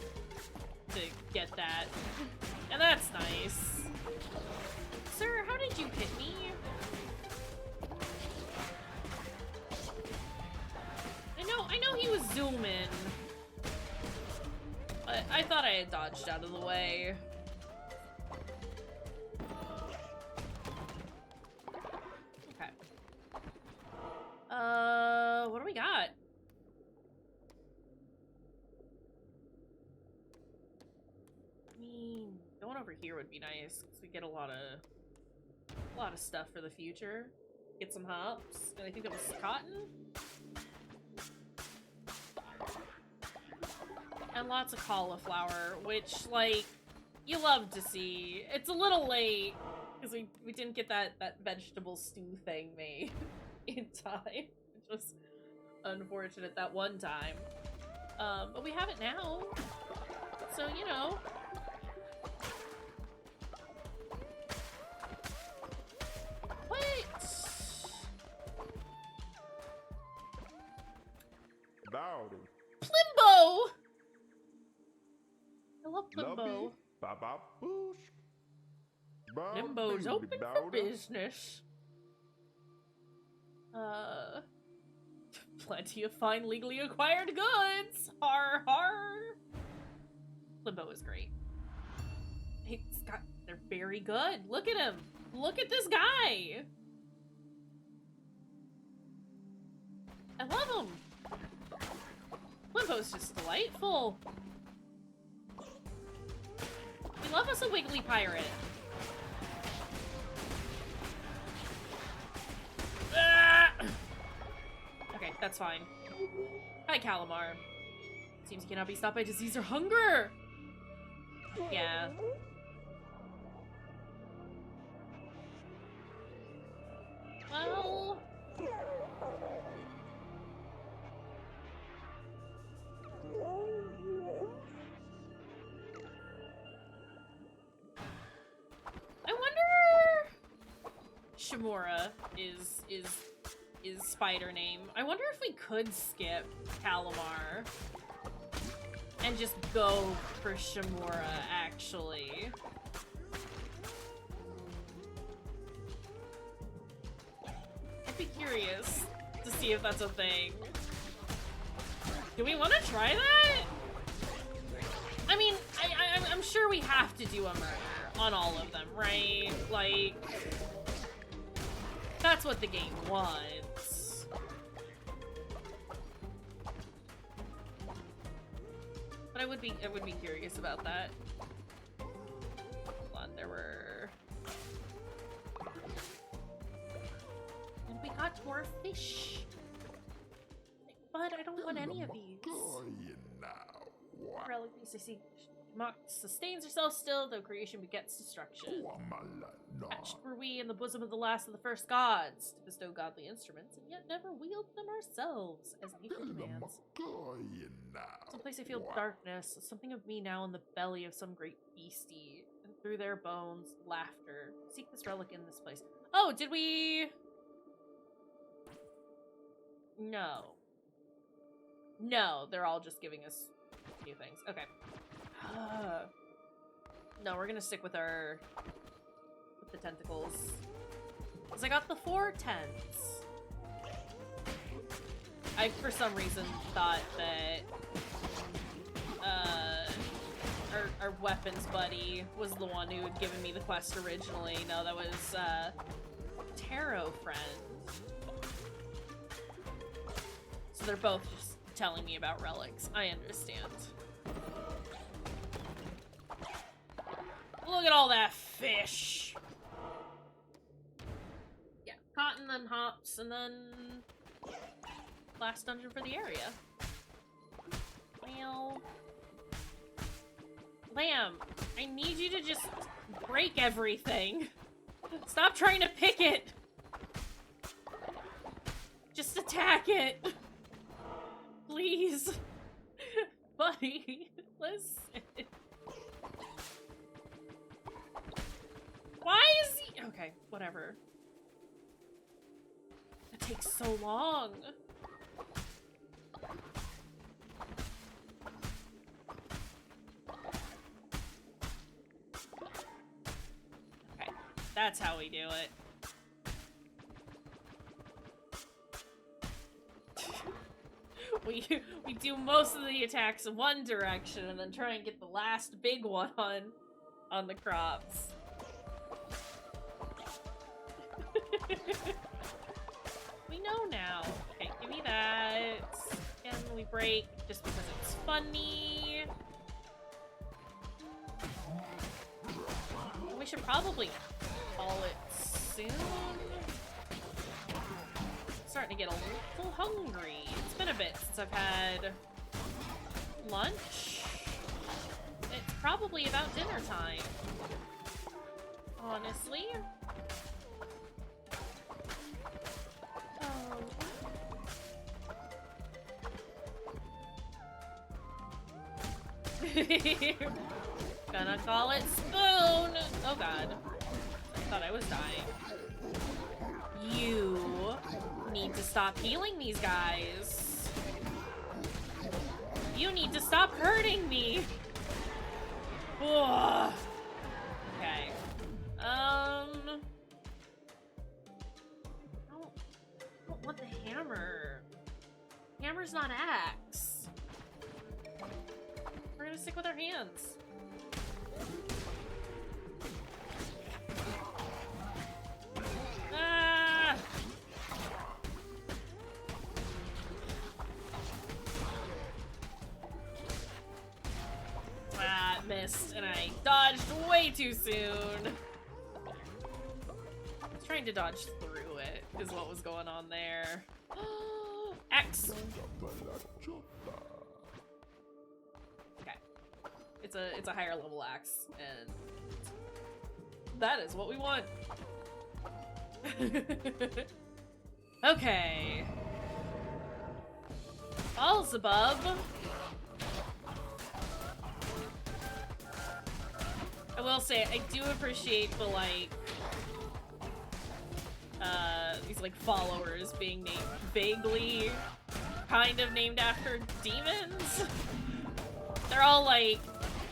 to get that. And that's nice. Sir, how did you hit me? I know he was zooming. But I thought I had dodged out of the way. Okay. What do we got? I mean, going over here would be nice because we get a lot of stuff for the future. Get some hops, and I think it was cotton. And lots of cauliflower, which, like, you love to see. It's a little late, because we didn't get that vegetable stew thing made in time, which was unfortunate that one time. But we have it now, so, you know. What? Dowdy. Plimbo! I love Plimbo. Limbo's open for business. Plenty of fine legally acquired goods. Har har. Limbo is great. Hey, Scott, they're very good. Look at him. Look at this guy. I love him. Limbo's just delightful. We love us a wiggly pirate. Ah! Okay, that's fine. Hi, Calamar. Seems you cannot be stopped by disease or hunger. Yeah. Well... I wonder... Shimura is spider name. I wonder if we could skip Calamar and just go for Shimura, actually. I'd be curious to see if that's a thing. Do we want to try that? I mean, I'm sure we have to do a murder on all of them, right? Like, that's what the game wants. But I would be curious about that. Hold on, there were... And we got more fish. But I don't want any of these. Relic piece I see. Mock sustains herself still, though creation begets destruction. Hatched were we in the bosom of the last of the first gods, to bestow godly instruments, and yet never wield them ourselves, as nature demands. Someplace I feel darkness, something of me now in the belly of some great beastie, and through their bones, laughter. Seek this relic in this place. Oh, did we... No. No, they're all just giving us a few things. Okay. No, we're gonna stick with our... with the tentacles. Because I got the 4 tents. I, for some reason, thought that... our weapons buddy was the one who had given me the quest originally. No, that was, Tarot Friend. So they're both just telling me about relics. I understand. Look at all that fish! Yeah, cotton, then hops, and then... last dungeon for the area. Well... Lamb, I need you to just break everything. Stop trying to pick it! Just attack it! Please! Buddy, listen. Why is he- okay, whatever. It takes so long. Okay, that's how we do it. We do most of the attacks in one direction and then try and get the last big one on the crops. We know now. Okay, give me that. And we break just because it's funny. We should probably call it soon. Starting to get a little hungry. It's been a bit since I've had lunch. It's probably about dinner time. Honestly. Gonna call it spoon. Oh god. I thought I was dying. You need to stop healing these guys. You need to stop hurting me. Ugh. Okay. I don't want the hammer. Hammer's not axe. We're gonna stick with our hands. Ah! Ah, missed, and I dodged way too soon. I was trying to dodge through it, is what was going on there. X! Okay. It's a higher level axe, and that is what we want. Okay. Beelzebub. I will say, I do appreciate the, like, these, like, followers being named vaguely kind of named after demons. They're all, like,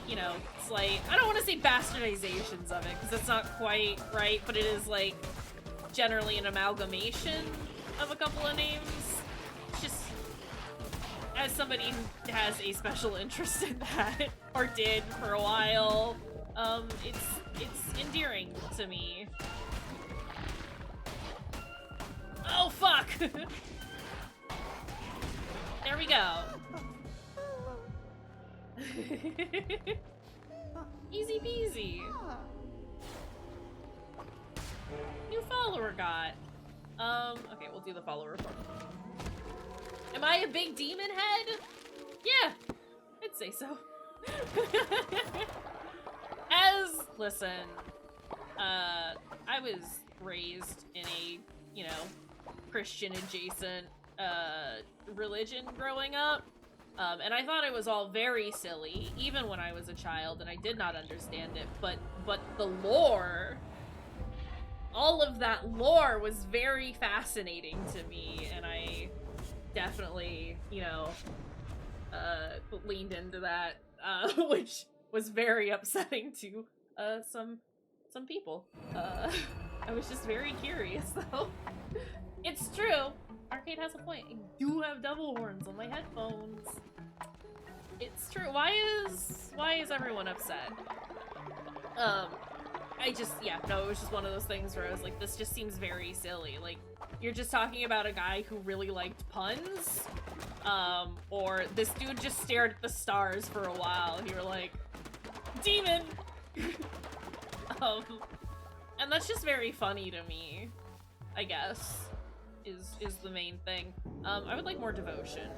you know, it's like, I don't want to say bastardizations of it, because that's not quite right, but it is, like, generally an amalgamation of a couple of names. It's just, as somebody who has a special interest in that, or did for a while, it's endearing to me. Oh, fuck! There we go. Easy peasy. New follower got. Okay, we'll do the follower form. Am I a big demon head? Yeah, I'd say so. I was raised in a, you know, Christian adjacent religion growing up. And I thought it was all very silly, even when I was a child, and I did not understand it, but the lore, all of that lore was very fascinating to me, and I definitely, you know, leaned into that, which was very upsetting to, some people. I was just very curious, though. It's true. Arcade has a point. I do have double horns on my headphones. It's true. Why is everyone upset? No, it was just one of those things where I was like, this just seems very silly. Like, you're just talking about a guy who really liked puns, or this dude just stared at the stars for a while. You were like, demon! And that's just very funny to me, I guess. Is the main thing. I would like more devotion.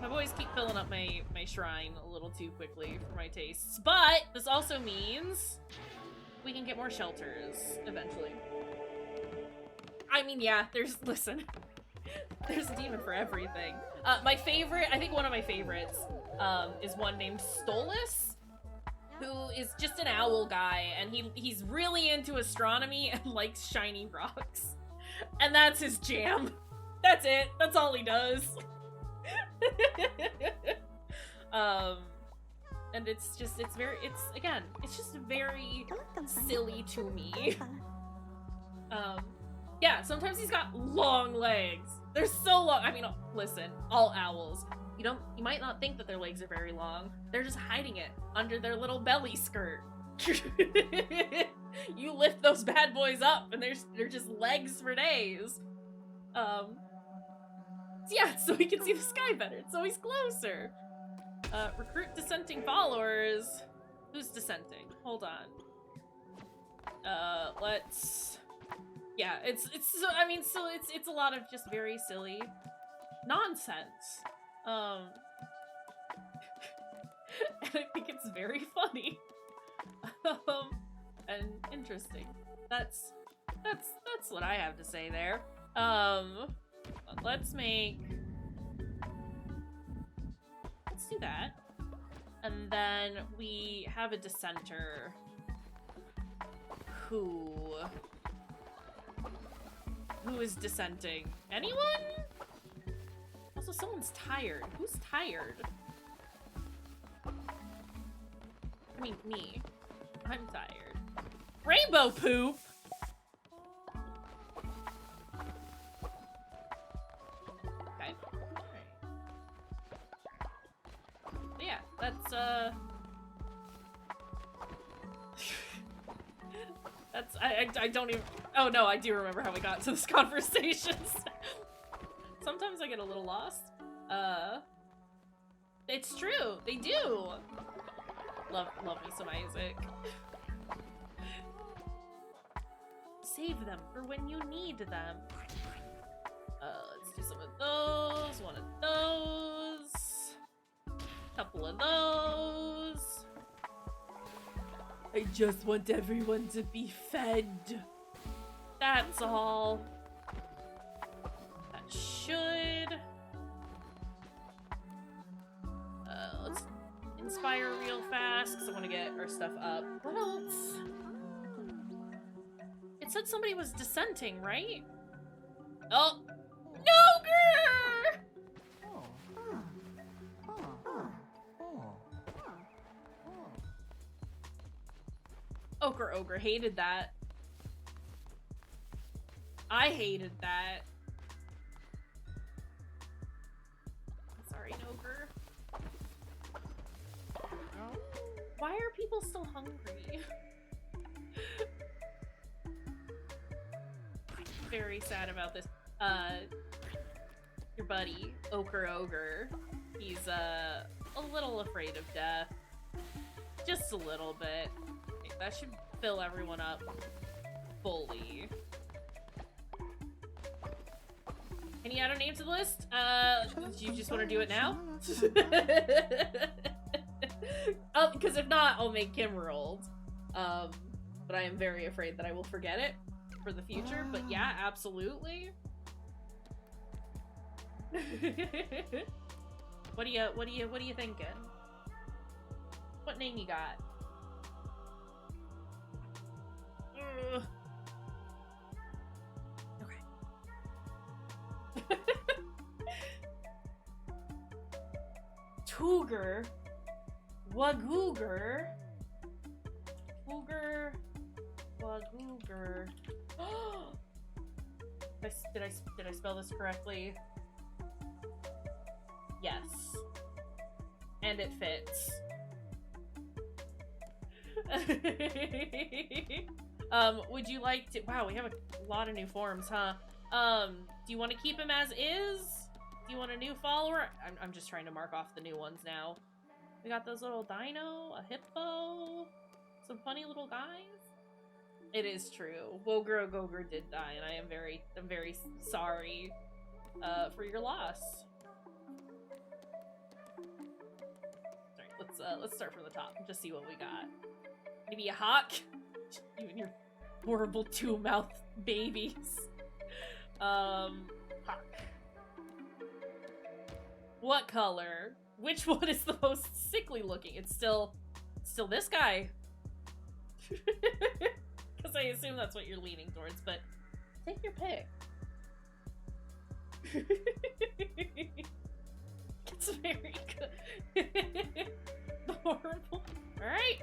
My boys keep filling up my shrine a little too quickly for my tastes, but this also means we can get more shelters eventually. I mean, yeah, listen, there's a demon for everything. My favorite, I think one of my favorites, is one named Stolas, who is just an owl guy, and he's really into astronomy and likes shiny rocks. And that's his jam. That's it. That's all he does. And it's just very silly to me. Yeah, sometimes he's got long legs. They're so long. I mean, listen, all owls. You might not think that their legs are very long. They're just hiding it under their little belly skirt. You lift those bad boys up and they're just legs for days. Yeah, so he can see the sky better, so he's closer. Recruit dissenting followers. Who's dissenting? Hold on. Yeah, it's a lot of just very silly nonsense. And I think it's very funny. And interesting. That's what I have to say there. Let's do that. And then we have a dissenter who is dissenting. Anyone? Also, someone's tired. Who's tired? I mean, me. I'm tired. Rainbow poop! Okay. Alright. Yeah, that's, I don't even... Oh no, I do remember how we got to this conversation. Sometimes I get a little lost. It's true, they do! Love me some Isaac. Save them for when you need them. Let's do some of those, one of those, couple of those. I just want everyone to be fed. That's all. That should. Let's inspire real fast because I want to get our stuff up. What else? It said somebody was dissenting, right? Oh, Nogre! Ogre hated that. I hated that. Sorry, Nogre. Why are people still hungry? Very sad about this. Your buddy, Ogre, he's a little afraid of death. Just a little bit. Okay, that should fill everyone up fully. Can you add a name to the list? Do you just want to do it now? Because if not, I'll make Kim rolled. but I am very afraid that I will forget it for the future. But yeah, absolutely. What are you thinking? What name you got? Ugh. Okay. Tooger. Wagooger. Tooger. Wagooger. Did I spell this correctly? Yes. And it fits. Would you like to— wow, we have a lot of new forms, huh? Do you want to keep him as is? Do you want a new follower? I'm just trying to mark off the new ones now. We got those little dino, a hippo, some funny little guys. It is true. Woger did die, and I'm very sorry for your loss. Alright, let's start from the top and just see what we got. Maybe a hawk? You and your horrible two-mouth babies. Hawk. What color? Which one is the most sickly looking? It's still this guy. Because I assume that's what you're leaning towards, but take your pick. It's very good. Horrible. Alright.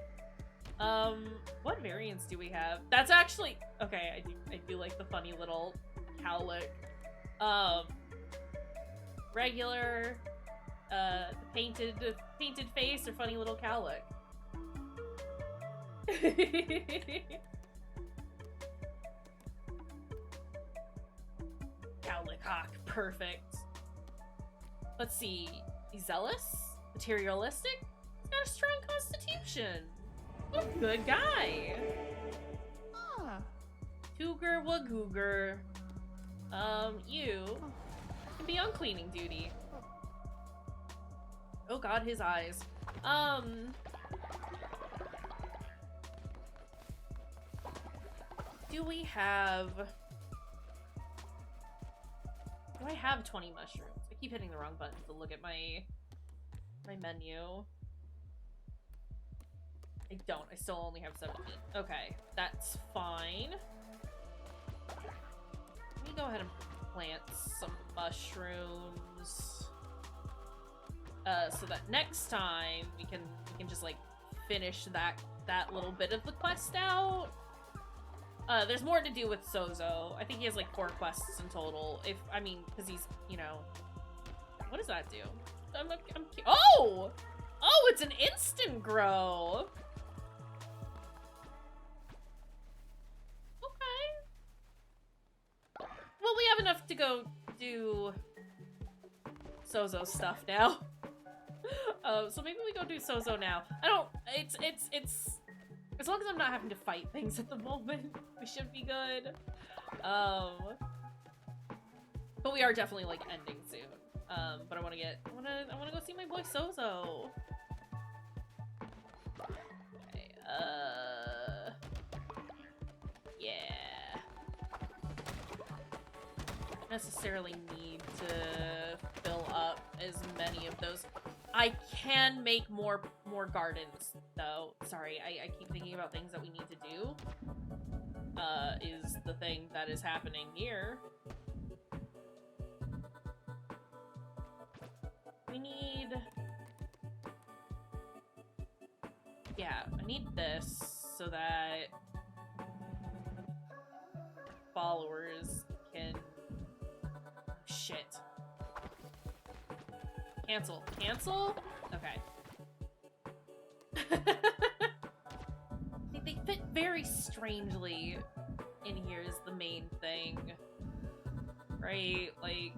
What variants do we have? That's actually— okay, I do like the funny little cowlick. Regular, the painted face, or funny little cowlick. Cowlick hawk, perfect. Let's see. He's zealous, materialistic. He's got a strong constitution. What a good guy. Tooger Wagooger. You can be on cleaning duty. Oh god, his eyes. Do I have 20 mushrooms? I keep hitting the wrong button to look at my menu. I don't. I still only have 17. Okay, that's fine. Let me go ahead and plant some mushrooms. So that next time we can just like finish that little bit of the quest out. There's more to do with Sozo. I think he has like 4 quests in total. Because he's, you know, what does that do? Oh, it's an instant grow. Okay. Well, we have enough to go do Sozo stuff now. So maybe we go do Sozo now. It's as long as I'm not having to fight things at the moment, we should be good. But we are definitely like ending soon. But I want to go see my boy Sozo. Okay, yeah. Don't necessarily need to fill up as many of those. I can make more gardens, though. Sorry, I keep thinking about things that we need to do. Is the thing that is happening here. We need... yeah, I need this so that followers can... shit. Cancel. Cancel? Okay. They fit very strangely in here is the main thing. Right? Like...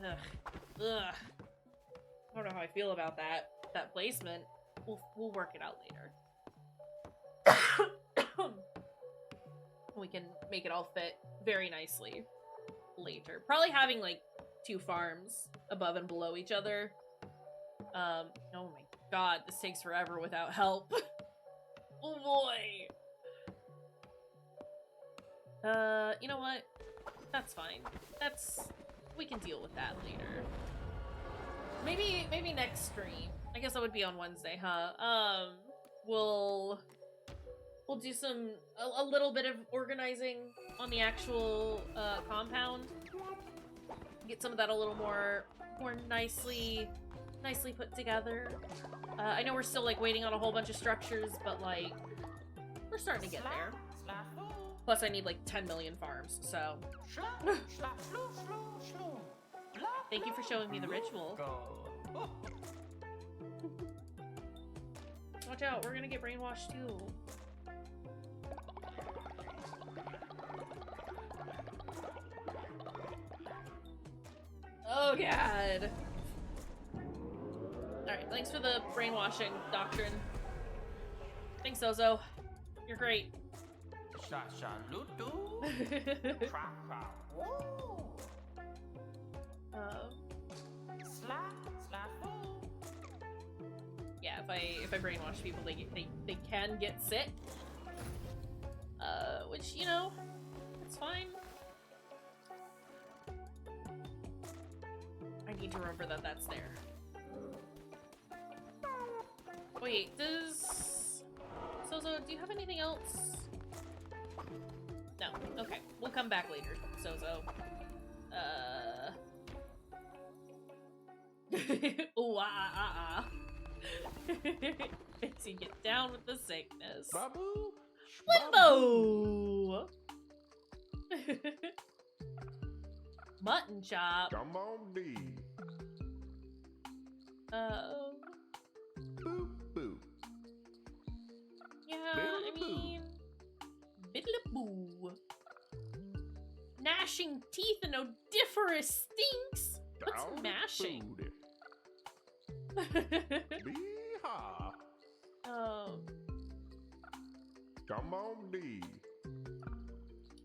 Ugh. Ugh. I don't know how I feel about that placement. We'll work it out later. We can make it all fit very nicely later. Probably having like 2 farms above and below each other. Oh my god, this takes forever without help. Oh boy. You know what? That's fine. We can deal with that later. Maybe next stream. I guess that would be on Wednesday, huh? We'll do a little bit of organizing on the actual compound. Get some of that a little more nicely put together. I know we're still like waiting on a whole bunch of structures, but like we're starting to get there. Plus I need like 10 million farms, so. Thank you for showing me the ritual. Watch out, we're gonna get brainwashed too. Oh god. Alright, thanks for the brainwashing doctrine. Thanks, Zozo. You're great. Yeah, if I brainwash people, they can get sick. Which, you know, it's fine. I need to remember that that's there. Wait, does Sozo, do you have anything else? No. Okay, we'll come back later, Sozo. Ooh, Makes you get down with the sickness. Babu, Limbo! Mutton chop. come on, D. Boop, boop. Yeah, I mean... Biddle-boo. Gnashing teeth and odoriferous stinks. What's Down mashing? Bee-ha. Come on, D.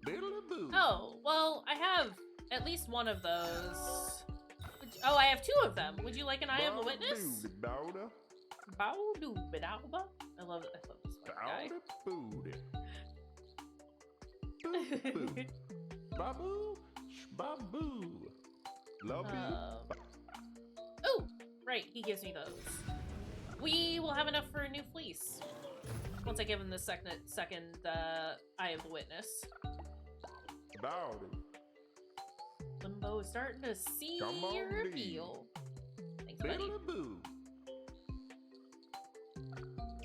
Biddle-boo. Oh, well, I have at least one of those. Oh, I have 2 of them. Would you like an Eye of the Witness? Bow-doo-ba-dow-ba. I love this guy. Booty. Boo. Babu, baboo. Love you. Oh, right. He gives me those. We will have enough for a new fleece. Once I give him the second Eye of the Witness. Dowdy. Limbo is starting to see Come on, your appeal. Thanks, buddy. Biddle-boo.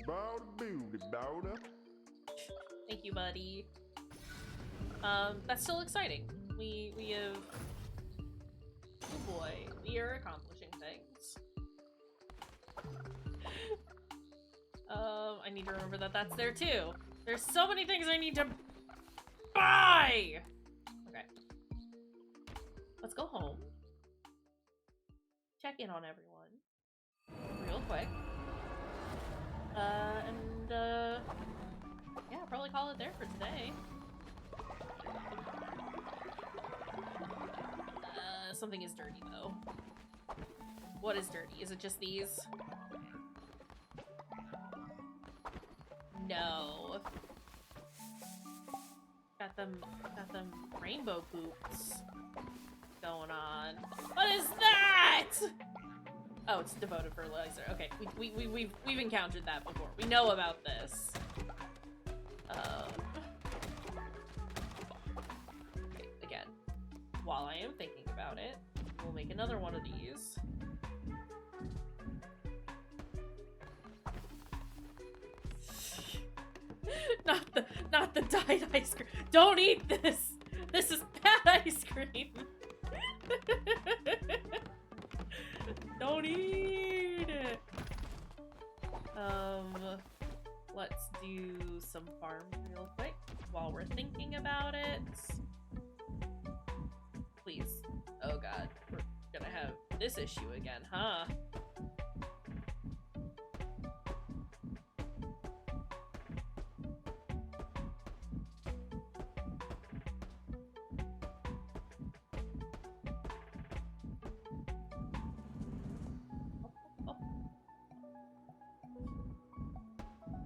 Bow-booty, bowda. Thank you, buddy. That's still exciting. We have... Oh boy, we are accomplishing things. I need to remember that that's there too. There's so many things I need to buy! Okay. Let's go home. Check in on everyone. Real quick. Yeah, probably call it there for today. Something is dirty, though. What is dirty? Is it just these? No. Got them rainbow poops going on. What is that? Oh, it's devoted fertilizer. Okay, we've encountered that before. We know about this. Okay, again, while I am thinking about it, we'll make another one of these. Not the dyed ice cream. Don't eat this. This is bad ice cream. Don't eat it. Let's do some farms real quick while we're thinking about it. Please. Oh god, we're gonna this issue again, huh?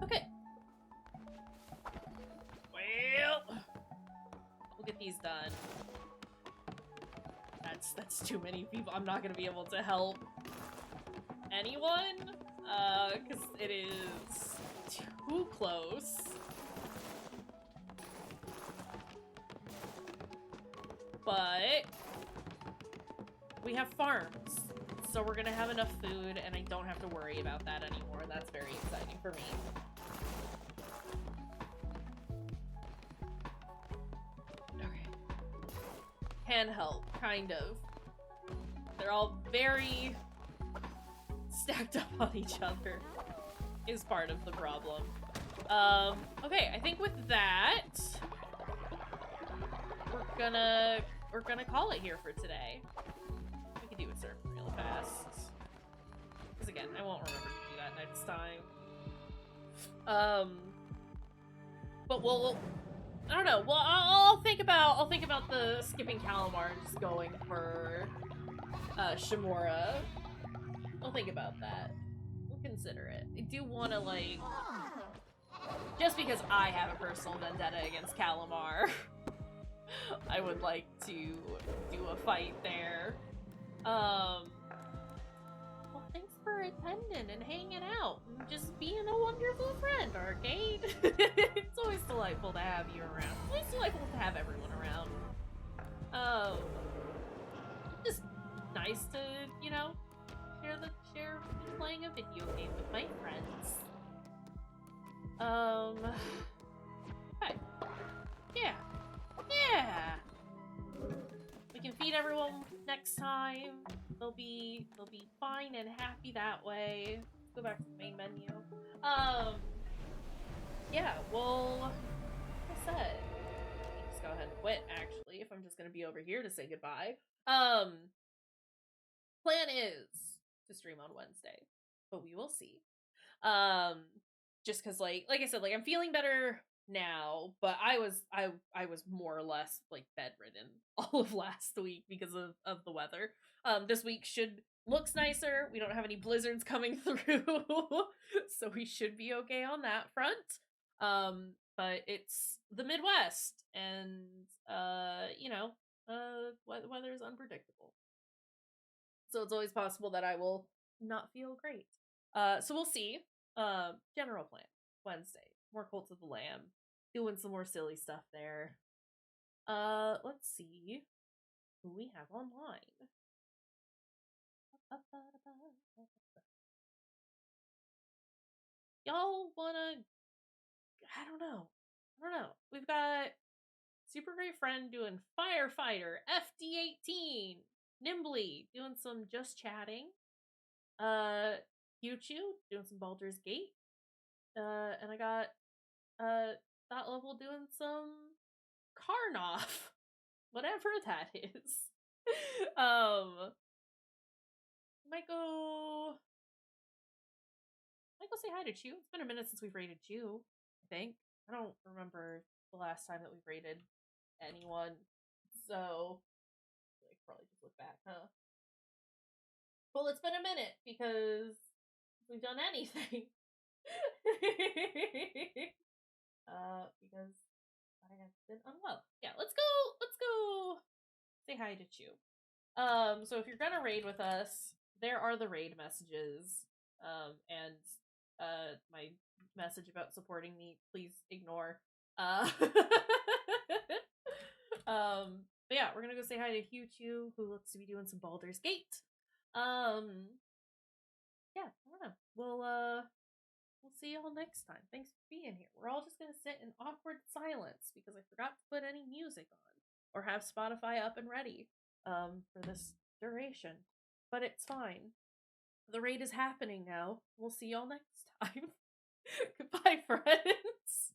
Okay. Well, we'll get these done. That's too many people. I'm not gonna be able to help anyone, because it is too close. But we have farms, so we're gonna have enough food, and I don't have to worry about that anymore. That's very exciting for me. Okay. Can help, kind of. They're all very stacked up on each other, is part of the problem. Okay, I think with that, we're gonna call it here for today. We can do a surf real fast. Because again, I won't remember to do that next time. But we'll I don't know. Well, I'll think about the skipping Calamar and just going for Shimura. I'll think about that. We'll consider it. I do want to, like, just because I have a personal vendetta against Calamar, I would like to do a fight there. Well, thanks for attending and hanging out and just being a wonderful friend, Arcade. It's always delightful to have you around. It's always delightful to have everyone around. Just nice to, you know, share playing a video game with my friends. Okay. Yeah. Yeah. We can feed everyone next time. They'll be fine and happy that way. Let's go back to the main menu. Yeah, well, like I said, just go ahead and quit, actually, if I'm just gonna be over here to say goodbye. Plan is to stream on Wednesday, but we will see. Just because, like I said, like, I'm feeling better now, but I was more or less, like, bedridden all of last week because of the weather. This week looks nicer. We don't have any blizzards coming through, so we should be okay on that front. But it's the Midwest, and you know, weather is unpredictable, so it's always possible that I will not feel great. So we'll see. General plan Wednesday, more Cult of the Lamb, doing some more silly stuff there. Let's see who we have online. Y'all wanna, I don't know. We've got Super Great Friend doing Firefighter, FD18, Nimbly doing some Just Chatting, Yuchu doing some Baldur's Gate, and I got Thought Level doing some Karnoff, whatever that is. Might go say hi to Chew. It's been a minute since we've rated Chew, I think. I don't remember the last time that we've rated anyone, so I could probably just look back, huh? Well, it's been a minute because we've done anything. Because I have been unwell. Yeah, let's go say hi to Chew. So if you're gonna raid with us, there are the raid messages. And my message about supporting me, please ignore. But yeah, we're gonna go say hi to Hugh Chu, who looks to be doing some Baldur's Gate. Yeah, I don't know. We'll see y'all next time. Thanks for being here. We're all just gonna sit in awkward silence because I forgot to put any music on or have Spotify up and ready for this duration. But it's fine. The raid is happening now. We'll see y'all next time. Goodbye, friends.